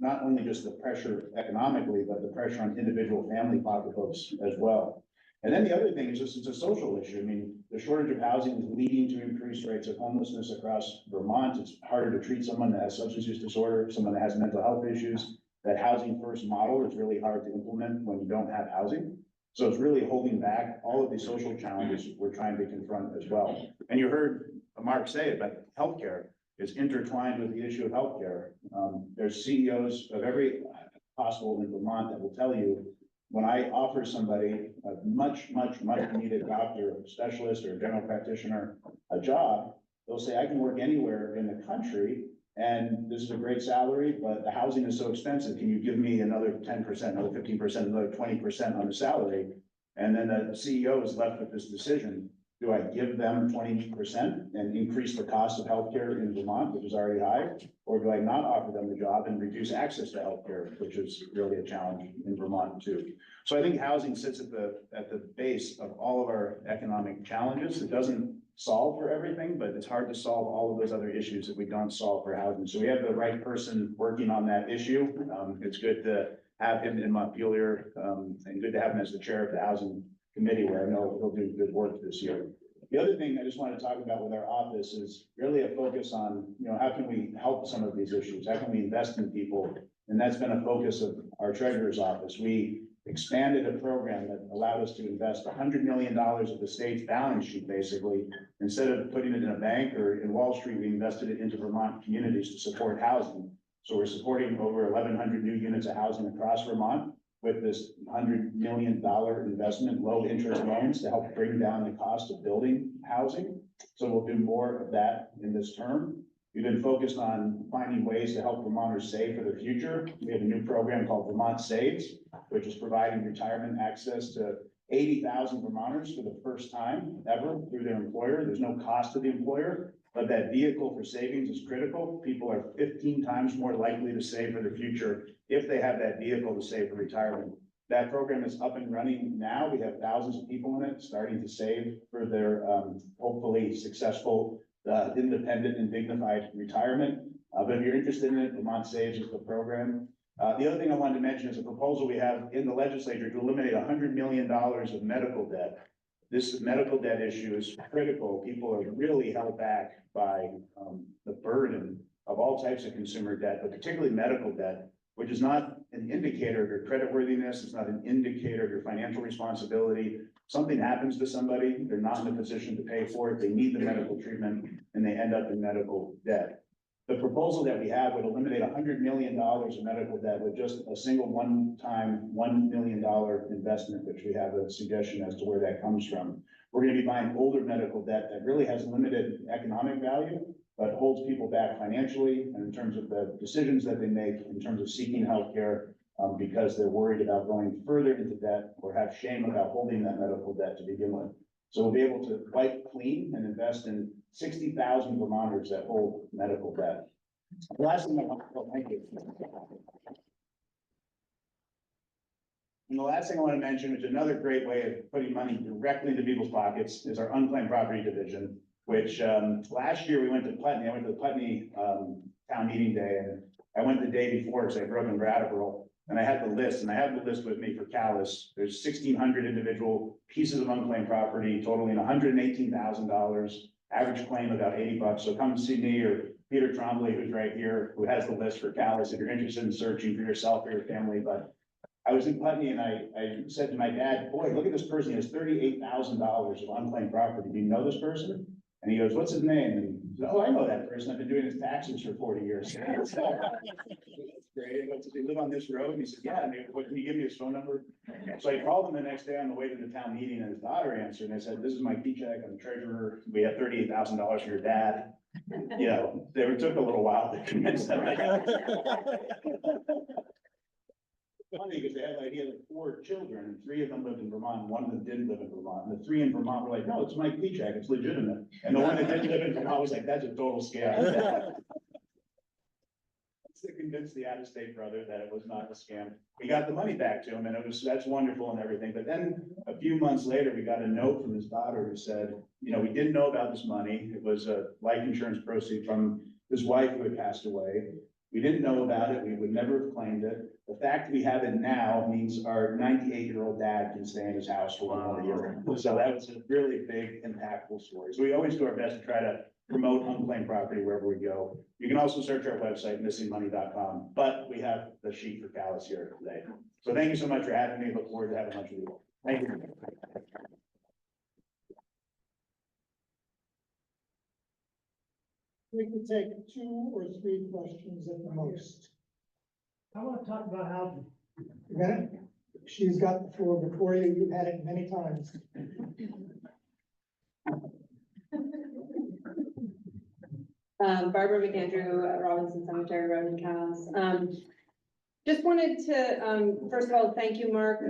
not only just the pressure economically, but the pressure on individual family pocketbooks as well. And then the other thing is just, it's a social issue. I mean, the shortage of housing is leading to increased rates of homelessness across Vermont. It's harder to treat someone that has substance use disorder, someone that has mental health issues. That housing first model is really hard to implement when you don't have housing. So it's really holding back all of the social challenges we're trying to confront as well. And you heard Mark say it, but healthcare is intertwined with the issue of healthcare. There's CEOs of every hospital in Vermont that will tell you, when I offer somebody a much needed doctor, specialist, or general practitioner a job, they'll say, I can work anywhere in the country and this is a great salary, but the housing is so expensive. Can you give me another 10%, another 15%, another 20% on the salary? And then the CEO is left with this decision. Do I give them 20% and increase the cost of healthcare in Vermont, which is already high? Or do I not offer them the job and reduce access to healthcare, which is really a challenge in Vermont too? So I think housing sits at the base of all of our economic challenges. It doesn't solve for everything, but it's hard to solve all of those other issues if we don't solve for housing. So we have the right person working on that issue. It's good to have him in Montpelier, and good to have him as the chair of the housing committee, where I know he'll do good work this year. The other thing I just want to talk about with our office is really a focus on, how can we help some of these issues? How can we invest in people? And that's been a focus of our treasurer's office. We expanded a program that allowed us to invest $100 million of the state's balance sheet, basically. Instead of putting it in a bank or in Wall Street, we invested it into Vermont communities to support housing. So we're supporting over 1,100 new units of housing across Vermont with this $100 million investment, low interest loans to help bring down the cost of building housing. So we'll do more of that in this term. We've been focused on finding ways to help Vermonters save for the future. We have a new program called Vermont Saves, which is providing retirement access to 80,000 Vermonters for the first time ever through their employer. There's no cost to the employer, but that vehicle for savings is critical. People are 15 times more likely to save for the future if they have that vehicle to save for retirement. That program is up and running now. We have thousands of people in it starting to save for their hopefully successful, independent and dignified retirement. But if you're interested in it, Vermont Saves is the program. The other thing I wanted to mention is a proposal we have in the legislature to eliminate $100 million of medical debt. This medical debt issue is critical. People are really held back by the burden of all types of consumer debt, but particularly medical debt, which is not an indicator of your creditworthiness. It's not an indicator of your financial responsibility. Something happens to somebody, they're not in a position to pay for it. They need the medical treatment and they end up in medical debt. The proposal that we have would eliminate $100 million of medical debt with just a single one-time $1 million investment, which we have a suggestion as to where that comes from. We're going to be buying older medical debt that really has limited economic value, but holds people back financially and in terms of the decisions that they make in terms of seeking healthcare, because they're worried about going further into debt or have shame about holding that medical debt to begin with. So we'll be able to wipe clean and invest in 60,000 Vermonters that hold medical debt. The last thing I want, thank you. And the last thing I want to mention, which is another great way of putting money directly into people's pockets, is our unclaimed property division, which last year we went to Putney. I went to the Putney town meeting day, and I went the day before because I grew up in Brattleboro. And I had the list, and I have the list with me for Calais. There's 1,600 individual pieces of unclaimed property totaling $118,000, average claim about $80. So come see me or Peter Trombley, who's right here, who has the list for Calais if you're interested in searching for yourself or your family. But I was in Putney and I said to my dad, boy, look at this person. He has $38,000 of unclaimed property. Do you know this person? And he goes, what's his name? And he said, oh, I know that person. I've been doing his taxes for 40 years. That's great. I go, does he live on this road? And he said, yeah. And what, can you give me his phone number? So I called him the next day on the way to the town meeting, and his daughter answered. And I said, this is my key check. I'm the treasurer. We have $38,000 for your dad. You know, it took a little while to convince them. Funny because he had 4 children, and 3 of them lived in Vermont, and 1 of them didn't live in Vermont. And the 3 in Vermont were like, no, it's my paycheck, it's legitimate. And the one that didn't live in Vermont was like, that's a total scam. To convince the out-of-state brother that it was not a scam. We got the money back to him, and that's wonderful and everything. But then a few months later, we got a note from his daughter who said, you know, we didn't know about this money. It was a life insurance proceed from his wife who had passed away. We didn't know about it. We would never have claimed it. The fact we have it now means our 98-year-old dad can stay in his house for 1 more year. So that was a really big, impactful story. So we always do our best to try to promote unclaimed property wherever we go. You can also search our website, missingmoney.com, but we have the sheet for Calais here today. So thank you so much for having me. Look forward to having lunch with you. Thank you. We can take 2 or 3 questions at the most. I want to talk about housing. You got it? She's got the floor before you. You've had it many times. Barbara McAndrew at Robinson Cemetery Road in Calais. Just wanted to, first of all, thank you, Mark.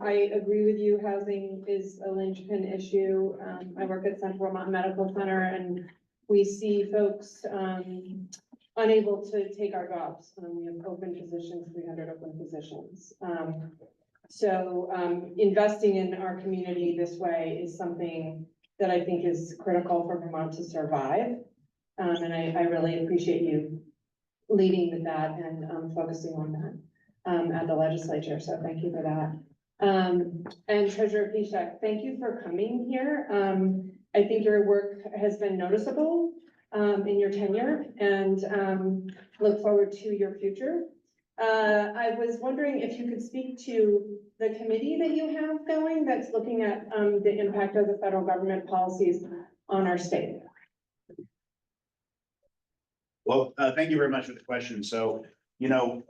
I agree with you, housing is a linchpin issue. I work at Central Vermont Medical Center and we see folks, unable to take our jobs. We have open positions, 300 open positions. So investing in our community this way is something that I think is critical for Vermont to survive. And I really appreciate you leading with that and focusing on that at the legislature. So thank you for that. And Treasurer Piszczek, thank you for coming here. I think your work has been noticeable in your tenure and look forward to your future. I was wondering if you could speak to the committee that you have going that's looking at the impact of the federal government policies on our state. Well, thank you very much for the question. So, you know,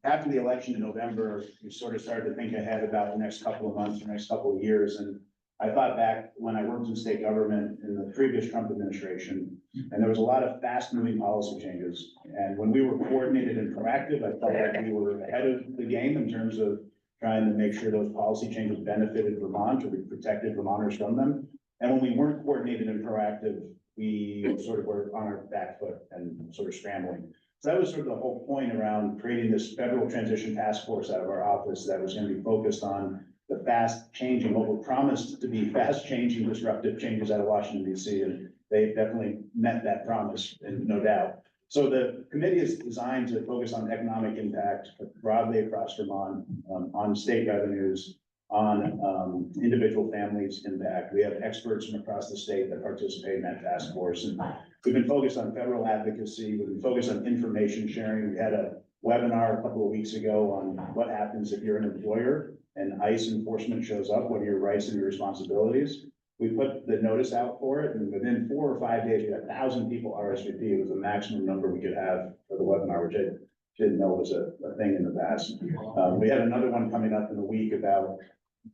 after the election in November, we sort of started to think ahead about the next couple of months, the next couple of years. And I thought back when I worked in state government in the previous Trump administration, and there was a lot of fast moving policy changes. And when we were coordinated and proactive, I felt like we were ahead of the game in terms of trying to make sure those policy changes benefited Vermont or we protected Vermonters from them. And when we weren't coordinated and proactive, we sort of were on our back foot and sort of scrambling. So that was sort of the whole point around creating this federal transition task force out of our office that was going to be focused on the fast changing, what were promised to be fast changing, disruptive changes out of Washington, DC. And they definitely met that promise, and no doubt. So the committee is designed to focus on economic impact broadly across Vermont, on state revenues, on individual families' impact. We have experts from across the state that participate in that task force. And we've been focused on federal advocacy. We've been focused on information sharing. We had a webinar a couple of weeks ago on what happens if you're an employer and ICE enforcement shows up, what are your rights and your responsibilities. We put the notice out for it, and within 4 or 5 days, we had 1,000 people RSVP. It was the maximum number we could have for the webinar, which I didn't know was a thing in the past. We have another one coming up in a week about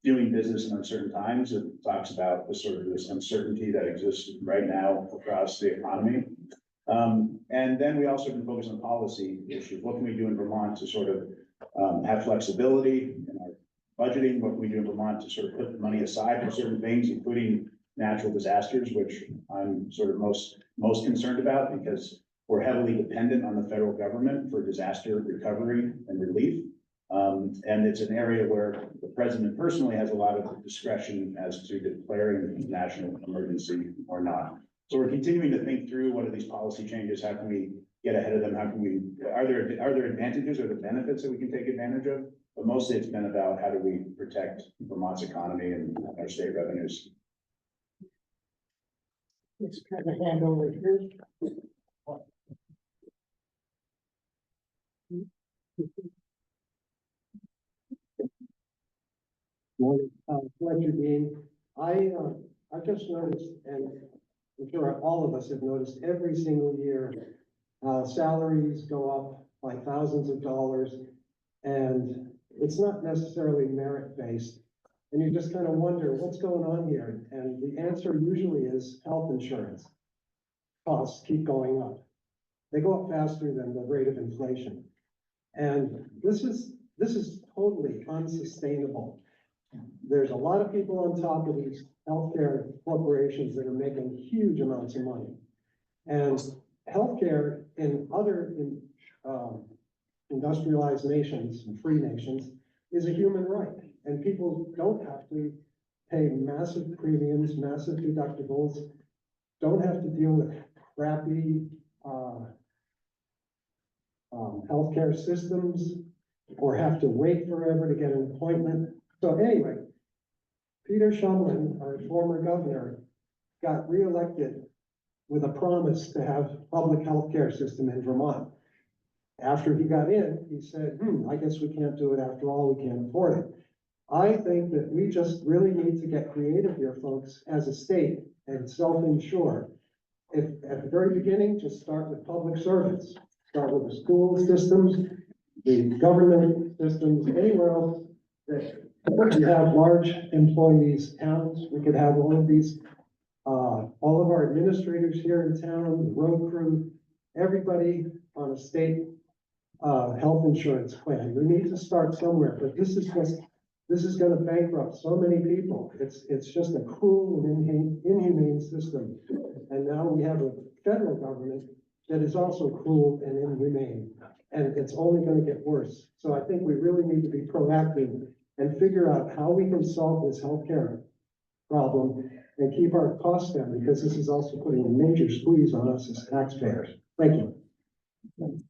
doing business in uncertain times. It talks about the sort of this uncertainty that exists right now across the economy. And then we also been focused on policy issues. What can we do in Vermont to sort of have flexibility in our budgeting? What can we do in Vermont to sort of put money aside for certain things, including natural disasters, which I'm sort of most concerned about because we're heavily dependent on the federal government for disaster recovery and relief. And it's an area where the president personally has a lot of discretion as to declaring a national emergency or not. So we're continuing to think through what are these policy changes? How can we get ahead of them? How can we, are there advantages or the benefits that we can take advantage of? But mostly it's been about how do we protect Vermont's economy and our state revenues. Let's kind of hand over here. Morning, Fletcher Dean. I've just noticed, and I'm sure all of us have noticed every single year, salaries go up by thousands of dollars, and it's not necessarily merit-based. And you just kind of wonder what's going on here. And the answer usually is health insurance. Costs keep going up. They go up faster than the rate of inflation. And this is totally unsustainable. There's a lot of people on top of these healthcare corporations that are making huge amounts of money. And healthcare in other industrialized nations and free nations is a human right. And people don't have to pay massive premiums, massive deductibles, don't have to deal with crappy healthcare systems or have to wait forever to get an appointment. So anyway, Peter Shumlin, our former governor, got reelected with a promise to have public health care system in Vermont. After he got in, he said, I guess we can't do it after all, we can't afford it. I think that we just really need to get creative here, folks, as a state and self-insure. If at the very beginning, just start with public servants, start with the school systems, the government systems, anywhere else that you have large employees, towns, we could have one of these all of our administrators here in town, the road crew, everybody on a state health insurance plan. We need to start somewhere, but this is gonna bankrupt so many people. It's just a cruel and inhumane system. And now we have a federal government that is also cruel and inhumane, and it's only gonna get worse. So I think we really need to be proactive and figure out how we can solve this healthcare problem and keep our costs down, because this is also putting a major squeeze on us as taxpayers. Thank you. Good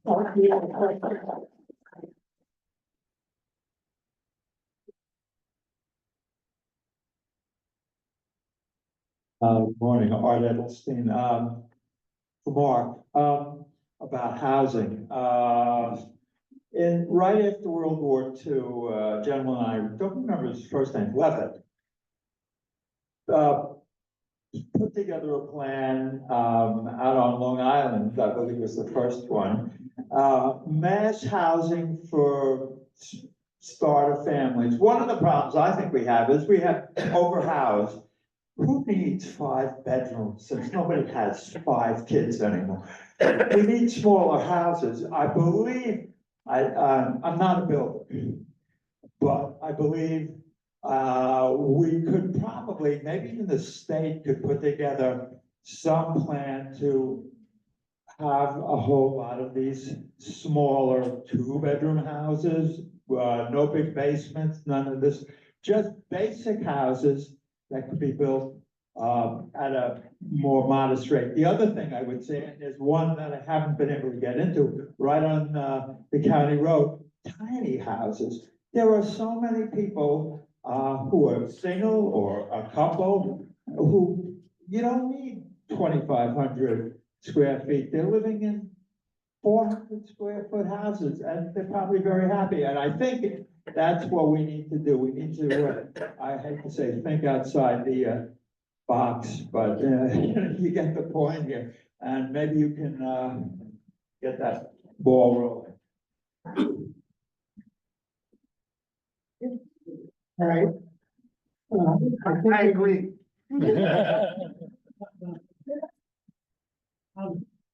morning, Art Edelstein, for Mark, about housing. Right after World War II, a gentleman, I don't remember his first name, Levitt, put together a plan, out on Long Island, I believe was the first one. Mass housing for starter families. One of the problems I think we have is we have overhoused. Who needs 5 bedrooms since nobody has 5 kids anymore? We need smaller houses. I believe, I'm not a builder, but I believe we could probably, maybe even the state could put together some plan to have a whole lot of these smaller 2-bedroom houses, no big basements, none of this, just basic houses that could be built at a more modest rate. The other thing I would say, and there's one that I haven't been able to get into, right on the county road, tiny houses. There are so many people who are single or a couple who, you don't need 2,500 square feet. They're living in 400 square foot houses, and they're probably very happy. And I think that's what we need to do. We need to, I hate to say, think outside the box, but you get the point here. And maybe you can get that ball rolling. All right. I agree.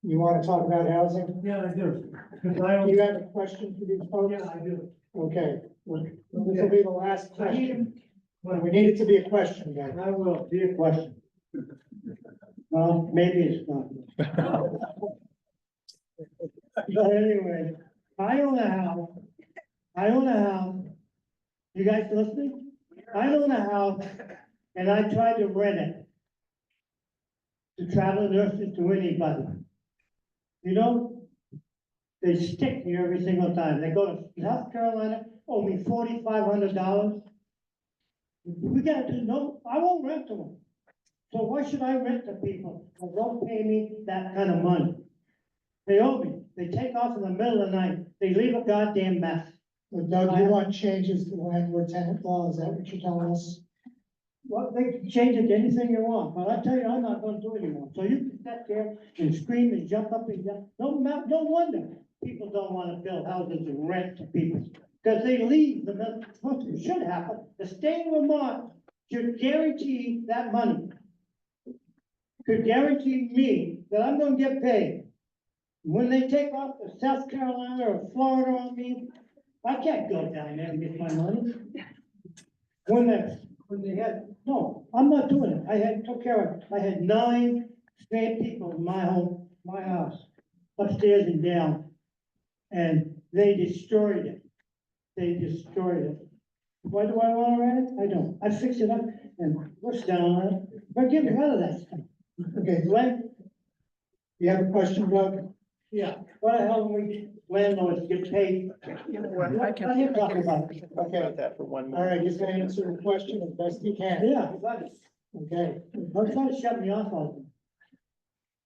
You want to talk about housing? Yeah, I do. You have a question for these folks? Yeah, I do. Okay, well, this will be the last question. Well, we need it to be a question, then. I will, be a question. Well, maybe it's not. But anyway, I own a house. You guys listening? I own a house and I tried to rent it to travel nurses, to anybody. You know, they stick me every single time. They go to South Carolina, owe me $4,500. We got to know, I won't rent to them. So why should I rent to people who don't pay me that kind of money? They owe me. They take off in the middle of the night. They leave a goddamn mess. Well, Doug, you want changes to the landlord tenant law? Is that what you're telling us? Well, they can change it to anything you want, but I tell you, I'm not gonna do it anymore. So you can sit there and scream and jump up and down. No wonder people don't wanna build houses and rent to people. Because they leave the middle, what should happen, the state of Vermont should guarantee that money. Could guarantee me that I'm gonna get paid. When they take off to South Carolina or Florida on me, I can't go down there and get my money. When they had, no, I'm not doing it. Took care of it. I had 9 straight people in my home, my house, upstairs and down. And they destroyed it. They destroyed it. Why do I want to rent it? I don't. I fix it up and what's down on it? But get rid of that stuff. Okay, Glenn? you have a question, Doug? Yeah. What the hell do we landlords get paid? What are you talking about? Okay, That for 1 minute. all right, just answer the question as best you can. Yeah, but Okay, don't try to shut me off all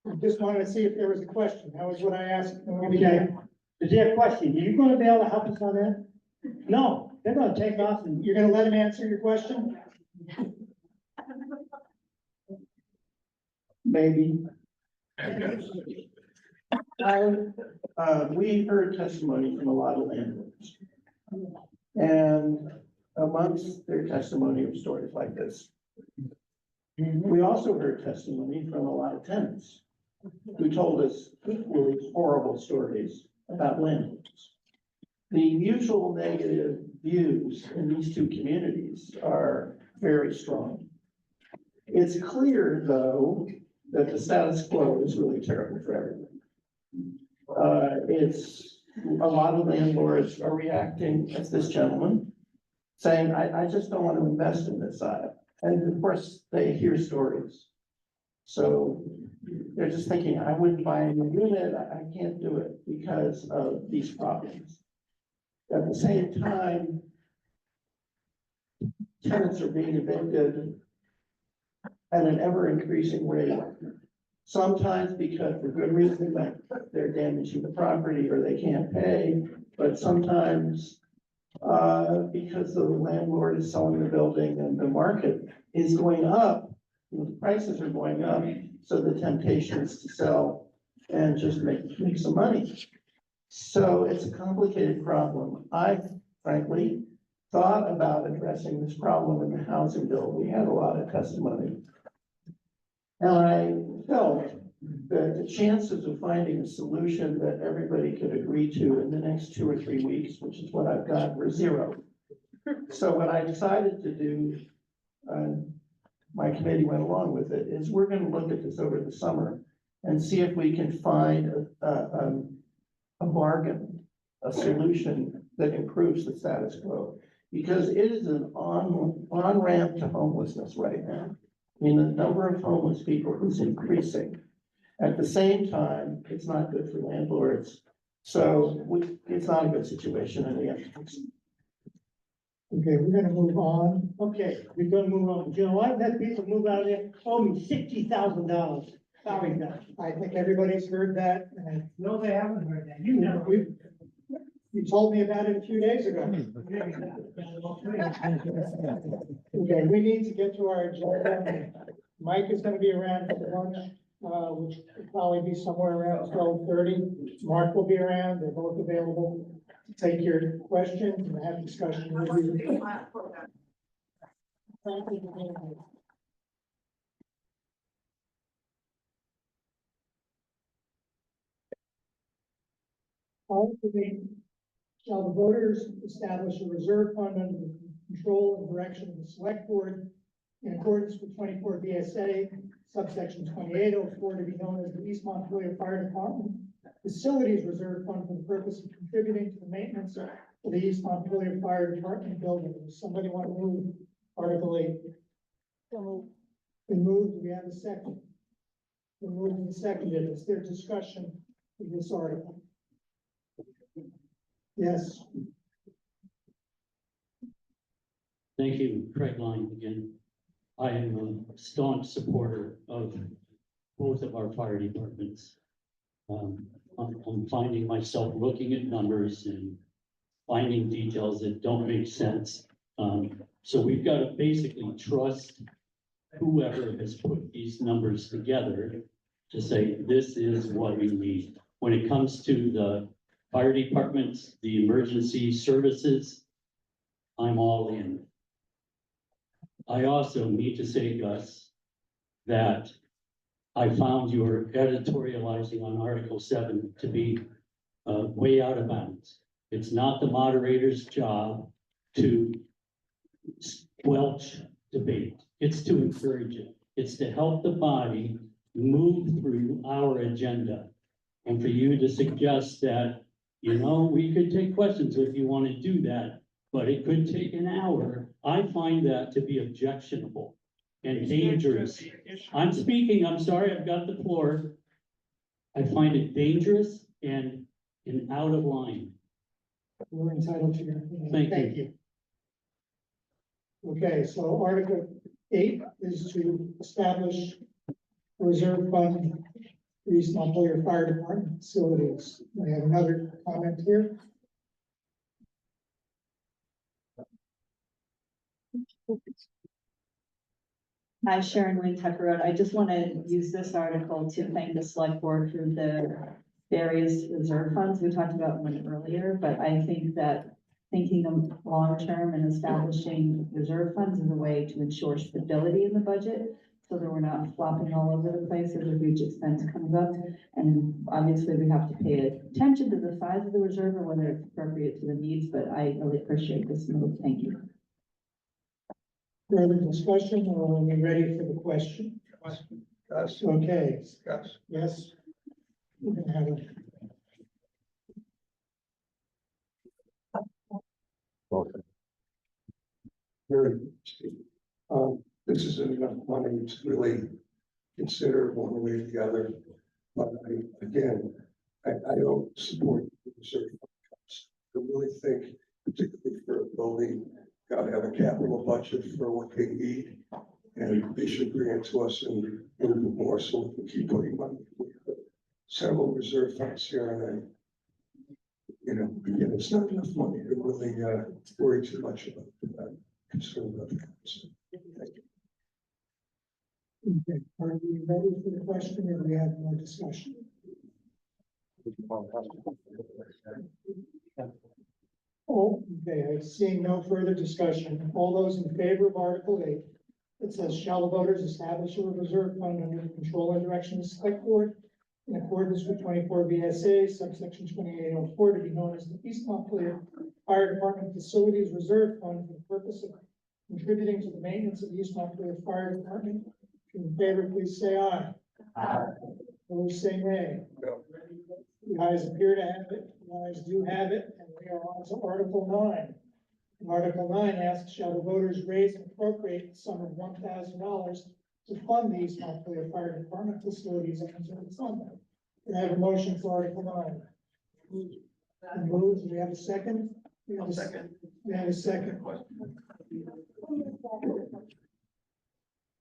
I just wanted to see if there was a question. That was what I asked. Okay. Is there a question? Are you gonna be able to help us on that? No, they're gonna take off and. You're gonna let him answer your question? Maybe. We heard testimony from a lot of landlords. And amongst their testimony of stories like this, We also heard testimony from a lot of tenants who told us equally horrible stories about landlords. The mutual negative views in these two communities are very strong. It's clear, though, that the status quo is really terrible for everyone. A lot of landlords are reacting as this gentleman, saying, I just don't want to invest in this side. And of course, they hear stories. So they're just thinking, I wouldn't buy a new unit, I can't do it because of these problems. At the same time, tenants are being evicted at an ever increasing rate. Sometimes because for good reason, like they're damaging the property or they can't pay, but sometimes because the landlord is selling the building and the market is going up, the prices are going up, so the temptation is to sell and just make some money. So it's a complicated problem. I frankly thought about addressing this problem in the housing bill. We had a lot of testimony. And I felt that the chances of finding a solution that everybody could agree to in the next 2 or 3 weeks, which is what I've got, were zero. So what I decided to do, my committee went along with it, is we're going to look at this over the summer and see if we can find a bargain, a solution that improves the status quo. Because it is an on-ramp to homelessness right now. I mean, the number of homeless people is increasing. At the same time, it's not good for landlords. So it's not a good situation and we have to fix it. Okay, we're gonna move on. Okay, we're gonna move on. You know, I've had people move out of there, owe me $60,000. Sorry, I think everybody's heard that. No, they haven't heard that. You know, you told me about it a few days ago. Okay, we need to get to our agenda. Mike is gonna be around for lunch, which will probably be somewhere around 12:30. Mark will be around. They're both available to take your questions and have discussion with you. Shall the voters establish a reserve fund under the control and direction of the select board in accordance with 24 VSA subsection 2804 to be known as the East Montpelier Fire Department Facilities Reserve Fund for the purpose of contributing to the maintenance of the East Montpelier Fire Department building. Does somebody want to move Article 8? Been moved. Do we have a second? Been moved and seconded. Is there discussion of this article? Yes. Thank you, Craig Line again. I am a staunch supporter of both of our fire departments. I'm finding myself looking at numbers and finding details that don't make sense. So we've got to basically trust whoever has put these numbers together to say, this is what we need. When it comes to the fire departments, the emergency services, I'm all in. I also need to say, Gus, that I found your editorializing on Article 7 to be way out of bounds. It's not the moderator's job to squelch debate. It's to encourage it. It's to help the body move through our agenda. And for you to suggest that, you know, we could take questions if you want to do that, but it could take an hour. I find that to be objectionable and dangerous. I'm speaking, I'm sorry, I've got the floor. I find it dangerous and out of line. We're entitled to your opinion. Thank you. Okay, so Article 8 is to establish a reserve fund for East Montpelier Fire Department facilities. I have another comment here. Hi, Sharon Wayne Tucker Road. I just want to use this article to thank the select board for the various reserve funds we talked about one earlier, but I think that thinking them long-term and establishing reserve funds is a way to ensure stability in the budget. so that we're not flopping all over the place as a huge expense comes up. And obviously, we have to pay attention to the size of the reserve and whether it's appropriate to the needs, but I really appreciate this move. Thank you. Further discussion, or are we ready for the question? Yes. Okay, Yes. yes. We're gonna have a Very interesting. This isn't enough money to really consider one way or the other. But I don't support the reserve fund cuts. I really think, particularly for a building, gotta have a capital budget for what they need. And they should bring it to us in a little bit more so we can keep putting money. We have several reserve funds here and again, it's not enough money to really worry too much about that. Concerned about the cuts. Thank you. Okay, are we ready for the question or do we have more discussion? Oh, okay, seeing no further discussion, all those in favor of Article 8, it says, shall the voters establish a reserve fund under the control and direction of the select board in accordance with 24 VSA subsection 2804 to be known as the East Montpelier Fire Department Facilities Reserve Fund for the purpose of contributing to the maintenance of the East Montpelier Fire Department. If you're in favor, please say aye. Aye. Those say nay. No. The ayes appear to have it, the ayes do have it, and we are on to Article 9. And Article 9 asks, shall the voters raise and appropriate the sum of $1,000 to fund the East Montpelier Fire Department facilities and reserve fund? Can I have a motion for Article 9? Moved. Do we have a second? We have a second. We have a second.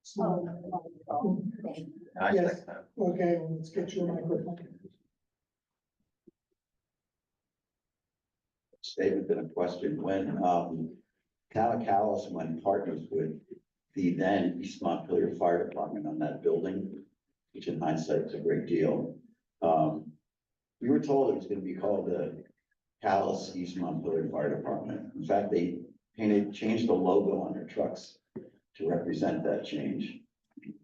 So, yes, okay, well, let's get your microphone. Statement and a question. When, Town of Calais went partners with the then East Montpelier Fire Department on that building, which in hindsight is a great deal. We were told it was gonna be called the Calais East Montpelier Fire Department. In fact, they changed the logo on their trucks to represent that change.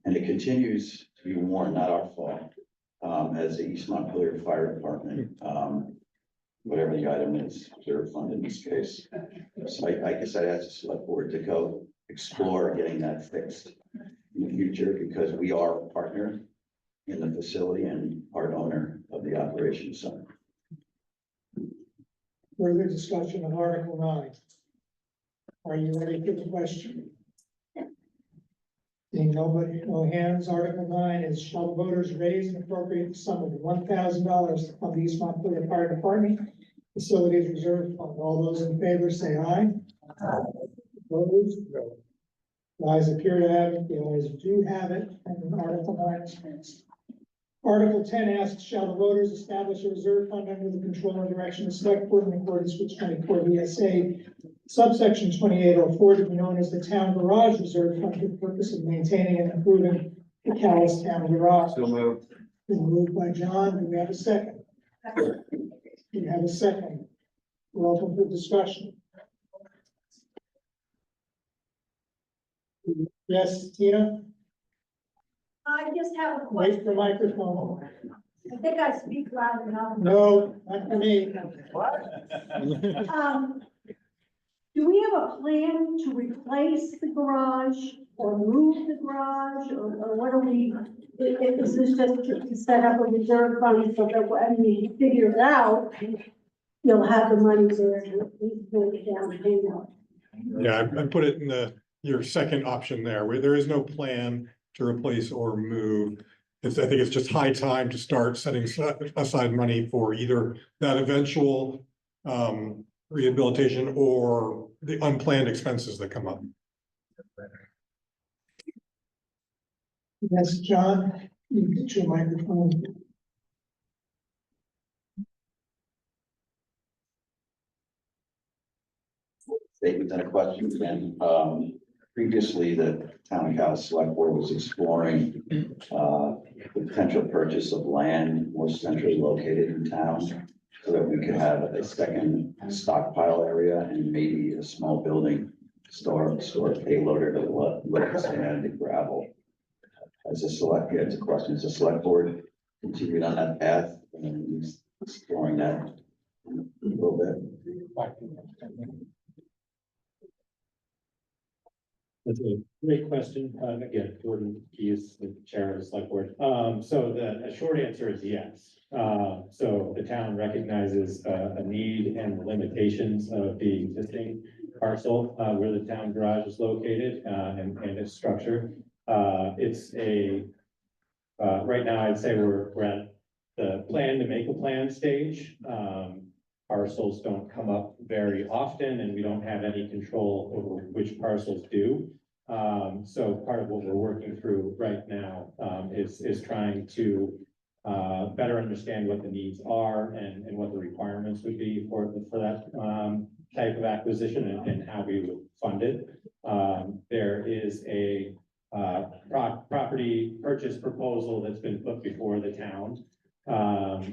And it continues to be worn, not our fault, as the East Montpelier Fire Department, whatever the item is, reserve fund in this case. So I guess I'd ask the select board to go explore getting that fixed in the future, because we are a partner in the facility and part owner of the operations center. Further discussion on Article 9. Are you ready for the question? Seeing nobody, no hands, Article 9 is, shall the voters raise and appropriate the sum of $1,000 to fund the East Montpelier Fire Department Facilities Reserve Fund? All those in favor say aye. Opposed? No. The ayes appear to have it, the ayes do have it, and Article 9 is passed. Article 10 asks, shall the voters establish a reserve fund under the control and direction of the select board in accordance with 24 VSA subsection 2804 to be known as the Town Garage Reserve Fund for the purpose of maintaining and improving the Calais Town Garage? So moved. Been moved by John. Do we have a second? We have a second. We're open for discussion. Yes, Tina? I just have a Wait question. for microphone. I think I speak loud enough. No, not for me. Do we have a plan to replace the garage or move the garage or what are we? Is this just to set up a reserve fund so that when we figure it out, you'll have the money there to make it down payment? Yeah, I put it in your second option there, where there is no plan to replace or move. I think it's just high time to start setting aside money for either that eventual rehabilitation or the unplanned expenses that come up. Yes, John, you can get your microphone. Statement and a question again. Previously, the Town of Calais Select Board was exploring the potential purchase of land more centrally located in town, so that we could have a second stockpile area and maybe a small building store payloader to let sand and gravel. as a select, yeah, it's a question, as a select board, continued on that path and exploring that a little bit. That's a great question. Again, Jordan Keys, the chair of the select board. So the short answer is yes. So the town recognizes a need and the limitations of the existing parcel where the town garage is located and its structure. It's a right now, I'd say we're at the plan to make a plan stage. Parcels don't come up very often and we don't have any control over which parcels do. So part of what we're working through right now is trying to better understand what the needs are and what the requirements would be for that type of acquisition and how we would fund it. There is a property purchase proposal that's been put before the town,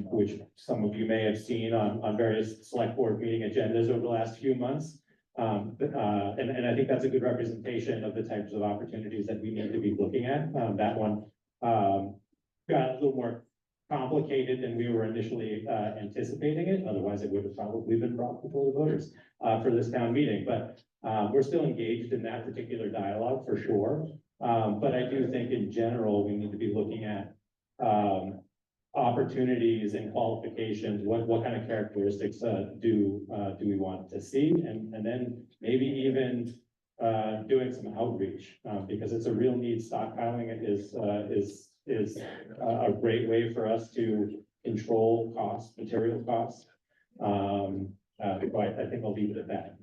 which some of you may have seen on various select board meeting agendas over the last few months. And I think that's a good representation of the types of opportunities that we need to be looking at. That one got a little more complicated than we were initially anticipating it. Otherwise, it would have probably been brought before the voters for this town meeting. But we're still engaged in that particular dialogue for sure. But I do think in general, we need to be looking at opportunities and qualifications, what kind of characteristics do we want to see, and then maybe even doing some outreach because it's a real need. Stockpiling it is a great way for us to control costs, material costs. But I think I'll leave it at that.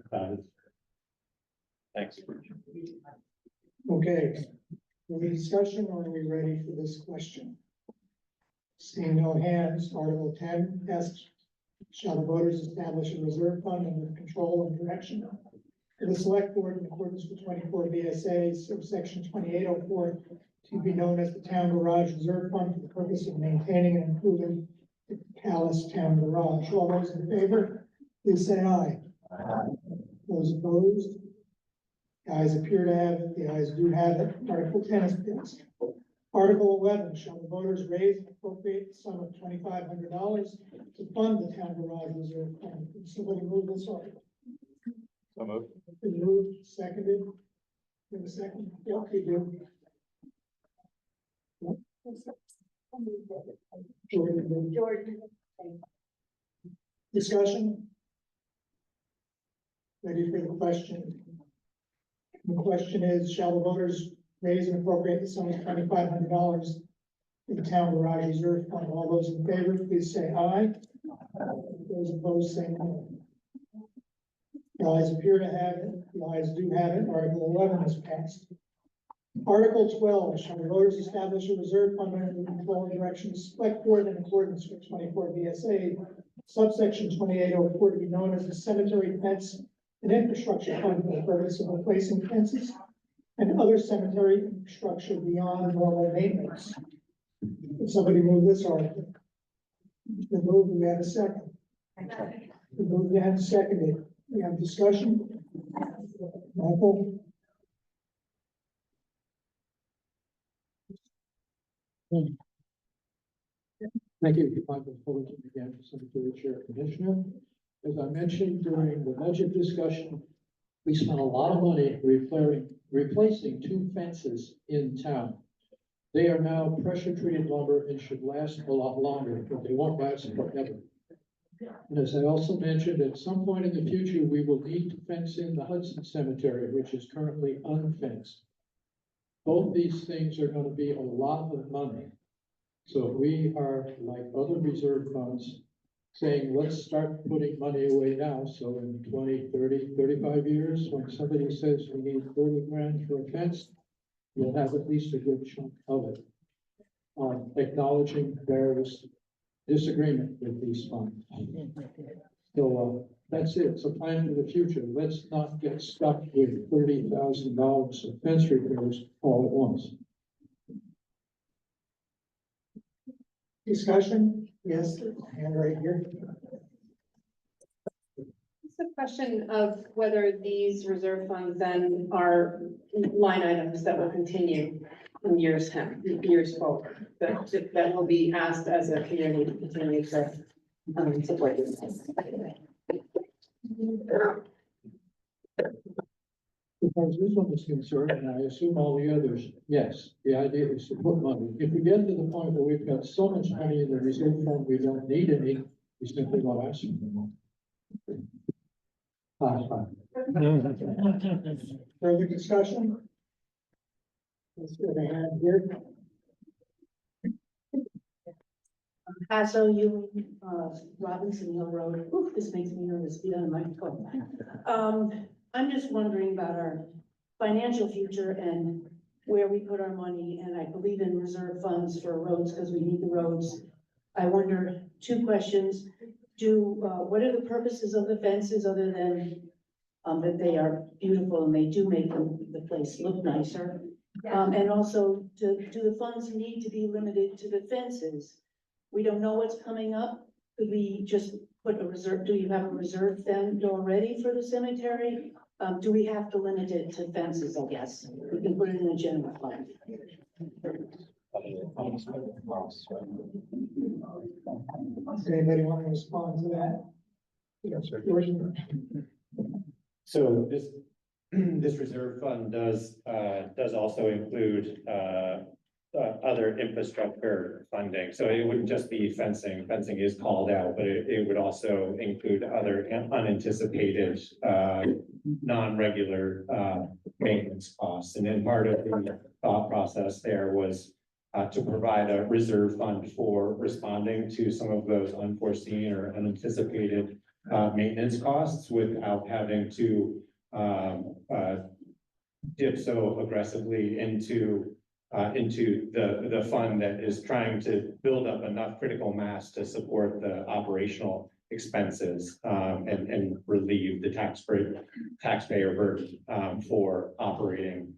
Thanks. Okay, any discussion or are we ready for this question? Seeing no hands, Article 10 asks, shall the voters establish a reserve fund under control and direction of the select board in accordance with 24 VSA, subsection 2804, to be known as the town garage reserve fund for the purpose of maintaining and improving the Calais town garage. All those in favor, please say aye. Those opposed? The ayes appear to have it. The ayes do have it. Article 10 is passed. Article 11, shall the voters raise and appropriate the sum of $2,500 to fund the town garage reserve fund? Can somebody move this article? So moved. Been moved, seconded. In a second. Yeah, okay, do. Jordan. Discussion? Ready for the question? The question is, shall the voters raise and appropriate the sum of $2,500 for the town garage reserve fund? All those in favor, please say aye. Those opposed, say no. The ayes appear to have it. The ayes do have it. Article 11 is passed. Article 12, shall the voters establish a reserve fund under the control and direction of the select board in accordance with 24 VSA, subsection 2804, to be known as the cemetery fence and infrastructure fund for the purpose of replacing fences and other cemetery infrastructure beyond normal maintenance. If somebody move this article. The move, we have a second. The move, we have seconded. We have discussion. Michael? Thank you, Michael Fullerton, again, Cemetery Chair Commissioner. As I mentioned during the budget discussion, we spent a lot of money replacing two fences in town. They are now pressure treated lumber and should last a lot longer, but they won't last forever. And as I also mentioned, at some point in the future, we will need to fence in the Hudson Cemetery, which is currently unfenced. Both these things are going to be a lot of money. So we are, like other reserve funds, saying, let's start putting money away now. So in 20, 30, 35 years, when somebody says we need 30 grand for a fence, we'll have at least a good chunk of it. Acknowledging there's disagreement with these funds. So that's it. It's a plan for the future. Let's not get stuck with $30,000 of fence repairs all at once. Discussion? Yes, hand right here. It's a question of whether these reserve funds then are line items that will continue. in years forward, that will be asked as a community to continue to support this. Because this one is concerned, and I assume all the others, yes, the idea is to put money. If we get to the point where we've got so much money in the reserve fund, we don't need any, we simply won't ask for more. Fine. Further discussion? Let's go ahead here. Paso, you, Robinson Hill Road, ooh, this makes me nervous, be on my phone. I'm just wondering about our financial future and where we put our money, and I believe in reserve funds for roads, because we need the roads. I wonder, two questions, what are the purposes of the fences, other than that they are beautiful and they do make the place look nicer? And also, do the funds need to be limited to the fences? We don't know what's coming up. Could we just put a reserve, do you have a reserve fund already for the cemetery? Do we have to limit it to fences, I guess? We can put it in a general fund. Does anybody want to respond to that? Yes, sir. So this reserve fund does also include, other infrastructure funding. So it wouldn't just be fencing. Fencing is called out, but it would also include other unanticipated, non-regular, maintenance costs. And then part of the thought process there was to provide a reserve fund for responding to some of those unforeseen or unanticipated maintenance costs without having to dip so aggressively into the fund that is trying to build up enough critical mass to support the operational expenses and relieve the taxpayer burden for operating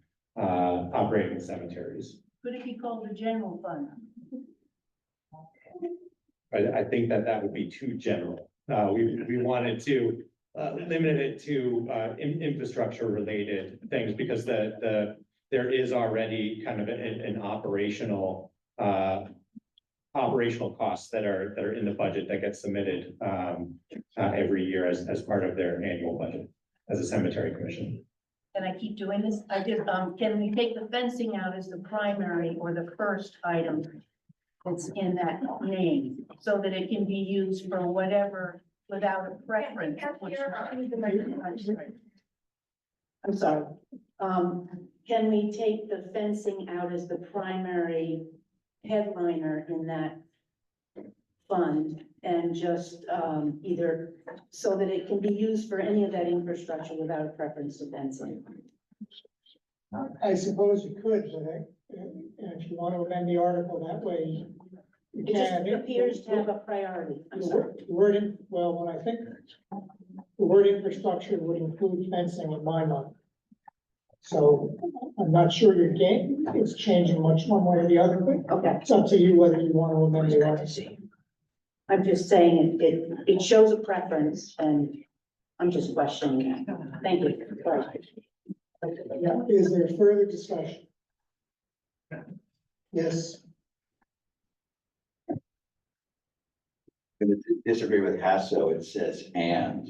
cemeteries. Could it be called a general fund? I think that would be too general. We wanted to limit it to infrastructure related things because there is already kind of an operational costs that are in the budget that gets submitted every year as part of their annual budget as a cemetery commission. And I keep doing this, I just, can we take the fencing out as the primary or the first item that's in that name, so that it can be used for whatever without a preference? I'm sorry. Can we take the fencing out as the primary headliner in that fund and just either so that it can be used for any of that infrastructure without a preference to fencing? I suppose you could, but if you want to amend the article that way, you It just can. appears to have a priority. I'm sorry. When I think the word infrastructure would include fencing in my mind. So I'm not sure your game is changing much one way or the other, but okay, it's up to you whether you want to amend the article. I'm just saying it shows a preference and I'm just questioning that. Thank you. Sorry. Yeah, is there further discussion? Yes. Going to disagree with Hasso, it says and.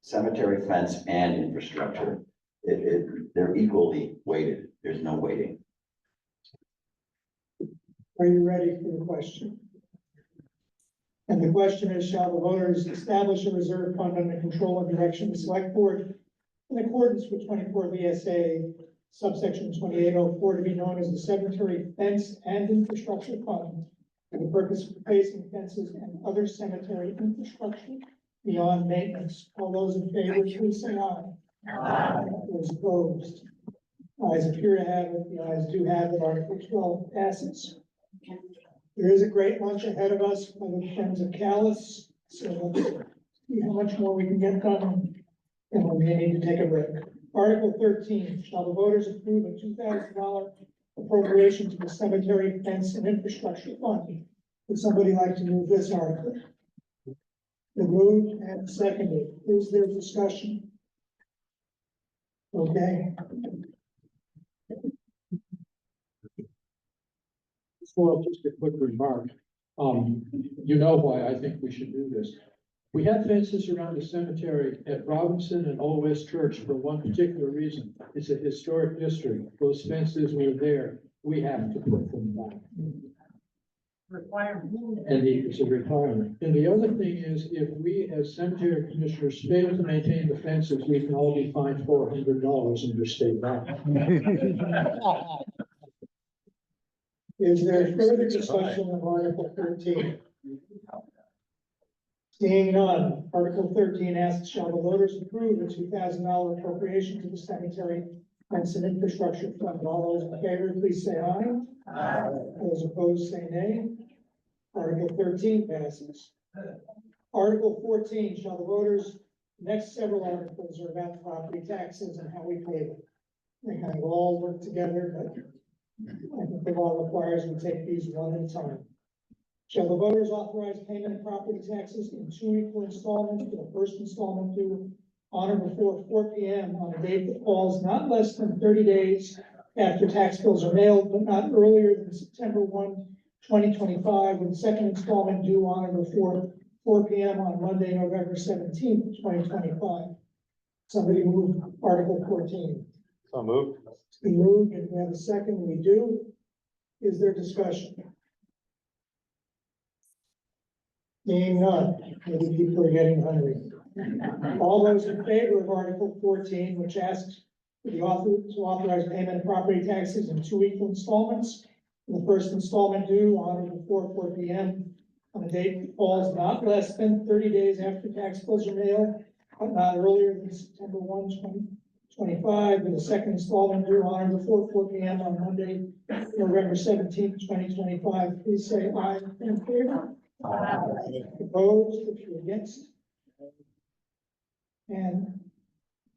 Cemetery fence and infrastructure, they're equally weighted, there's no weighting. Are you ready for the question? And the question is, shall the voters establish a reserve fund under control and direction of the select board in accordance with 24 VSA subsection 2804 to be known as the Cemetery Fence and Infrastructure Fund for the purpose of replacing fences and other cemetery infrastructure beyond maintenance? All those in favor, please say aye. Aye. Those opposed? Ayes appear to have it. The ayes do have it. Article 12 passes. There is a great lunch ahead of us by the Friends of Calais, so let's see how much more we can get done, and we may need to take a break. Article 13, shall the voters approve a $2,000 appropriation to the Cemetery Fence and Infrastructure Fund? Would somebody like to move this article? The moved and seconded. Is there discussion? Okay. Well, just a quick remark. You know why I think we should do this. We had fences around the cemetery at Robinson and Old West Church for one particular reason. It's a historic district. Those fences were there. We have to put them back. And it's a requirement. And the other thing is, if we as cemetery commissioners fail to maintain the fences, we can all be fined $400 under state law. Is there further discussion on Article 13? Seeing none, Article 13 asks, shall the voters approve a $2,000 appropriation to the cemetery fence and infrastructure fund? All those in favor, please say aye. Aye. Those opposed, say nay. Article 13 passes. Article 14, shall the voters, next several articles are about property taxes and how we pay them. They kind of all work together, but I think the law requires we take these one at a time. Shall the voters authorize payment of property taxes in 2 equal installments, with the first installment due on or before 4 p.m. on a date that falls not less than 30 days after tax bills are mailed, but not earlier than September 1, 2025, with the second installment due on or before 4 p.m. on Monday, November 17, 2025. Somebody move Article 14. So moved. We move, and we have a second, we do. Is there discussion? Seeing none, maybe people are getting hungry. All those in favor of Article 14, which asks for the author to authorize payment of property taxes in 2 equal installments, the first installment due on or before 4 p.m. on a date that falls not less than 30 days after tax bills are mailed, but not earlier than September 1, 2025, with the second installment due on or before 4 p.m. on Monday, November 17, 2025. Please say aye in favor. Aye. Opposed, if you're against. And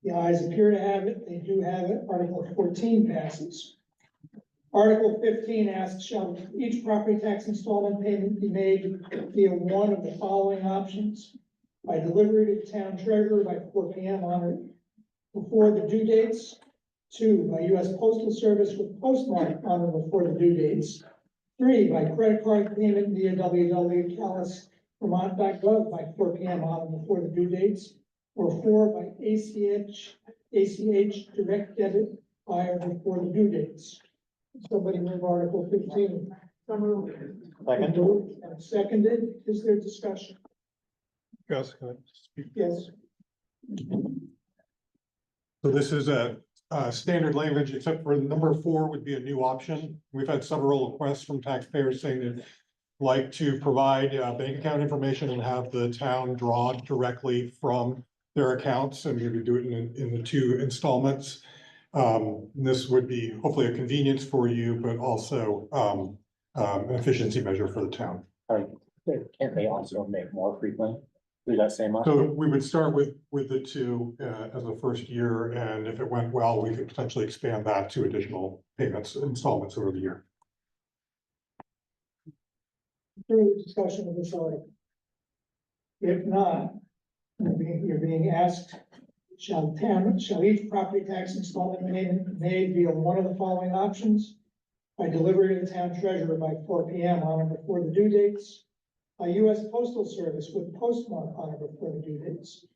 the ayes appear to have it. They do have it. Article 14 passes. Article 15 asks, shall each property tax installment payment be made via one of the following options? By delivery to the town treasurer by 4 p.m. on or before the due dates. 2, by U.S. Postal Service with postmark on or before the due dates. 3, by credit card payment via www.calais.vermont.gov by 4 p.m. on or before the due dates. Or 4, by ACH direct debit by or before the due dates. Somebody move Article 15. So moved. Second. Moved and seconded. Is there discussion? Gus, can I speak? Yes. So this is a standard language, except for number 4 would be a new option. We've had several requests from taxpayers saying they'd like to provide bank account information and have the town draw directly from their accounts, and we would do it in the 2 installments. This would be hopefully a convenience for you, but also an efficiency measure for the town. Can't they also make more frequent? Do that same So we would start with the 2 as the first year, and if it went well, we could potentially expand that to additional payments, installments over the year. Further discussion of this article? If not, you're being asked, shall each property tax installment payment be made via one of the following options? By delivery to the town treasurer by 4 p.m. on or before the due dates. By U.S. Postal Service with postmark on or before the due dates.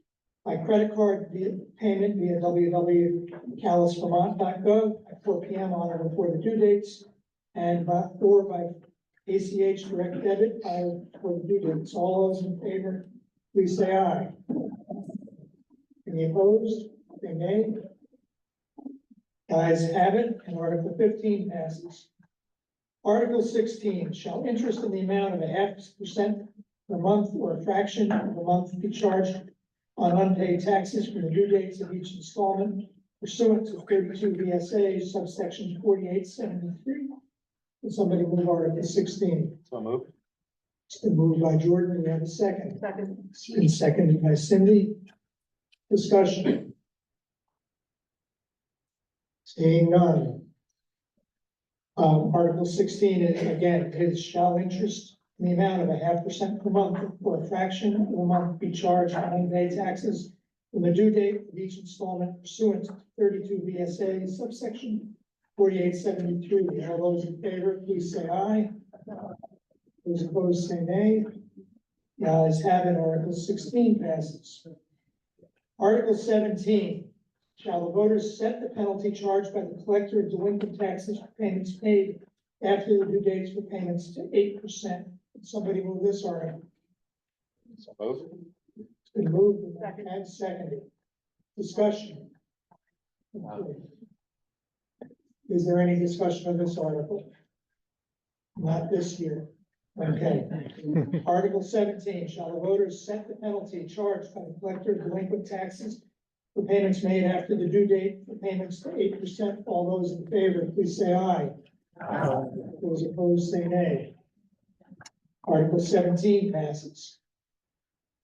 By credit card payment via www.calais.vermont.gov at 4 p.m. on or before the due dates. And by ACH direct debit by or before the due dates. All those in favor, please say aye. Any opposed? Say nay. Ayes have it, and Article 15 passes. Article 16, shall interest in the amount of 0.5% per month or a fraction of a month be charged on unpaid taxes from the due dates of each installment pursuant to 32 VSA subsection 4873. Can somebody move Article 16? So moved. It's been moved by Jordan. We have a second. Second. It's been seconded by Cindy. Discussion. Seeing none. Article 16, again, is shall interest in the amount of 0.5% per month or a fraction of a month be charged on unpaid taxes from the due date of each installment pursuant to 32 VSA subsection 4873. All those in favor, please say aye. Those opposed say nay. The ayes have it. Article 16 passes. Article 17, shall the voters set the penalty charged by the collector of delinquent taxes for payments paid after the due dates for payments to 8%? Somebody move this article. So moved. It's been moved and seconded. Discussion. Is there any discussion of this article? Not this year. Okay. Article 17, shall the voters set the penalty charged by the collector of delinquent taxes for payments made after the due date for payments to 8%? All those in favor, please say aye. Aye. Those opposed, say nay. Article 17 passes.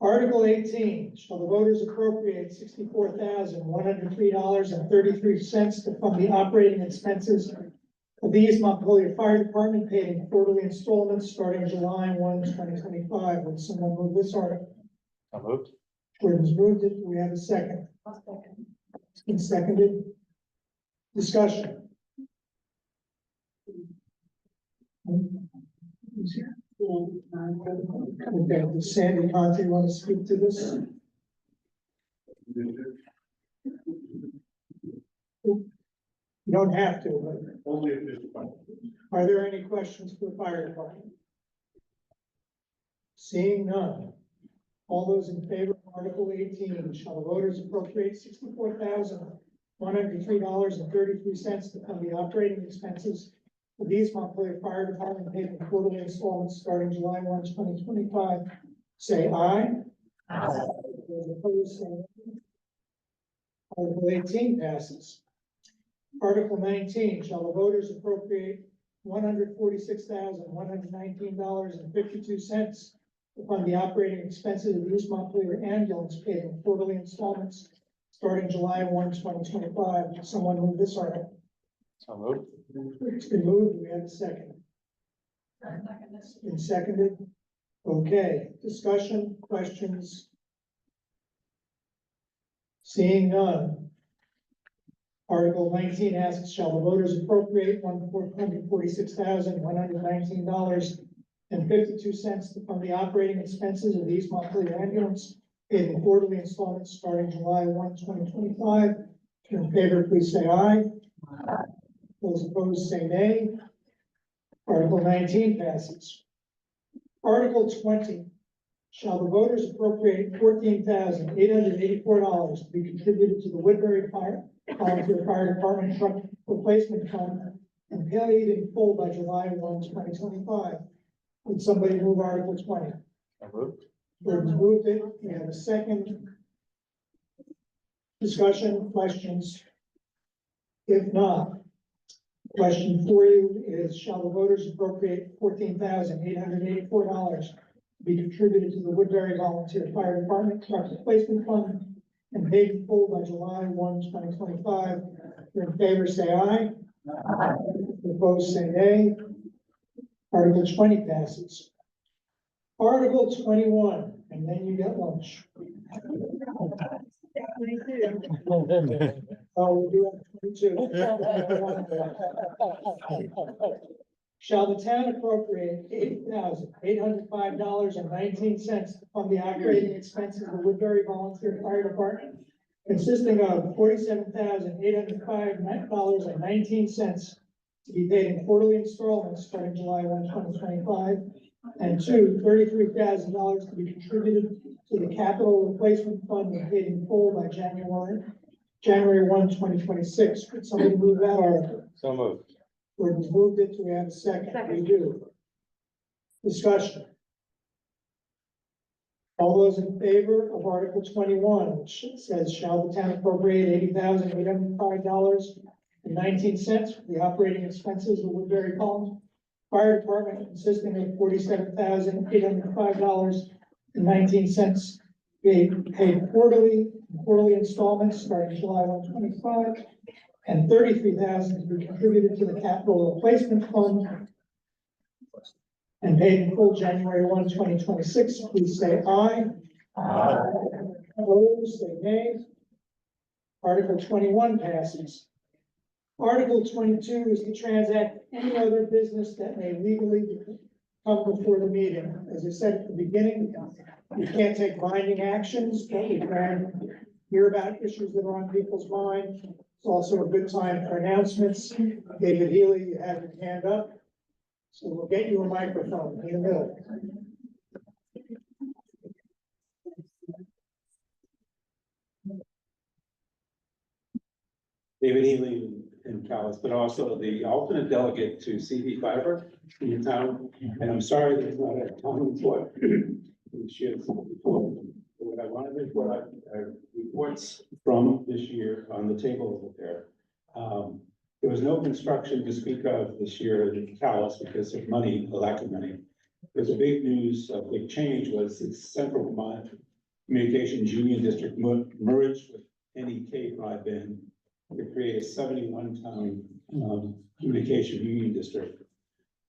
Article 18, shall the voters appropriate $64,103.33 to fund the operating expenses of the East Montpelier Fire Department, paid in quarterly installments starting July 1, 2025. Would someone move this article? So moved. Jordan's moved it. Do we have a second? It's been seconded. Discussion. Who's here? Okay, does Sandy Conte want to speak to this? You don't have to, but Only if there's one. are there any questions for the fire department? Seeing none. All those in favor of Article 18, shall the voters appropriate $64,103.33 to fund the operating expenses of the East Montpelier Fire Department, paid in quarterly installments starting July 1, 2025? Say aye. Aye. Those opposed, say no. Article 18 passes. Article 19, shall the voters appropriate $146,119.52 to fund the operating expenses of the East Montpelier ambulance, paid in quarterly installments starting July 1, 2025. Someone move this article. So moved. It's been moved. We have a second. It's been seconded. Okay, discussion, questions? Seeing none. Article 19 asks, shall the voters appropriate $146,119.52 to fund the operating expenses of the East Montpelier ambulance, paid in quarterly installments starting July 1, 2025. If you're in favor, please say aye. Those opposed, say nay. Article 19 passes. Article 20, shall the voters appropriate $14,884 to be contributed to the Woodbury Volunteer Fire Department Truck Replacement Fund and paid in full by July 1, 2025. Would somebody move Article 20? So moved. Jordan's moved it. We have a second. Discussion, questions? If not, question for you is, shall the voters appropriate $14,884 to be contributed to the Woodbury Volunteer Fire Department Truck Replacement Fund and paid in full by July 1, 2025? If you're in favor, say aye. Aye. Opposed, say nay. Article 20 passes. Article 21, and then you get lunch. Oh, we do have 22. Shall the town appropriate $8,805.19 to fund the operating expenses of the Woodbury Volunteer Fire Department, consisting of $47,805.19 to be paid in quarterly installments starting July 1, 2025, and $33,000 to be contributed to the capital replacement fund and paid in full by January 1, 2026. Could somebody move that article? So moved. Gordon's moved it. Do we have a second? We do. Discussion. All those in favor of Article 21, which says, shall the town appropriate $80,805.19 for the operating expenses of the Woodbury Fire Department, consisting of $47,805.19 paid quarterly installments starting July 1, 2025, and $33,000 to be contributed to the capital replacement fund and paid in full January 1, 2026. Please say aye. Aye. Opposed, say nay. Article 21 passes. Article 22 is to transact any other business that may legally come before the meeting. As I said at the beginning, we can't take binding actions, but we can hear about issues that are on people's mind. It's also a good time for announcements. David Healy, you have your hand up. So we'll get you a microphone in the middle. David Healy in Calais, but also the alternate delegate to CV Fiber in the town. And I'm sorry there's not a town report. What I wanted to put reports from this year on the table over there. There was no construction to speak of this year in Calais because of money, the lack of money. There's a big news, a big change was the Central Vermont Communications Union District merged with NEK broadband to create a 71 town communication union district.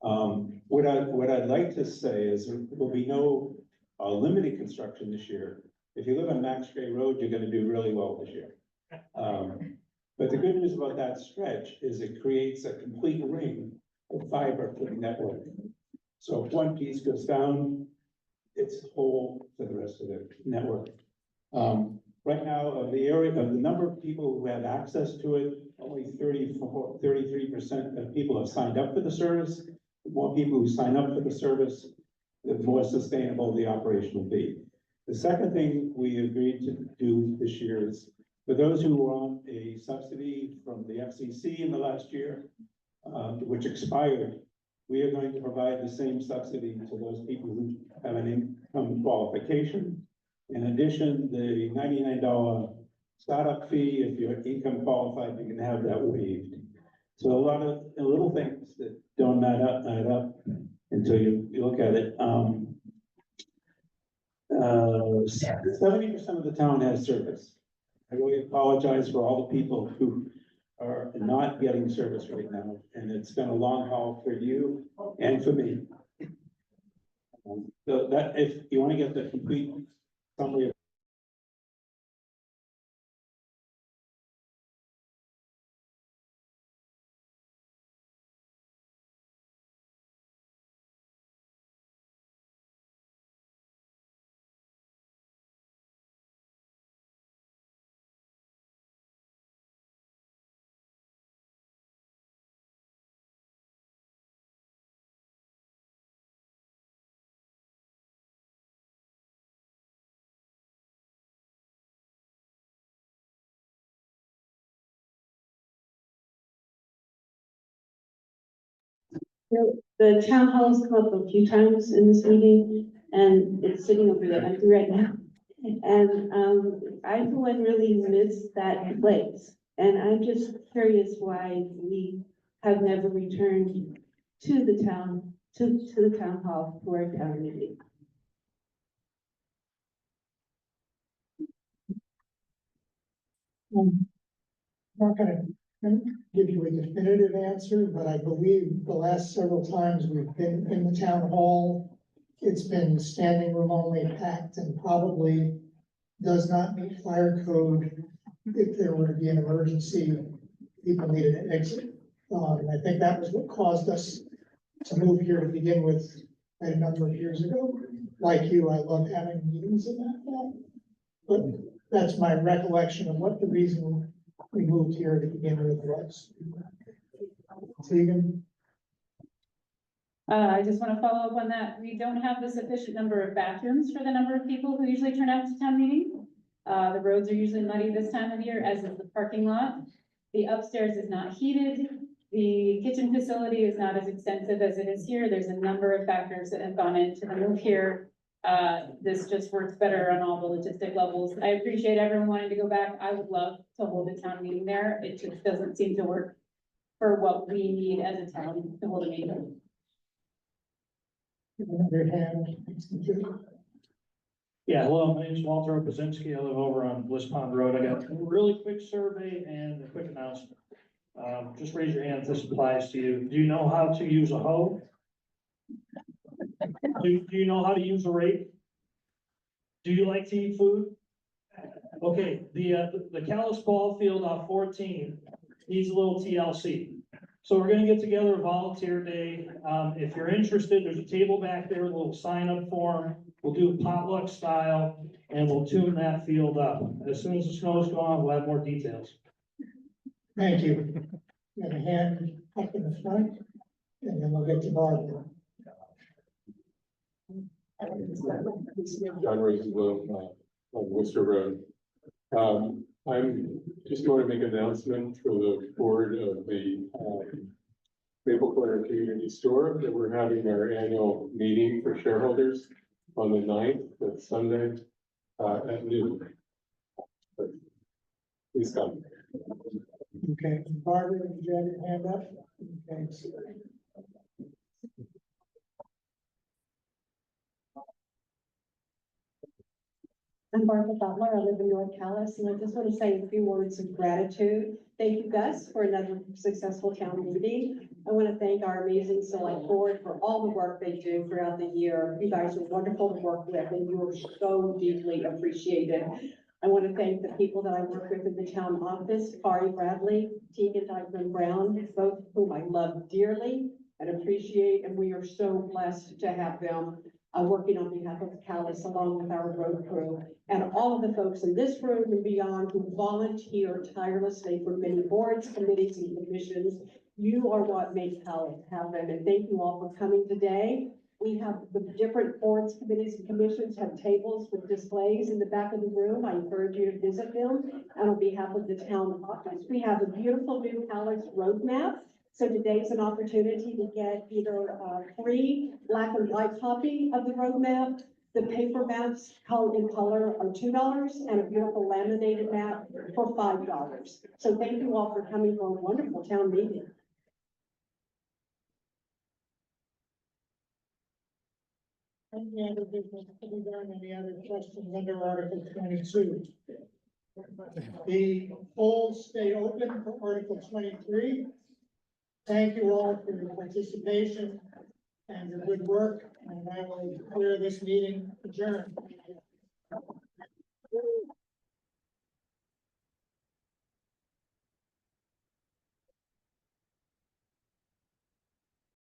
What I'd like to say is there will be no limited construction this year. If you live on Max Gray Road, you're going to do really well this year. But the good news about that stretch is it creates a complete ring of fiber for the network. So if one piece goes down, it's whole for the rest of the network. Right now, of the area, of the number of people who have access to it, only 33% of people have signed up for the service. The more people who sign up for the service, the more sustainable the operation will be. The second thing we agreed to do this year is for those who were on a subsidy from the FCC in the last year, which expired, we are going to provide the same subsidy to those people who have an income qualification. In addition, the $99 startup fee, if you're income qualified, you can have that waived. So a lot of little things that don't add up until you look at it. 70% of the town has service. I really apologize for all the people who are not getting service right now, and it's been a long haul for you and for me. So that, if you want to get the complete summary of The town hall has come up a few times in this meeting, and it's sitting over there empty right now. And I, for one, really miss that place. And I'm just curious why we have never returned to the town, to the town hall for a town meeting. I'm not gonna give you a definitive answer, but I believe the last several times we've been in the town hall, it's been standing room only packed and probably does not meet fire code. If there were to be an emergency, people needed an exit. And I think that was what caused us to move here to begin with a number of years ago. Like you, I love having meetings in that hall. But that's my recollection of what the reason we moved here to begin with was. Tegan? I just want to follow up on that. We don't have the sufficient number of bathrooms for the number of people who usually turn out to town meeting. The roads are usually muddy this time of year, as is the parking lot. The upstairs is not heated. The kitchen facility is not as extensive as it is here. There's a number of factors that have gone into the move here. This just works better on all the logistic levels. I appreciate everyone wanting to go back. I would love to hold a town meeting there. It just doesn't seem to work for what we need as a town to hold a meeting. Your hand. Yeah, hello, my name is Walter Opazinski. I live over on Bliss Pond Road. I got a really quick survey and a quick announcement. Just raise your hand if this applies to you. Do you know how to use a hoe? Do you know how to use a rake? Do you like to eat food? Okay, the Calais ball field off 14 needs a little TLC. So we're gonna get together a volunteer day. If you're interested, there's a table back there, a little sign up form. We'll do a potluck style and we'll tune that field up. As soon as the snow's gone, we'll have more details. Thank you. Got a hand up in the front, and then we'll get to Barbara. John Rosenblum, on Worcester Road. I'm just going to make an announcement for the board of the Maple Corner Community Store that we're having our annual meeting for shareholders on the 9th, that's Sunday, at noon. Please come. Okay, Barbara, did you have your hand up? Okay. I'm Barbara Butler. I live in North Calais, and I just want to say a few words of gratitude. Thank you, Gus, for another successful town meeting. I want to thank our amazing select board for all the work they do throughout the year. You guys are wonderful to work with, and you are so deeply appreciated. I want to thank the people that I work with in the town office, Kari Bradley, Tegan Dykeman Brown, both of whom I love dearly and appreciate, and we are so blessed to have them working on behalf of Calais along with our road crew and all of the folks in this room and beyond who volunteer tirelessly for many boards, committees, and commissions. You are what makes Calais happen, and thank you all for coming today. We have the different boards, committees, and commissions have tables with displays in the back of the room. I encourage you to visit them. And on behalf of the town office, we have a beautiful new Calais roadmap. So today's an opportunity to get either a free black and white copy of the roadmap. The paper maps in color are $2 and a beautiful laminated map for $5. So thank you all for coming for a wonderful town meeting. Any other business to be done? Any other questions under Article 22? The polls stay open for Article 23. Thank you all for your participation and your good work, and I will declare this meeting adjourned.